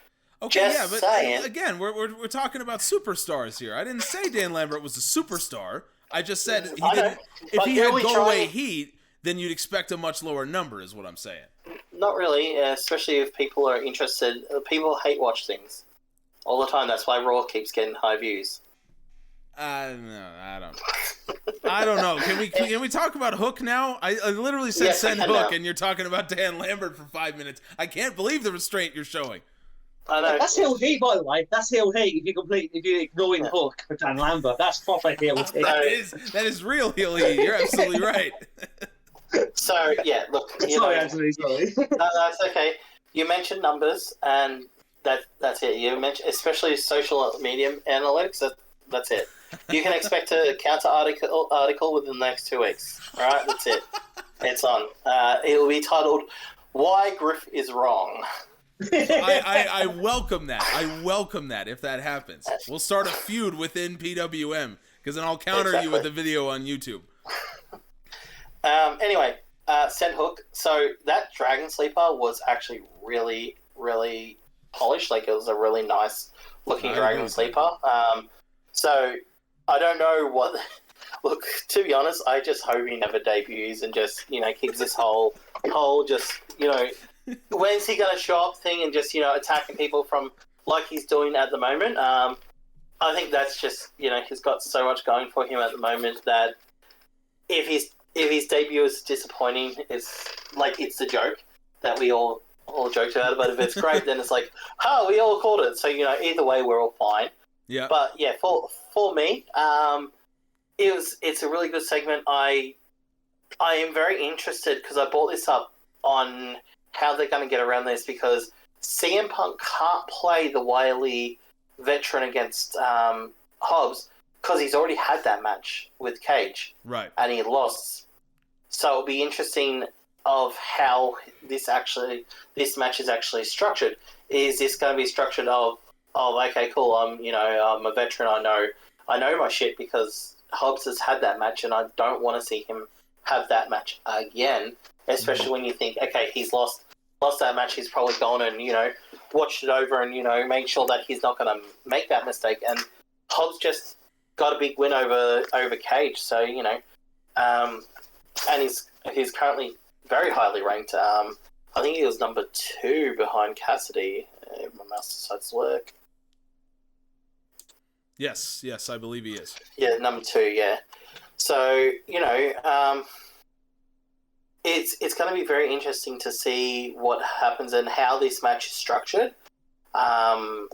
just yeah, but saying. Again, we're talking about superstars here. I didn't say Dan Lambert was a superstar. I just said he didn't. If he had go-away heat, then you'd expect a much lower number, is what I'm saying. Not really, especially if people are interested. People hate watch things all the time. That's why Raw keeps getting high views. No, I don't know. Can we talk about Hook now? I literally said send Hook, now. And you're talking about Dan Lambert for 5 minutes. I can't believe the restraint you're showing. I know. That's heel heat, by the way. That's heel heat. If you're ignoring Hook for Dan Lambert, that's proper heel heat. That is real heel heat. You're absolutely right. So yeah, look. Sorry, Anthony. Sorry. No, that's okay. You mentioned numbers, and that's it. You mentioned especially social media analytics. That's it. You can expect a counter article within the next 2 weeks. All right, that's it. It's on. It will be titled "Why Griff is Wrong." I welcome that. I welcome that if that happens. We'll start a feud within PWM because then I'll counter you with a video on YouTube. Anyway, send Hook. So that Dragon Sleeper was actually really, really polished. Like, it was a really nice looking Dragon Sleeper. So I don't know what. Look, to be honest, I just hope he never debuts and just keeps this whole just when's he gonna show up thing and just attacking people from like he's doing at the moment. I think that's just he's got so much going for him at the moment that if his debut is disappointing, it's the joke that we all joked about it. But if it's great, then it's like, we all called it. So either way, we're all fine. Yeah. But yeah, for me, it's a really good segment. I am very interested because I brought this up on how they're going to get around this because CM Punk can't play the wily veteran against Hobbs because he's already had that match with Cage. Right. And he lost. So it'll be interesting of how this match is actually structured. Is this going to be structured of okay, cool, I'm a veteran, I know my shit because Hobbs has had that match and I don't want to see him have that match again, especially when you think, okay, he's lost that match, he's probably gone and, watched it over and, made sure that he's not going to make that mistake. And Hobbs just got a big win over Cage, so, and he's currently very highly ranked. I think he was number 2 behind Cassidy, if my mouse decides to work. Yes, I believe he is. Yeah, number 2, yeah. So, it's going to be very interesting to see what happens and how this match is structured. And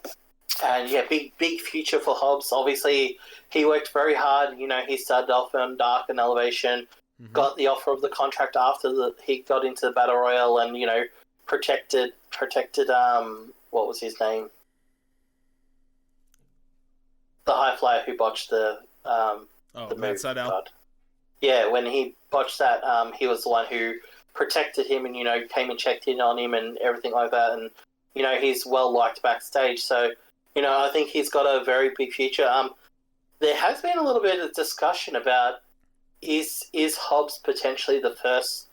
yeah, big future for Hobbs. Obviously, he worked very hard. He started off on Dark and Elevation, got the offer of the contract after he got into the Battle Royal and, protected what was his name? The high flyer who botched the Matt Sydal. Yeah, when he botched that, he was the one who protected him and, came and checked in on him and everything like that. And, he's well liked backstage. So, I think he's got a very big future. There has been a little bit of discussion about is Hobbs potentially the first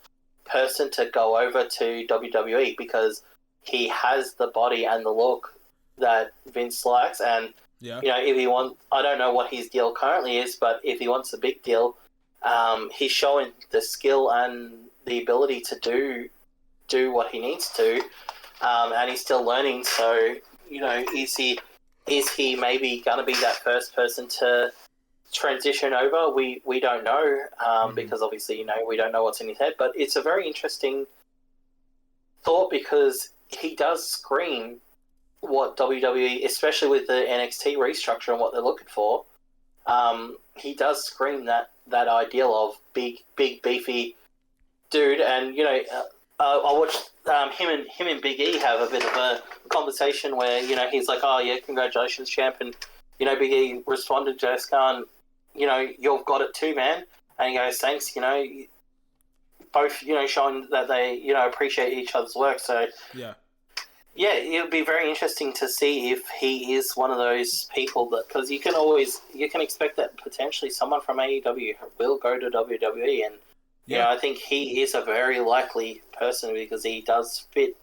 person to go over to WWE because he has the body and the look that Vince likes. And, if he wants, I don't know what his deal currently is, but if he wants a big deal, he's showing the skill and the ability to do what he needs to, and he's still learning. So, is he maybe going to be that first person to transition over? We don't know, because obviously, we don't know what's in his head. But it's a very interesting thought because he does scream what WWE, especially with the NXT restructure and what they're looking for, he does scream that ideal of big beefy dude. And I watched him and Big E have a bit of a conversation where he's like, oh yeah, congratulations champ, and Big E responded just going, you've got it too, man. And he goes, thanks, both, showing that they, appreciate each other's work. So, yeah, it'll be very interesting to see if he is one of those people that, because you can expect that potentially someone from AEW will go to WWE. And, I think he is a very likely person because he does fit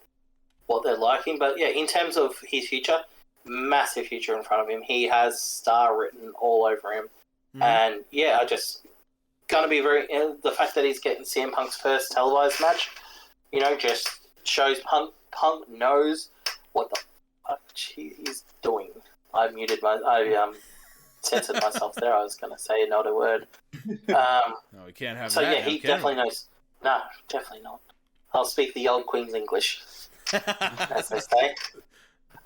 what they're liking. But, in terms of his future, massive future in front of him. He has star written all over him. Mm-hmm. And, I just... going to be the fact that he's getting CM Punk's first televised match, just shows Punk knows what the fuck he's doing. I censored myself there. I was going to say another word. No, we can't have that. So he definitely knows. No, definitely not. I'll speak the old Queen's English, as they say.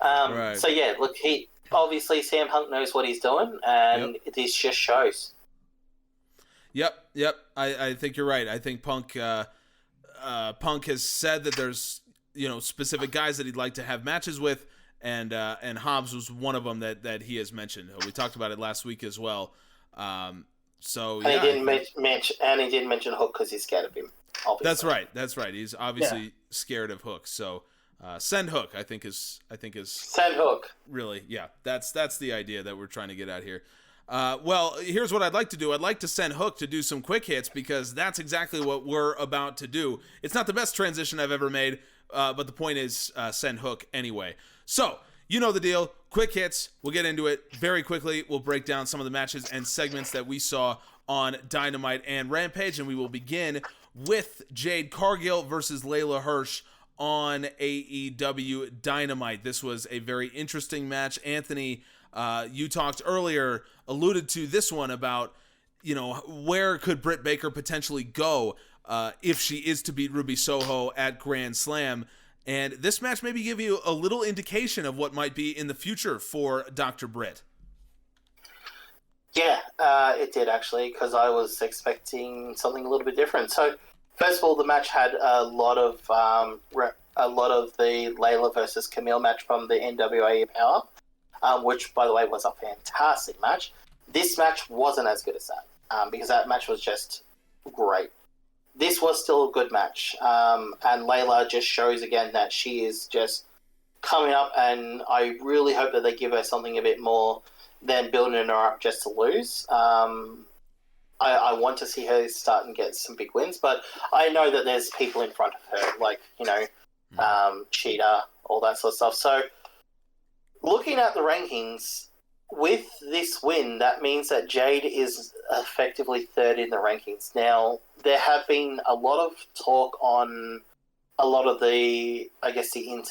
Right. So look, obviously CM Punk knows what he's doing, and this just shows. Yep. I think you're right. I think Punk has said that there's specific guys that he'd like to have matches with, and Hobbs was one of them that he has mentioned. We talked about it last week as well. He didn't mention Hook because he's scared of him. Obviously. That's right. He's obviously scared of Hook. So send Hook. I think is send Hook. Really, that's the idea that we're trying to get at here. Well, here's what I'd like to do. I'd like to send Hook to do some quick hits because that's exactly what we're about to do. It's not the best transition I've ever made, but the point is send Hook anyway. So, you know the deal. Quick hits. We'll get into it very quickly. We'll break down some of the matches and segments that we saw on Dynamite and Rampage, and we will begin with Jade Cargill versus Layla Hirsch on AEW Dynamite. This was a very interesting match. Anthony, you talked earlier, alluded to this one about, where could Britt Baker potentially go if she is to beat Ruby Soho at Grand Slam. And this match maybe give you a little indication of what might be in the future for Dr. Britt. Yeah, it did actually, because I was expecting something a little bit different. So, first of all, the match had a lot of the Layla versus Camille match from the NWA Power. Which, by the way, was a fantastic match. This match wasn't as good as that, because that match was just great. This was still a good match, and Layla just shows again that she is just coming up, and I really hope that they give her something a bit more than building her up just to lose. I want to see her start and get some big wins, but I know that there's people in front of her, like, Cheetah, all that sort of stuff. So, looking at the rankings, with this win, that means that Jade is effectively third in the rankings. Now, there have been a lot of talk on a lot of the, I guess, the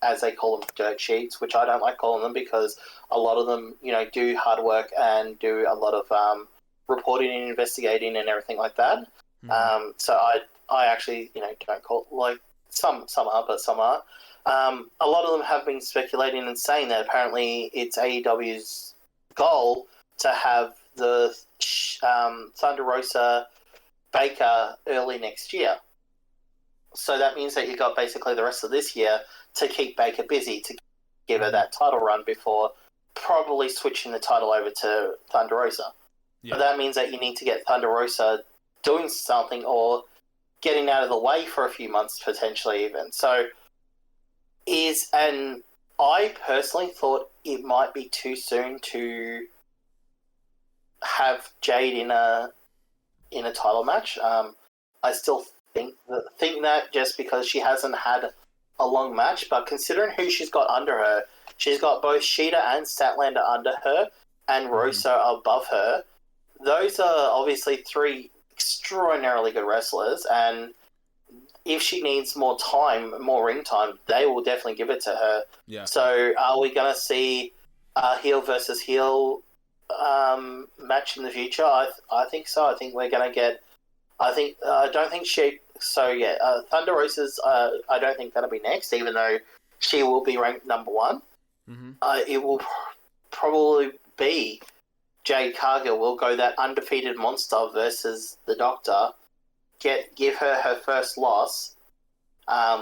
as they call them, dirt sheets, which I don't like calling them because a lot of them, do hard work and do a lot of reporting and investigating and everything like that. Mm-hmm. So I actually, don't call, like, some are, but some aren't. A lot of them have been speculating and saying that apparently it's AEW's goal to have the Thunder Rosa Baker early next year. So that means that you've got basically the rest of this year to keep Baker busy, to give her that title run before probably switching the title over to Thunder Rosa. Yeah. But that means that you need to get Thunder Rosa doing something or getting out of the way for a few months potentially even. So and I personally thought it might be too soon to have Jade in a title match. I still think that just because she hasn't had a long match, but considering who she's got under her, she's got both Sheeta and Statlander under her and Rosa above her. Those are obviously three extraordinarily good wrestlers, and if she needs more time, more ring time, they will definitely give it to her. Yeah. So are we going to see a heel versus heel match in the future? I think so. I think we're going to get... I don't think she... So, yeah, Thunder Rosa's, I don't think that'll be next, even though she will be ranked number one. Mm-hmm. It will probably be Jade Cargill will go that undefeated monster versus the Doctor, give her first loss,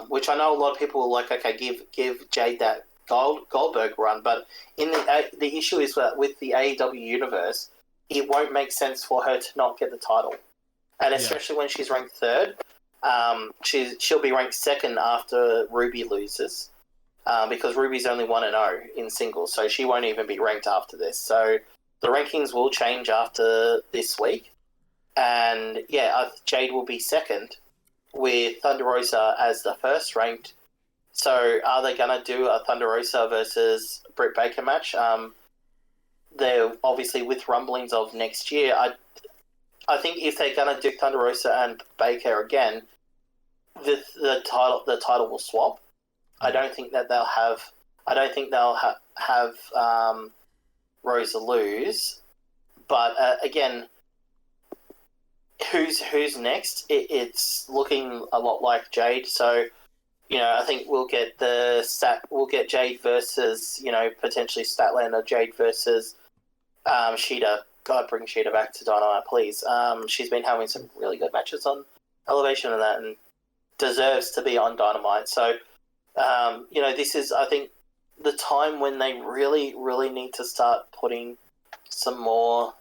which I know a lot of people will like, okay, give Jade that Goldberg run. But in the issue is that with the AEW universe, it won't make sense for her to not get the title, and especially when she's ranked third. She'll be ranked second after Ruby loses, because Ruby's only 1-0 in singles, so she won't even be ranked after this. So the rankings will change after this week, and Jade will be second, with Thunder Rosa as the first ranked. So are they going to do a Thunder Rosa versus Britt Baker match? They're obviously with rumblings of next year. I think if they're going to do Thunder Rosa and Baker again, the title will swap. I don't think that they'll have Rosa lose. But again, who's next? It's looking a lot like Jade. So, I think we'll get Jade versus, potentially Statlander, or Jade versus Sheeta. God, bring Sheeta back to Dynamite, please. She's been having some really good matches on Elevation and that, and deserves to be on Dynamite. So, this is, I think, the time when they really, really need to start putting some more,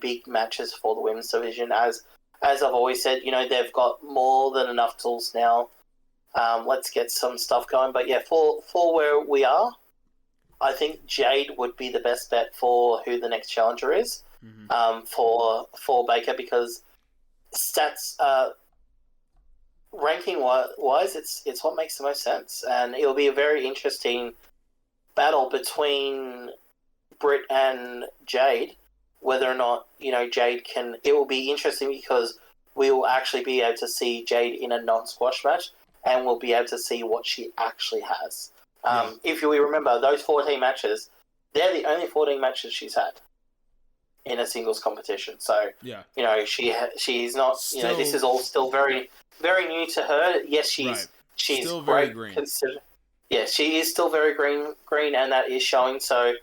big matches for the women's division. As I've always said, they've got more than enough tools now. Let's get some stuff going. But yeah, for where we are, I think Jade would be the best bet for who the next challenger is, for Baker, because stats, ranking wise, it's what makes the most sense, and it'll be a very interesting battle between Britt and Jade, whether or not Jade can. It will be interesting because we will actually be able to see Jade in a non-squash match, and we'll be able to see what she actually has. If we remember those 14 matches, they're the only 14 matches she's had in a singles competition. So she's not. Still, this is all still very, very new to her. Yes, she's still very green. She is still very green, and that is showing. So,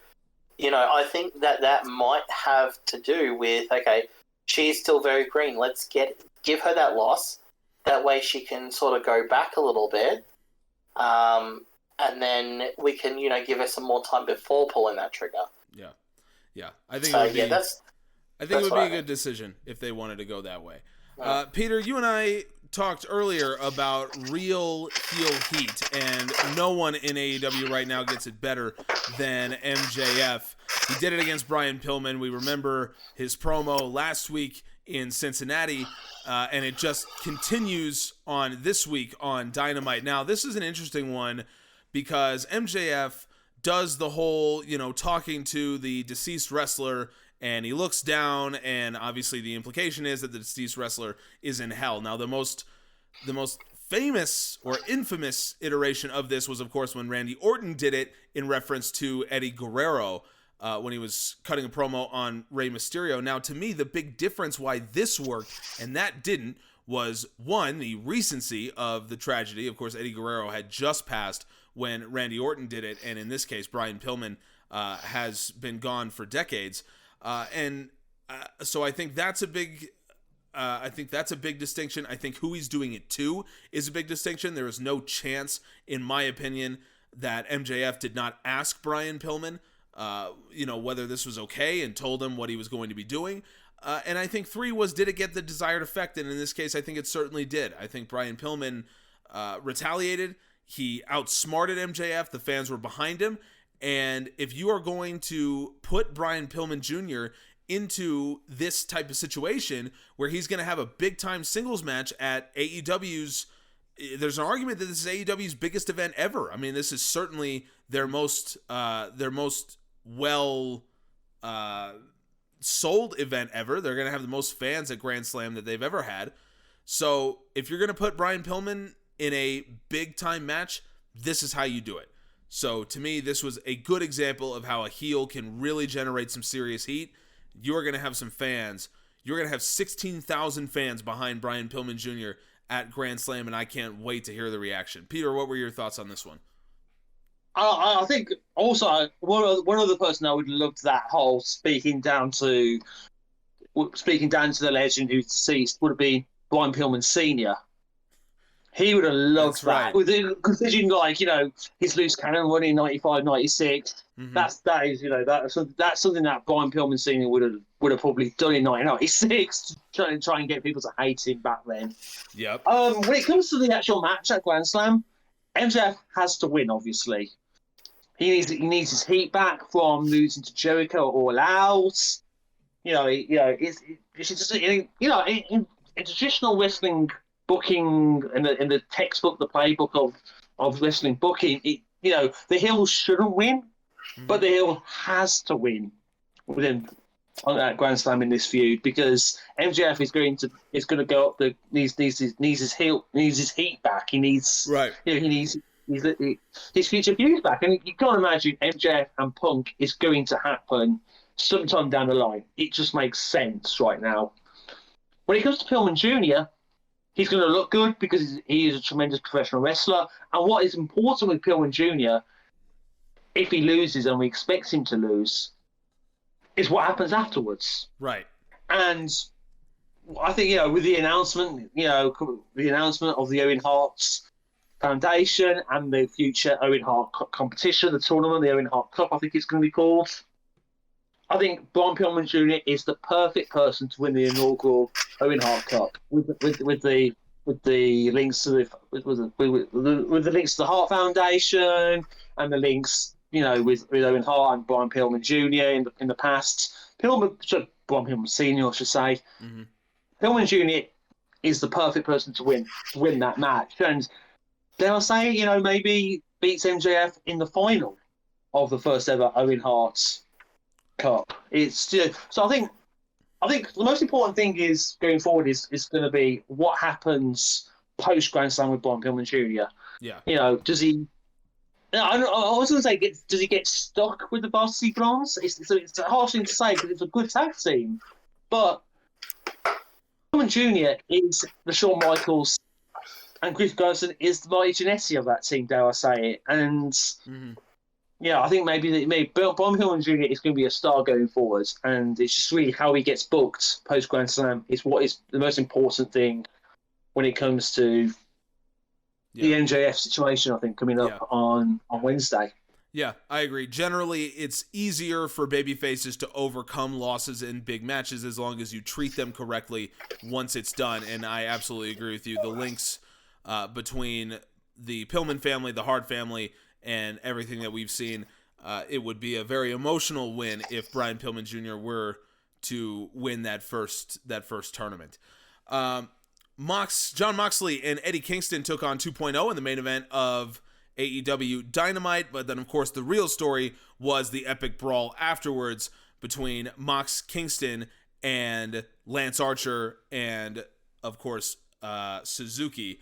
I think that might have to do with, okay, she's still very green. Let's give her that loss. That way she can sort of go back a little bit. And then we can, give her some more time before pulling that trigger. Yeah. I think it would be a good decision if they wanted to go that way. Peter, you and I talked earlier about real heel heat, and no one in AEW right now gets it better than MJF. He did it against Brian Pillman. We remember his promo last week in Cincinnati, and it just continues on this week on Dynamite. Now, this is an interesting one because MJF does the whole, talking to the deceased wrestler, and he looks down, and obviously the implication is that the deceased wrestler is in hell. Now, the most famous or infamous iteration of this was, of course, when Randy Orton did it in reference to Eddie Guerrero when he was cutting a promo on Rey Mysterio. Now, to me, the big difference why this worked and that didn't was, one, the recency of the tragedy. Of course, Eddie Guerrero had just passed when Randy Orton did it, and in this case, Brian Pillman has been gone for decades. So I think that's a big distinction. I think who he's doing it to is a big distinction. There is no chance, in my opinion, that MJF did not ask Brian Pillman, whether this was okay, and told him what he was going to be doing. And I think 3 was, did it get the desired effect? And in this case, I think it certainly did. I think Brian Pillman retaliated. He outsmarted MJF. The fans were behind him. And if you are going to put Brian Pillman Jr. into this type of situation where he's going to have a big-time singles match at AEW's, there's an argument that this is AEW's biggest event ever. I mean, this is certainly their most well sold event ever. They're going to have the most fans at Grand Slam that they've ever had. So if you're going to put Brian Pillman in a big-time match, this is how you do it. So to me, this was a good example of how a heel can really generate some serious heat. You're going to have some fans. You're going to have 16,000 fans behind Brian Pillman Jr. at Grand Slam, and I can't wait to hear the reaction. Peter, what were your thoughts on this one? I think also one other person I would love that whole speaking down to the legend who's deceased would have been Brian Pillman Sr. He would have loved That's that. right. Considering, like, his loose cannon run in 95, 96. Mm-hmm. That is, that's something that Brian Pillman Sr. would have probably done in 1996 to try and get people to hate him back then. Yep. When it comes to the actual match at Grand Slam, MJF has to win, obviously. He needs his heat back from losing to Jericho All Out. It's just, in traditional wrestling booking, in the textbook, the playbook of wrestling booking, the heel shouldn't win, but the heel has to win within on that Grand Slam in this feud, because MJF is going to go up needs his heat back. He needs he needs his future views back, and you can't imagine MJF and Punk is going to happen sometime down the line. It just makes sense right now. When it comes to Pillman Jr., he's going to look good because he is a tremendous professional wrestler. And what is important with Pillman Jr., if he loses, and we expect him to lose, is what happens afterwards. Right. And I think, with the announcement of the Owen Hart's Foundation and the future Owen Hart competition, the tournament, the Owen Hart Cup, I think it's going to be called. I think Brian Pillman Jr. is the perfect person to win the inaugural Owen Hart Cup with the links to with the links to the Hart Foundation and the links, with Owen Hart and Brian Pillman Jr. in the past. Brian Pillman Sr., I should say. Mm-hmm. Pillman Jr. is the perfect person to win that match, and dare I say, maybe beats MJF in the final of the first ever Owen Hart's Cup. So I think the most important thing is going forward is going to be what happens post Grand Slam with Brian Pillman Jr. Yeah. Does he? I was going to say, does he get stuck with the Varsity Blondes? It's a harsh thing to say because it's a good tag team, but Pillman Jr. is the Shawn Michaels, and Chris Gerson is the Marty Jannetty of that team, dare I say it. And I think maybe Brian Pillman Jr. is going to be a star going forward, and it's just really how he gets booked post Grand Slam is what is the most important thing when it comes to the MJF situation, I think, coming up on Wednesday. Yeah, I agree. Generally, it's easier for babyfaces to overcome losses in big matches as long as you treat them correctly once it's done, and I absolutely agree with you. The links between the Pillman family, the Hart family, and everything that we've seen, it would be a very emotional win if Brian Pillman Jr. were to win that first tournament. Jon Moxley and Eddie Kingston took on 2.0 in the main event of AEW Dynamite, but then, of course, the real story was the epic brawl afterwards between Mox Kingston and Lance Archer and, of course, Suzuki,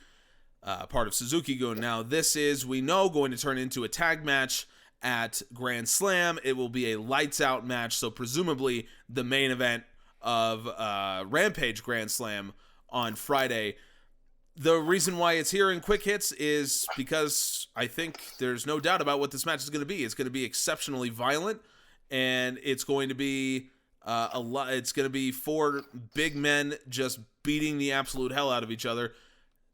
part of Suzuki-Gun. Now, this is, we know, going to turn into a tag match at Grand Slam. It will be a lights-out match, so presumably the main event of Rampage Grand Slam on Friday. The reason why it's here in Quick Hits is because I think there's no doubt about what this match is going to be. It's going to be exceptionally violent, and it's going to be a lot. It's going to be four big men just beating the absolute hell out of each other.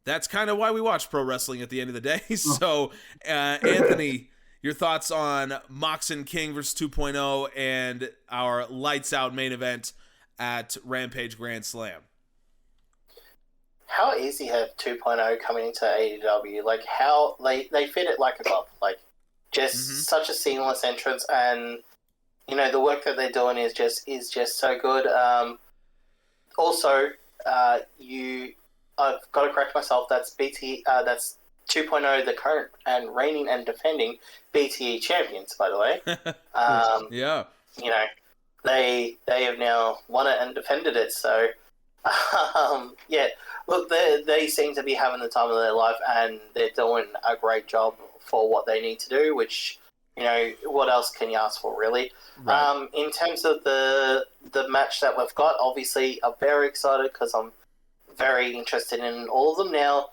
That's kind of why we watch pro wrestling at the end of the day. So, Anthony, your thoughts on Mox and King versus 2.0 and our lights out main event at Rampage Grand Slam? How easy have 2.0 coming into AEW? Like, how they fit it like a glove. Like, just such a seamless entrance, and the work that they're doing is just so good. Also, I've got to correct myself. That's that's 2.0, the current and reigning and defending BTE champions, by the way. Yeah. They have now won it and defended it. So, look, they seem to be having the time of their life, and they're doing a great job for what they need to do, which, what else can you ask for, really? Right. In terms of the match that we've got, obviously, I'm very excited because I'm very interested in all of them now.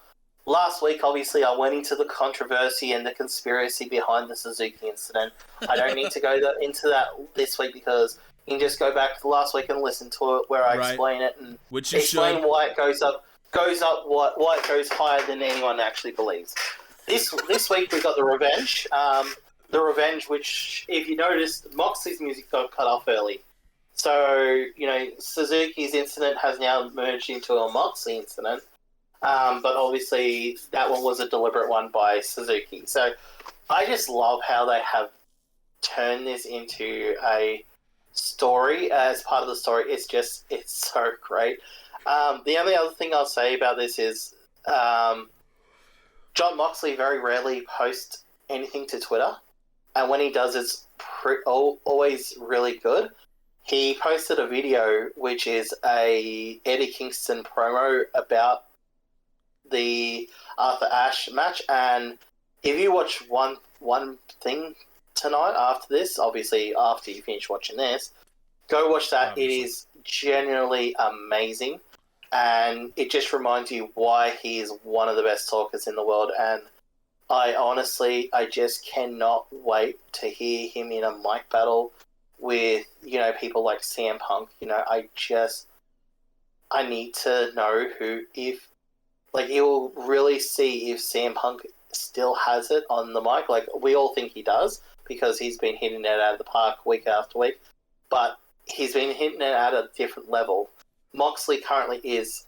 Last week, obviously, I went into the controversy and the conspiracy behind the Suzuki incident. I don't need to go into that this week because you can just go back to last week and listen to it where I explain it and explain why it goes up goes up what goes higher than anyone actually believes. This week we got the revenge. The revenge, which, if you noticed, Moxley's music got cut off early. So, Suzuki's incident has now merged into a Moxley incident. But obviously that one was a deliberate one by Suzuki. So I just love how they have turned this into a story as part of the story. It's so great. The only other thing I'll say about this is John Moxley very rarely posts anything to Twitter. And when he does, it's always really good. He posted a video, which is a Eddie Kingston promo about the Arthur Ashe match. And if you watch one thing tonight after this, obviously after you finish watching this, go watch that. Obviously. It is genuinely amazing. And it just reminds you why he is one of the best talkers in the world. And I just cannot wait to hear him in a mic battle with, people like CM Punk. I need to know you'll really see if CM Punk still has it on the mic. Like, we all think he does because he's been hitting it out of the park week after week, but he's been hitting it at a different level. Moxley currently is,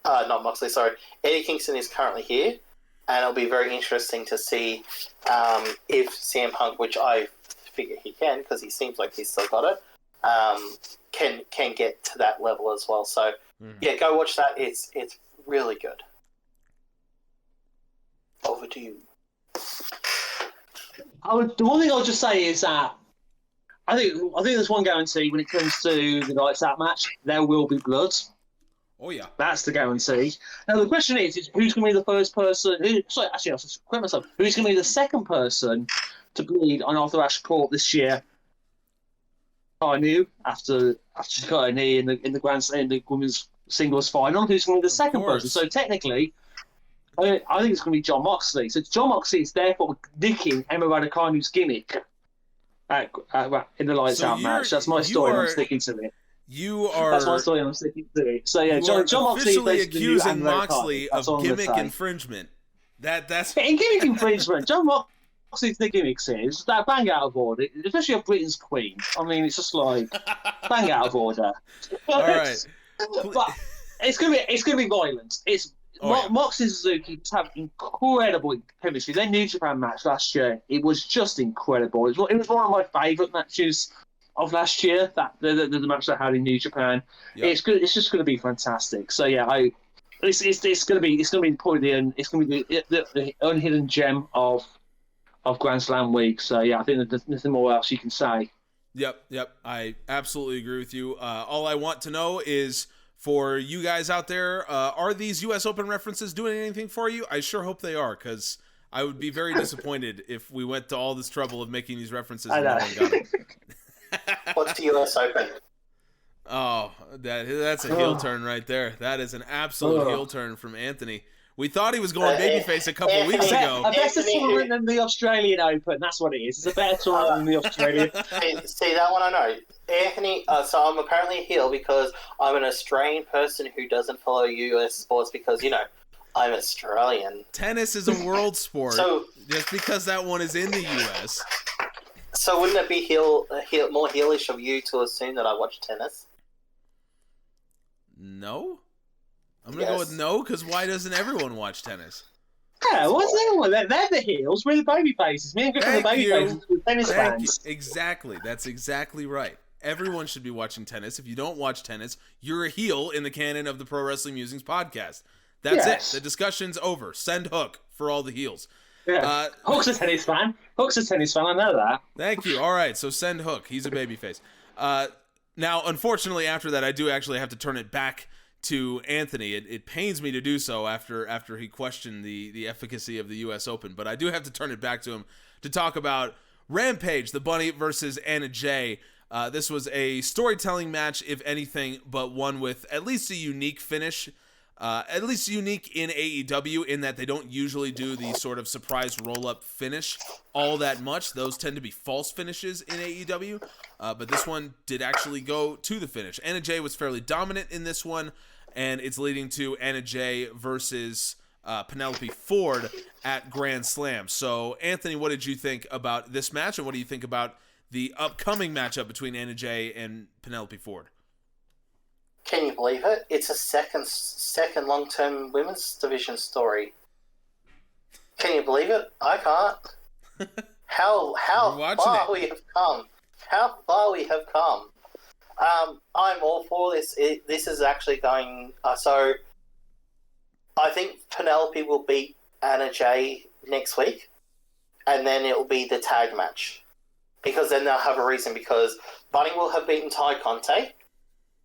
Eddie Kingston is currently here. And it'll be very interesting to see if CM Punk, which I figure he can, because he seems like he's still got it, can get to that level as well. So, yeah, go watch that. It's really good. Over to you. The one thing I'll just say is that I think there's one guarantee when it comes to the Lights Out match: there will be blood. Oh, yeah. That's the guarantee. Now, the question is who's going to be the first person... Who's going to be the second person to bleed on Arthur Ashe Court this year? I knew after she got a knee in the Grand Slam, in the women's singles final, who's going to be the second person. So, technically, I think it's going to be John Moxley. So, John Moxley is therefore nicking Emma Raducanu's gimmick in the Lights Out match. That's my story, and I'm sticking to it. That's my story, I'm sticking to it. So yeah, John Moxley officially accusing Moxley of gimmick infringement. That's gimmick infringement. John Moxley's the gimmicks here. It's that bang out of order, especially of Britain's Queen. I mean, it's just like bang out of order. All right, but it's gonna be violent. Mox and Suzuki just have incredible chemistry. Their New Japan match last year, it was just incredible. It was one of my favourite matches of last year, that the match they had in New Japan. Yep. It's good. It's just going to be fantastic. So yeah, it's going to be probably the unhidden gem of Grand Slam week. So yeah, I think there's nothing more else you can say. Yep. I absolutely agree with you. All I want to know is, for you guys out there, are these U.S. Open references doing anything for you? I sure hope they are, because I would be very disappointed if we went to all this trouble of making these references and no one got them. What's the US Open? Oh, that's a heel turn right there. That is an absolute heel turn from Anthony. We thought he was going babyface a couple weeks ago. A better tournament than the Australian Open. That's what it is. It's a better tournament than the Australian. See, that one I know. Anthony, so I'm apparently a heel because I'm an Australian person who doesn't follow US sports because, I'm Australian. Tennis is a world sport. So, just because that one is in the US. So wouldn't it be more heelish of you to assume that I watch tennis? No. I'm going to go with no, because why doesn't everyone watch tennis? Yeah, what's everyone? They're the heels. We're the baby faces. Me and Griff are the baby faces. We're tennis fans. Exactly. That's exactly right. Everyone should be watching tennis. If you don't watch tennis, you're a heel in the canon of the Pro Wrestling Musings podcast. That's it. The discussion's over. Send Hook for all the heels. Yeah. Hook's a tennis fan. I know that. Thank you. All right, so send Hook. He's a babyface. Now, unfortunately, after that, I do actually have to turn it back to Anthony. It pains me to do so after he questioned the efficacy of the U.S. Open, but I do have to turn it back to him to talk about Rampage, the Bunny versus Anna Jay. This was a storytelling match, if anything, but one with at least a unique finish. At least unique in AEW, in that they don't usually do the sort of surprise roll-up finish all that much. Those tend to be false finishes in AEW, but this one did actually go to the finish. Anna Jay was fairly dominant in this one, and it's leading to Anna Jay versus Penelope Ford at Grand Slam. So, Anthony, what did you think about this match, and what do you think about the upcoming matchup between Anna Jay and Penelope Ford? Can you believe it? It's a second long-term women's division story. Can you believe it? I can't. How far we have come. How far we have come. I'm all for this. This is actually going... so, I think Penelope will beat Anna Jay next week, and then it will be the tag match. Because then they'll have a reason, because Bunny will have beaten Ty Conte.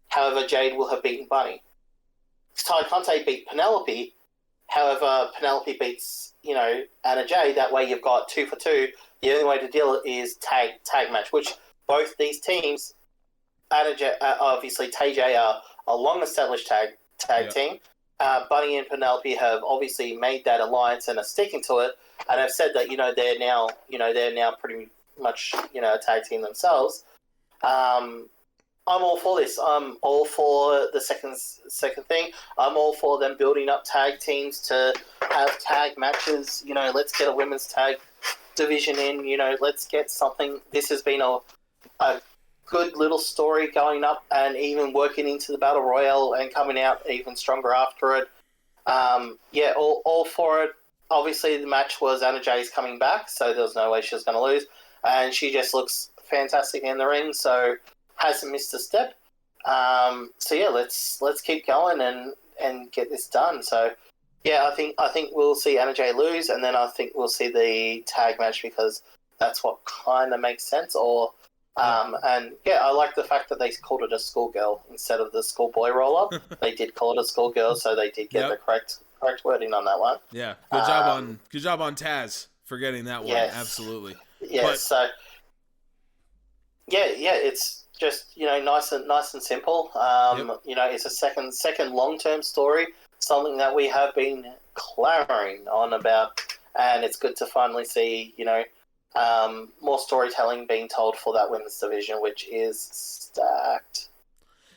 However, Jade will have beaten Bunny. Ty Conte beat Penelope. However, Penelope beats, Anna Jay. That way you've got 2 for 2. The only way to deal it is tag match, which both these teams, Anna Jay, obviously TJ are a long-established tag team. Bunny and Penelope have obviously made that alliance and are sticking to it, and have said that they're now pretty much a tag team themselves. I'm all for this. I'm all for the second thing. I'm all for them building up tag teams to have tag matches. Let's get a women's tag division in. Let's get something. This has been a good little story going up and even working into the Battle Royale and coming out even stronger after it. All for it. Obviously, the match was Anna Jay's coming back, so there was no way she was going to lose. And she just looks fantastic in the ring, so hasn't missed a step. Let's keep going and get this done. So, I think we'll see Anna Jay lose, and then I think we'll see the tag match, because that's what kind of makes sense. I like the fact that they called it a schoolgirl instead of the schoolboy roll-up. They did call it a schoolgirl, so they did get the correct wording on that one. Yeah, good job on Taz for getting that one. Yes. Absolutely. Yeah. It's just nice and simple. It's a second long-term story, something that we have been clamoring on about, and it's good to finally see more storytelling being told for that women's division, which is stacked.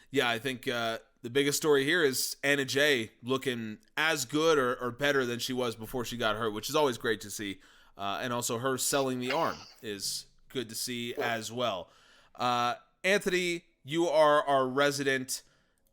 Yeah, I think the biggest story here is Anna Jay looking as good or better than she was before she got hurt, which is always great to see. And also her selling the arm is good to see as well. Anthony, you are our resident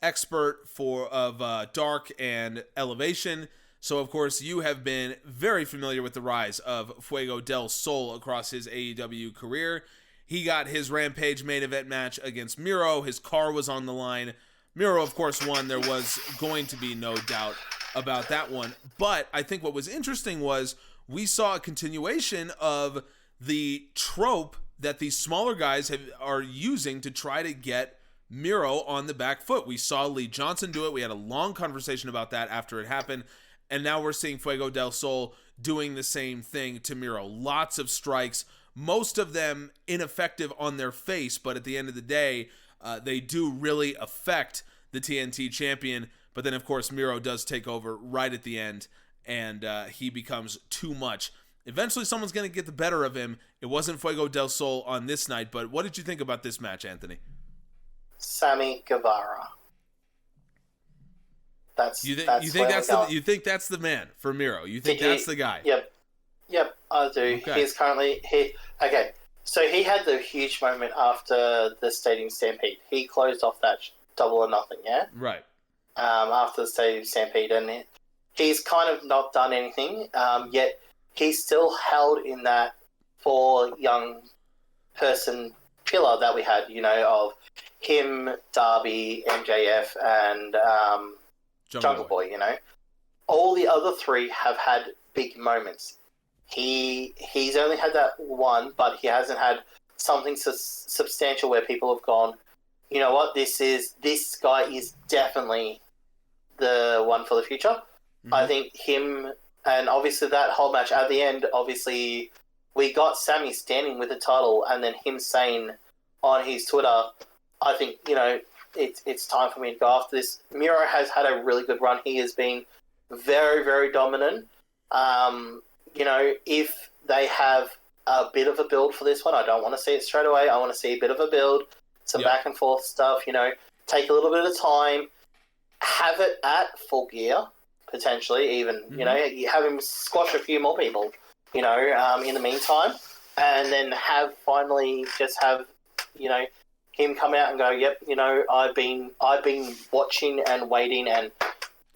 expert of Dark and Elevation. So, of course, you have been very familiar with the rise of Fuego del Sol across his AEW career. He got his Rampage main event match against Miro. His car was on the line. Miro, of course, won. There was going to be no doubt about that one. But I think what was interesting was we saw a continuation of the trope that these smaller guys are using to try to get Miro on the back foot. We saw Lee Johnson do it. We had a long conversation about that after it happened. And now we're seeing Fuego del Sol doing the same thing to Miro. Lots of strikes, most of them ineffective on their face, but at the end of the day, they do really affect the TNT champion. But then, of course, Miro does take over right at the end, and he becomes too much. Eventually, someone's going to get the better of him. It wasn't Fuego del Sol on this night, but what did you think about this match, Anthony? Sammy Guevara. You think that's the man for Miro? You think that's the guy? Yep, I do. Okay. He's currently okay. So he had the huge moment after the Stadium Stampede. He closed off that Double or Nothing, yeah. Right. After the Stadium Stampede, and he's kind of not done anything. Yet he's still held in that 4 young person pillar that we had. Of him, Darby, MJF, and Jungle Boy. All the other 3 have had big moments. He's only had that one, but he hasn't had something substantial where people have gone, you know what, this guy is definitely the one for the future. Mm-hmm. I think him, and obviously that whole match at the end, obviously we got Sammy standing with the title, and then him saying on his Twitter, I think, it's time for me to go after this. Miro has had a really good run. He has been very, very dominant. If they have a bit of a build for this one, I don't want to see it straight away. I want to see a bit of a build, some back and forth stuff, take a little bit of time, have it at Full Gear, potentially even, you know, you have him squash a few more people, you know, in the meantime, and then finally have, you know, him come out and go, yep, you know, I've been watching and waiting, and,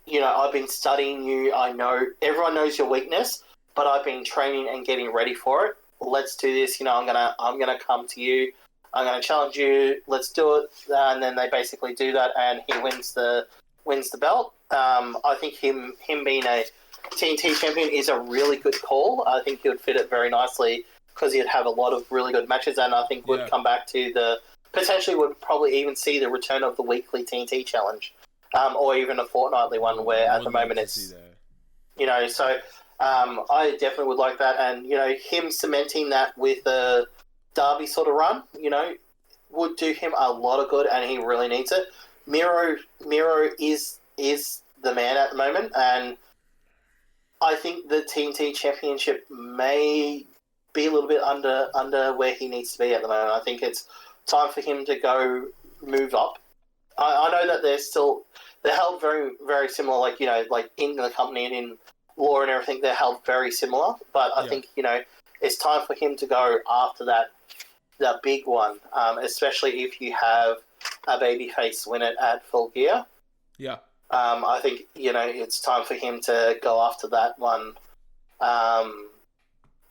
you know, I've been studying you. I know everyone knows your weakness, but I've been training and getting ready for it. Let's do this. You know, I'm gonna come to you. I'm gonna challenge you. Let's do it. And then they basically do that, and he wins the belt. I think him being a TNT champion is a really good call. I think he would fit it very nicely because he'd have a lot of really good matches, and I think would come back to potentially would probably even see the return of the weekly TNT challenge, or even a fortnightly one where at the moment it's, you know, so I definitely would like that. And, you know, him cementing that with a Darby sort of run, you know, would do him a lot of good, and he really needs it. Miro is the man at the moment, and I think the TNT Championship may be a little bit under where he needs to be at the moment. I think it's time for him to move up. I know that they're held very, very similar, like, you know, like in the company and in law and everything, they're held very similar, but I think, you know, it's time for him to go after that big one, especially if you have a babyface win it at Full Gear. Yeah. I think, you know, it's time for him to go after that one,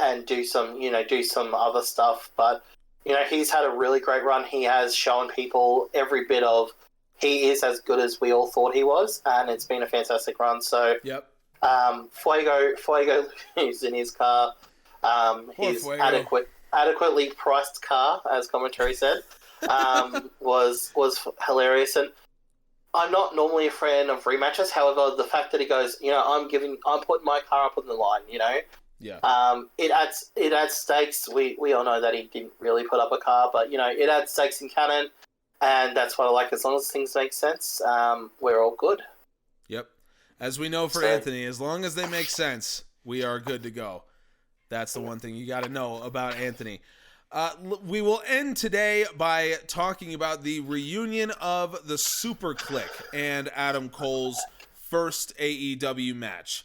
and do some other stuff. But, you know, he's had a really great run. He has shown people every bit of he is as good as we all thought he was, and it's been a fantastic run. So, Fuego is in his car. His adequately priced car, as commentary said, was hilarious. And I'm not normally a fan of rematches. However, the fact that he goes, you know, I'm putting my car up on the line, you know. Yeah. It adds stakes. We all know that he didn't really put up a car, but, you know, it adds stakes in canon, and that's what I like. As long as things make sense, we're all good. Yep. As we know for Anthony, as long as they make sense, we are good to go. That's the one thing you got to know about Anthony. We will end today by talking about the reunion of the Super Kliq and Adam Cole's first AEW match.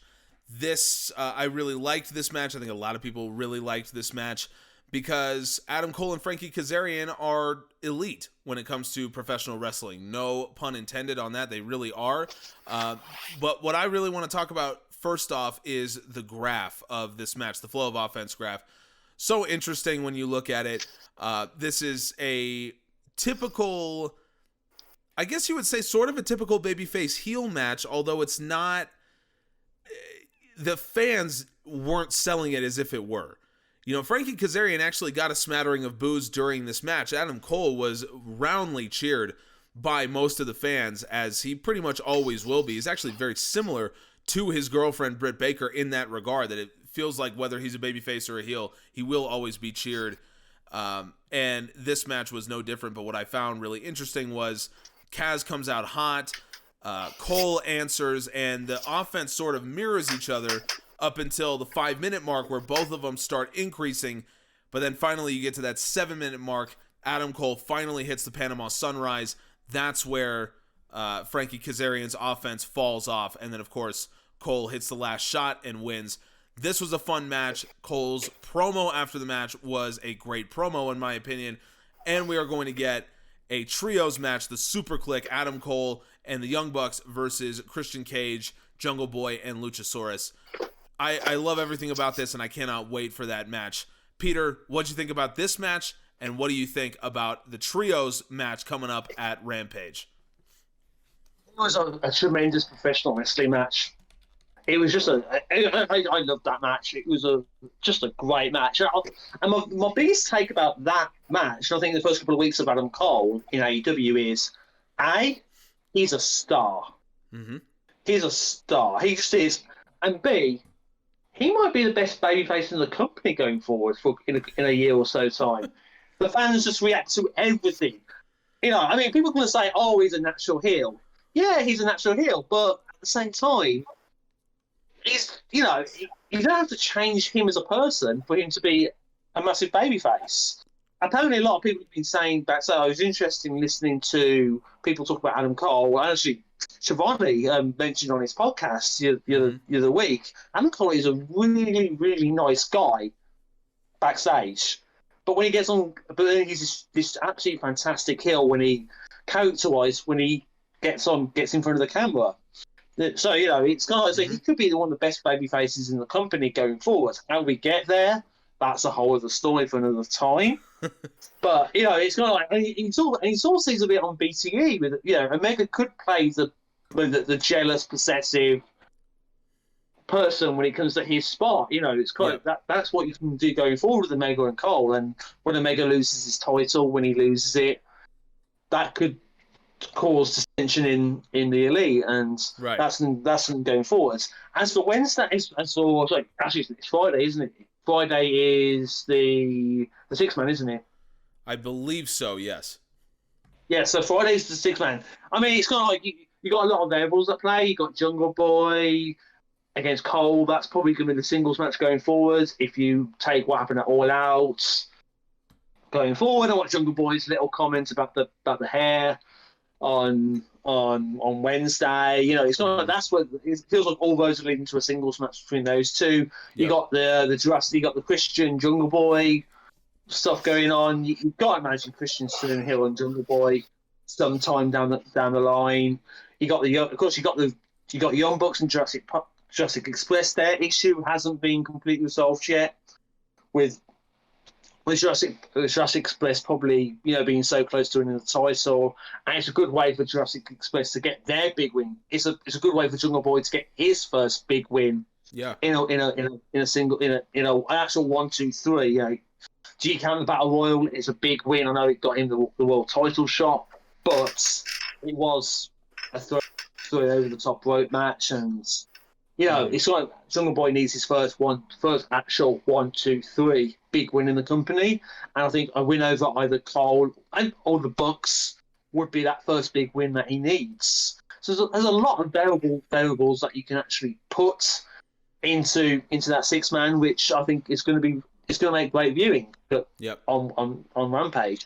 I really liked this match. I think a lot of people really liked this match because Adam Cole and Frankie Kazarian are elite when it comes to professional wrestling. No pun intended on that. They really are. But what I really want to talk about first off is the graph of this match, the flow of offense graph. So interesting when you look at it. This is a typical, I guess you would say sort of a typical babyface heel match, although it's not. The fans weren't selling it as if it were. You know, Frankie Kazarian actually got a smattering of boos during this match. Adam Cole was roundly cheered by most of the fans, as he pretty much always will be. He's actually very similar to his girlfriend, Britt Baker, in that regard, that it feels like whether he's a babyface or a heel, he will always be cheered. And this match was no different, but what I found really interesting was Kaz comes out hot, Cole answers, and the offense sort of mirrors each other up until the 5-minute mark where both of them start increasing, but then finally you get to that 7-minute mark. Adam Cole finally hits the Panama Sunrise. That's where Frankie Kazarian's offense falls off, and then of course Cole hits the last shot and wins. This was a fun match. Cole's promo after the match was a great promo in my opinion, and we are going to get a trios match, the Super Kliq, Adam Cole and the Young Bucks versus Christian Cage, Jungle Boy, and Luchasaurus. I love everything about this, and I cannot wait for that match. Peter, what'd you think about this match, and what do you think about the trios match coming up at Rampage? It was a tremendous professional wrestling match. It was just I loved that match. It was just a great match. And my biggest take about that match, and I think the first couple of weeks of Adam Cole in AEW is, A, he's a star. Mm-hmm. He's a star. He just is. And B, he might be the best babyface in the company going forward in a year or so time. The fans just react to everything. You know, I mean, people are going to say, oh, he's a natural heel. Yeah, he's a natural heel, but at the same time, you don't have to change him as a person for him to be a massive babyface. Apparently, a lot of people have been saying that. So it was interesting listening to people talk about Adam Cole. And actually, Shivani mentioned on his podcast the other week, Adam Cole is a really, really nice guy backstage. But when he gets on, but then he's this absolutely fantastic heel when he, character-wise, when he gets in front of the camera. So, it's kind of like, he could be one of the best baby faces in the company going forward. How we get there, that's a whole other story for another time. But, it's kind of like, and he sort of seems a bit on BTE with, Omega could play the jealous, possessive person when it comes to his spot. It's kind of that's what you can do going forward with Omega and Cole. And when Omega loses his title, when he loses it, that could cause dissension in the elite, and that's going forward. As for Wednesday, it's Friday, isn't it? Friday is the six-man, isn't it? I believe so, yes. Yeah, so Friday's the six-man. I mean, it's kind of like you got a lot of variables at play. You got Jungle Boy against Cole. That's probably going to be the singles match going forward. If you take what happened at All Out going forward, I want Jungle Boy's little comments about the hair on Wednesday. It's not like that's what it feels like. All roads are leading to a singles match between those two. You got the Jurassic, you got the Christian Jungle Boy stuff going on. You've got to imagine Christian Stone Hill and Jungle Boy sometime down the line. You got the Young Bucks and Jurassic Express. Their issue hasn't been completely resolved yet with Jurassic Express probably being so close to winning the title, and it's a good way for Jurassic Express to get their big win. It's a good way for Jungle Boy to get his first big win. Yeah. In a single an actual 1, 2, 3. Do you count the Battle Royal? It's a big win. I know it got him the world title shot, but it was a throw over the top rope match, and it's like Jungle Boy needs his first actual 1, 2, 3 big win in the company, and I think a win over either Cole or the Bucks would be that first big win that he needs. So there's a lot of variables that you can actually put into that six-man, which I think is going to make great viewing. On Rampage.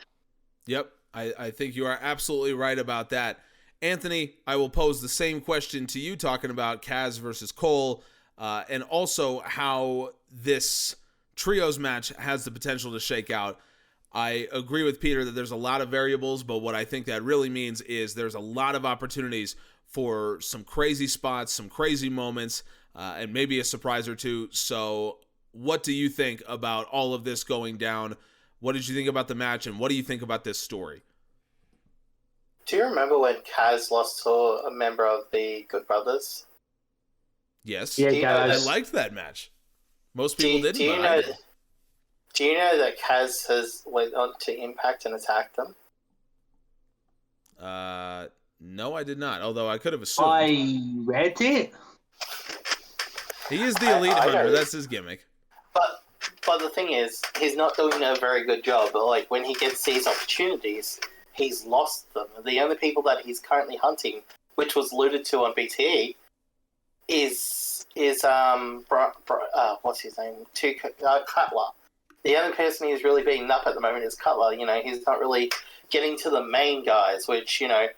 Yep, I think you are absolutely right about that. Anthony, I will pose the same question to you, talking about Kaz versus Cole, and also how this trios match has the potential to shake out. I agree with Peter that there's a lot of variables, but what I think that really means is there's a lot of opportunities for some crazy spots, some crazy moments, and maybe a surprise or two. So what do you think about all of this going down? What did you think about the match, and what do you think about this story? Do you remember when Kaz lost to a member of the Good Brothers? Yes. Yeah, I liked that match. Most people didn't. Do you know that Kaz has went on to Impact and attacked them? No, I did not. Although I could have assumed. I read it. He is the elite hunter. That's his gimmick. But the thing is, he's not doing a very good job. But like when he gets these opportunities, he's lost them. The only people that he's currently hunting, which was alluded to on BTE, is what's his name? Cutler. The only person he's really beating up at the moment is Cutler. He's not really getting to the main guys, which I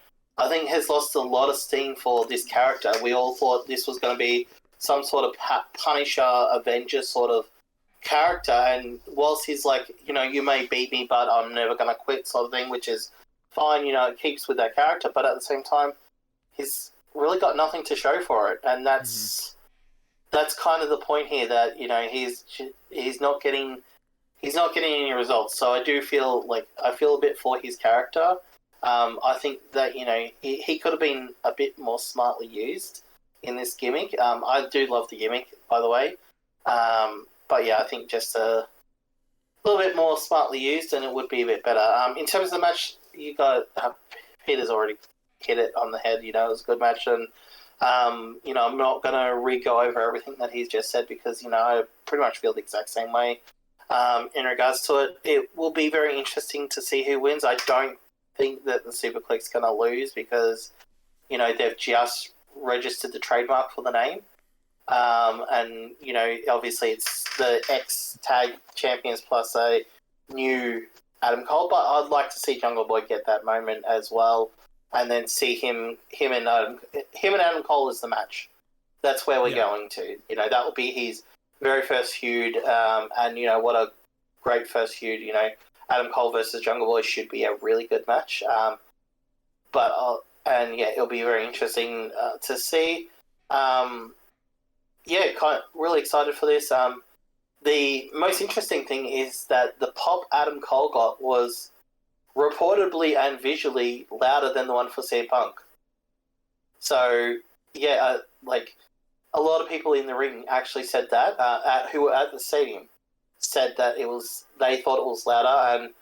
think has lost a lot of steam for this character. We all thought this was going to be some sort of Punisher, Avenger sort of character, and whilst he's like, you may beat me, but I'm never going to quit sort of thing, which is fine, it keeps with that character, but at the same time, he's really got nothing to show for it, and that's kind of the point here, that, he's not getting any results, so I do feel a bit for his character. I think that, he could have been a bit more smartly used in this gimmick. I do love the gimmick, by the way. But yeah, I think just a little bit more smartly used and it would be a bit better. In terms of the match, you got Peter's already hit it on the head. It was a good match, and I'm not going to re-go over everything that he's just said because I pretty much feel the exact same way in regards to it. It will be very interesting to see who wins. I don't think that the Super Kliq's going to lose because they've just registered the trademark for the name. And obviously it's the ex-tag champions plus a new Adam Cole, but I'd like to see Jungle Boy get that moment as well. and then see him and Adam Cole as the match. That's where we're going to. You know, that will be his very first feud, and you know what a great first feud. You know, Adam Cole versus Jungle Boy should be a really good match. It'll be very interesting to see. Really excited for this. The most interesting thing is that the pop Adam Cole got was reportedly and visually louder than the one for CM Punk. So, like a lot of people in the ring actually said that, who were at the stadium, said that they thought it was louder, and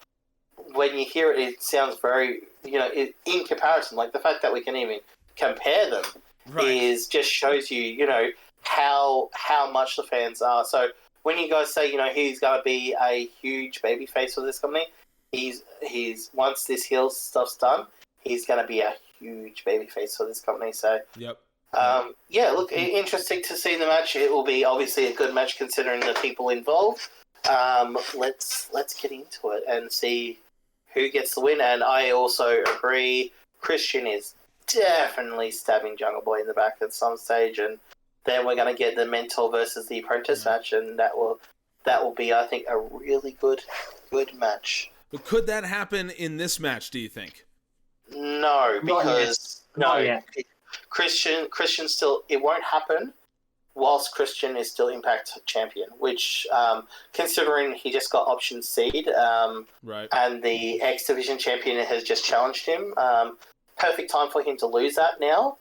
when you hear it, it sounds very, you know, in comparison, like the fact that we can even compare them just shows you, you know, how much the fans are. So when you guys say, you know, he's going to be a huge babyface for this company, he's once this heel stuff's done, he's going to be a huge babyface for this company. So look, interesting to see the match. It will be obviously a good match considering the people involved. Let's get into it and see who gets the win. And I also agree, Christian is definitely stabbing Jungle Boy in the back at some stage, and then we're going to get the Mentor versus the Apprentice match, and that will be, I think, a really good match. But could that happen in this match, do you think? No, because Christian still, it won't happen whilst Christian is still Impact champion, which, considering he just got option seed, and the X Division champion has just challenged him, perfect time for him to lose that now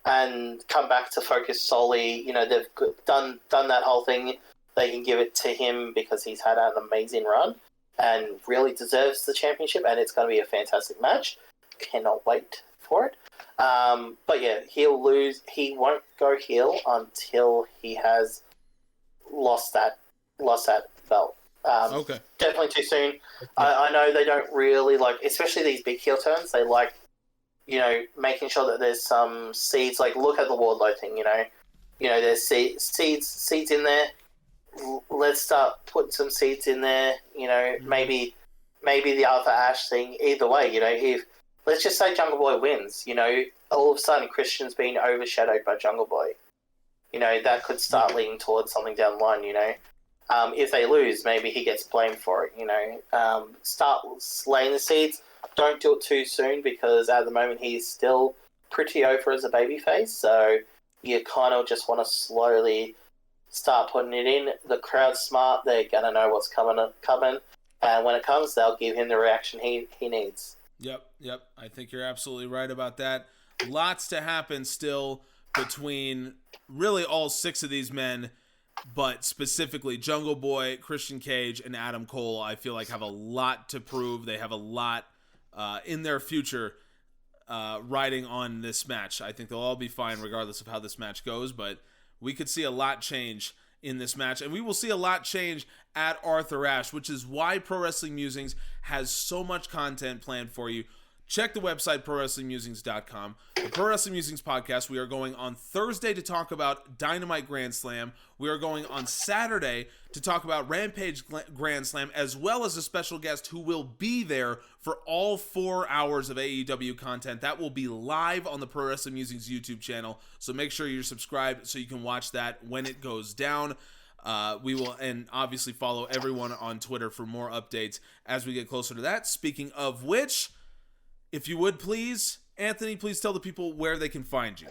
and come back to focus solely. You know, they've done that whole thing. They can give it to him because he's had an amazing run and really deserves the championship, and it's going to be a fantastic match. Cannot wait for it. But yeah, he'll lose. He won't go heel until he has lost that belt. Okay. Definitely too soon. I know they don't really like, especially these big heel turns. They like, you know, making sure that there's some seeds. Like, look at the Wardlow thing. You know, there's seeds in there. Let's start putting some seeds in there. You know, maybe the Arthur Ashe thing. Either way, you know, if let's just say Jungle Boy wins, you know, all of a sudden Christian's being overshadowed by Jungle Boy. You know, that could start leading towards something down the line, you know. If they lose, maybe he gets blamed for it, you know. Start laying the seeds. Don't do it too soon because at the moment he's still pretty over as a babyface. So you kind of just want to slowly start putting it in. The crowd's smart. They're going to know what's coming. And when it comes, they'll give him the reaction he needs. Yep. I think you're absolutely right about that. Lots to happen still between really all 6 of these men, but specifically Jungle Boy, Christian Cage, and Adam Cole, I feel like have a lot to prove. They have a lot in their future riding on this match. I think they'll all be fine regardless of how this match goes, but we could see a lot change in this match, and we will see a lot change at Arthur Ashe, which is why Pro Wrestling Musings has so much content planned for you. Check the website, ProWrestlingMusings.com. The Pro Wrestling Musings podcast, we are going on Thursday to talk about Dynamite Grand Slam. We are going on Saturday to talk about Rampage Grand Slam, as well as a special guest who will be there for all 4 hours of AEW content. That will be live on the Pro Wrestling Musings YouTube channel, so make sure you're subscribed so you can watch that when it goes down. We will, and obviously follow everyone on Twitter for more updates as we get closer to that. Speaking of which, if you would please, Anthony, please tell the people where they can find you.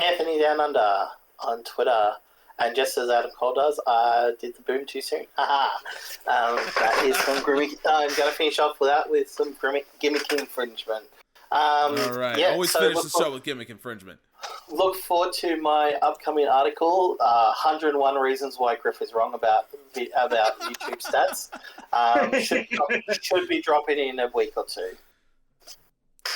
Anthony Down Under on Twitter. And just as Adam Cole does, I did the boom too soon. That is some gimmick. I'm going to finish off with that with some gimmick infringement. All right. Yeah, always finish the show with gimmick infringement. Look forward to my upcoming article, 101 Reasons Why Griff is Wrong about YouTube stats. Should be dropping in a week or 2.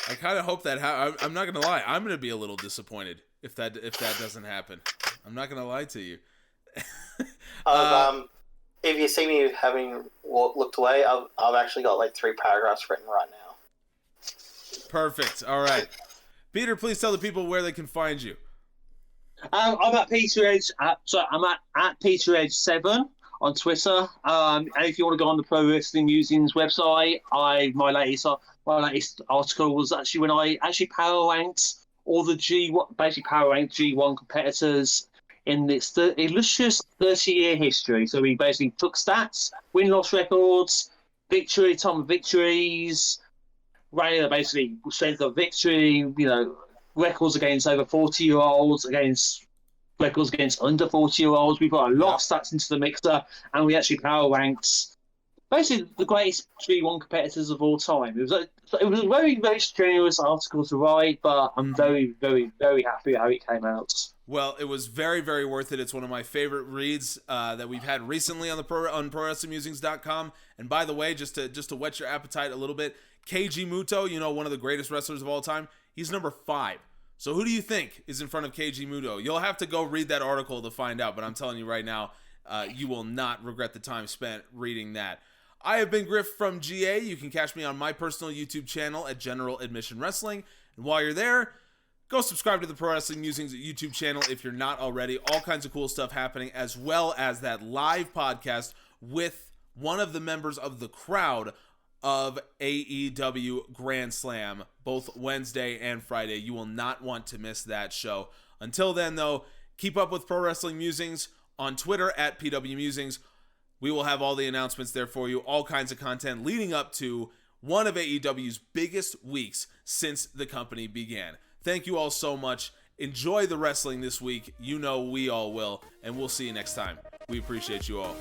I kind of hope that I'm not going to lie. I'm going to be a little disappointed if that doesn't happen. I'm not going to lie to you. If you see me having looked away, I've actually got like 3 paragraphs written right now. Perfect. All right. Peter, please tell the people where they can find you. I'm at Peter Edge. I'm at Peter Edge 7 on Twitter. And if you want to go on the Pro Wrestling Musings website, my latest my latest article was actually when I actually power ranked all the basically power ranked G1 competitors in its illustrious 30-year history. So we basically took stats, win-loss records, time of victories, basically strength of victory, records against over 40-year-olds, against records against under 40-year-olds. We put a lot of stats into the mixer, and we actually power ranked basically the greatest G1 competitors of all time. It was a very, very strenuous article to write, but I'm very, very, very happy how it came out. Well, it was very, very worth it. It's one of my favorite reads that we've had recently on ProWrestlingMusings.com. And by the way, just to whet your appetite a little bit, Keiji Muto, one of the greatest wrestlers of all time, he's number 5. So who do you think is in front of Keiji Muto? You'll have to go read that article to find out, but I'm telling you right now, you will not regret the time spent reading that. I have been Griff from GA. You can catch me on my personal YouTube channel at General Admission Wrestling. And while you're there, go subscribe to the Pro Wrestling Musings YouTube channel if you're not already. All kinds of cool stuff happening, as well as that live podcast with one of the members of the crowd of AEW Grand Slam, both Wednesday and Friday. You will not want to miss that show. Until then, though, keep up with Pro Wrestling Musings on Twitter at PW Musings. We will have all the announcements there for you, all kinds of content leading up to one of AEW's biggest weeks since the company began. Thank you all so much. Enjoy the wrestling this week. We all will, and we'll see you next time. We appreciate you all.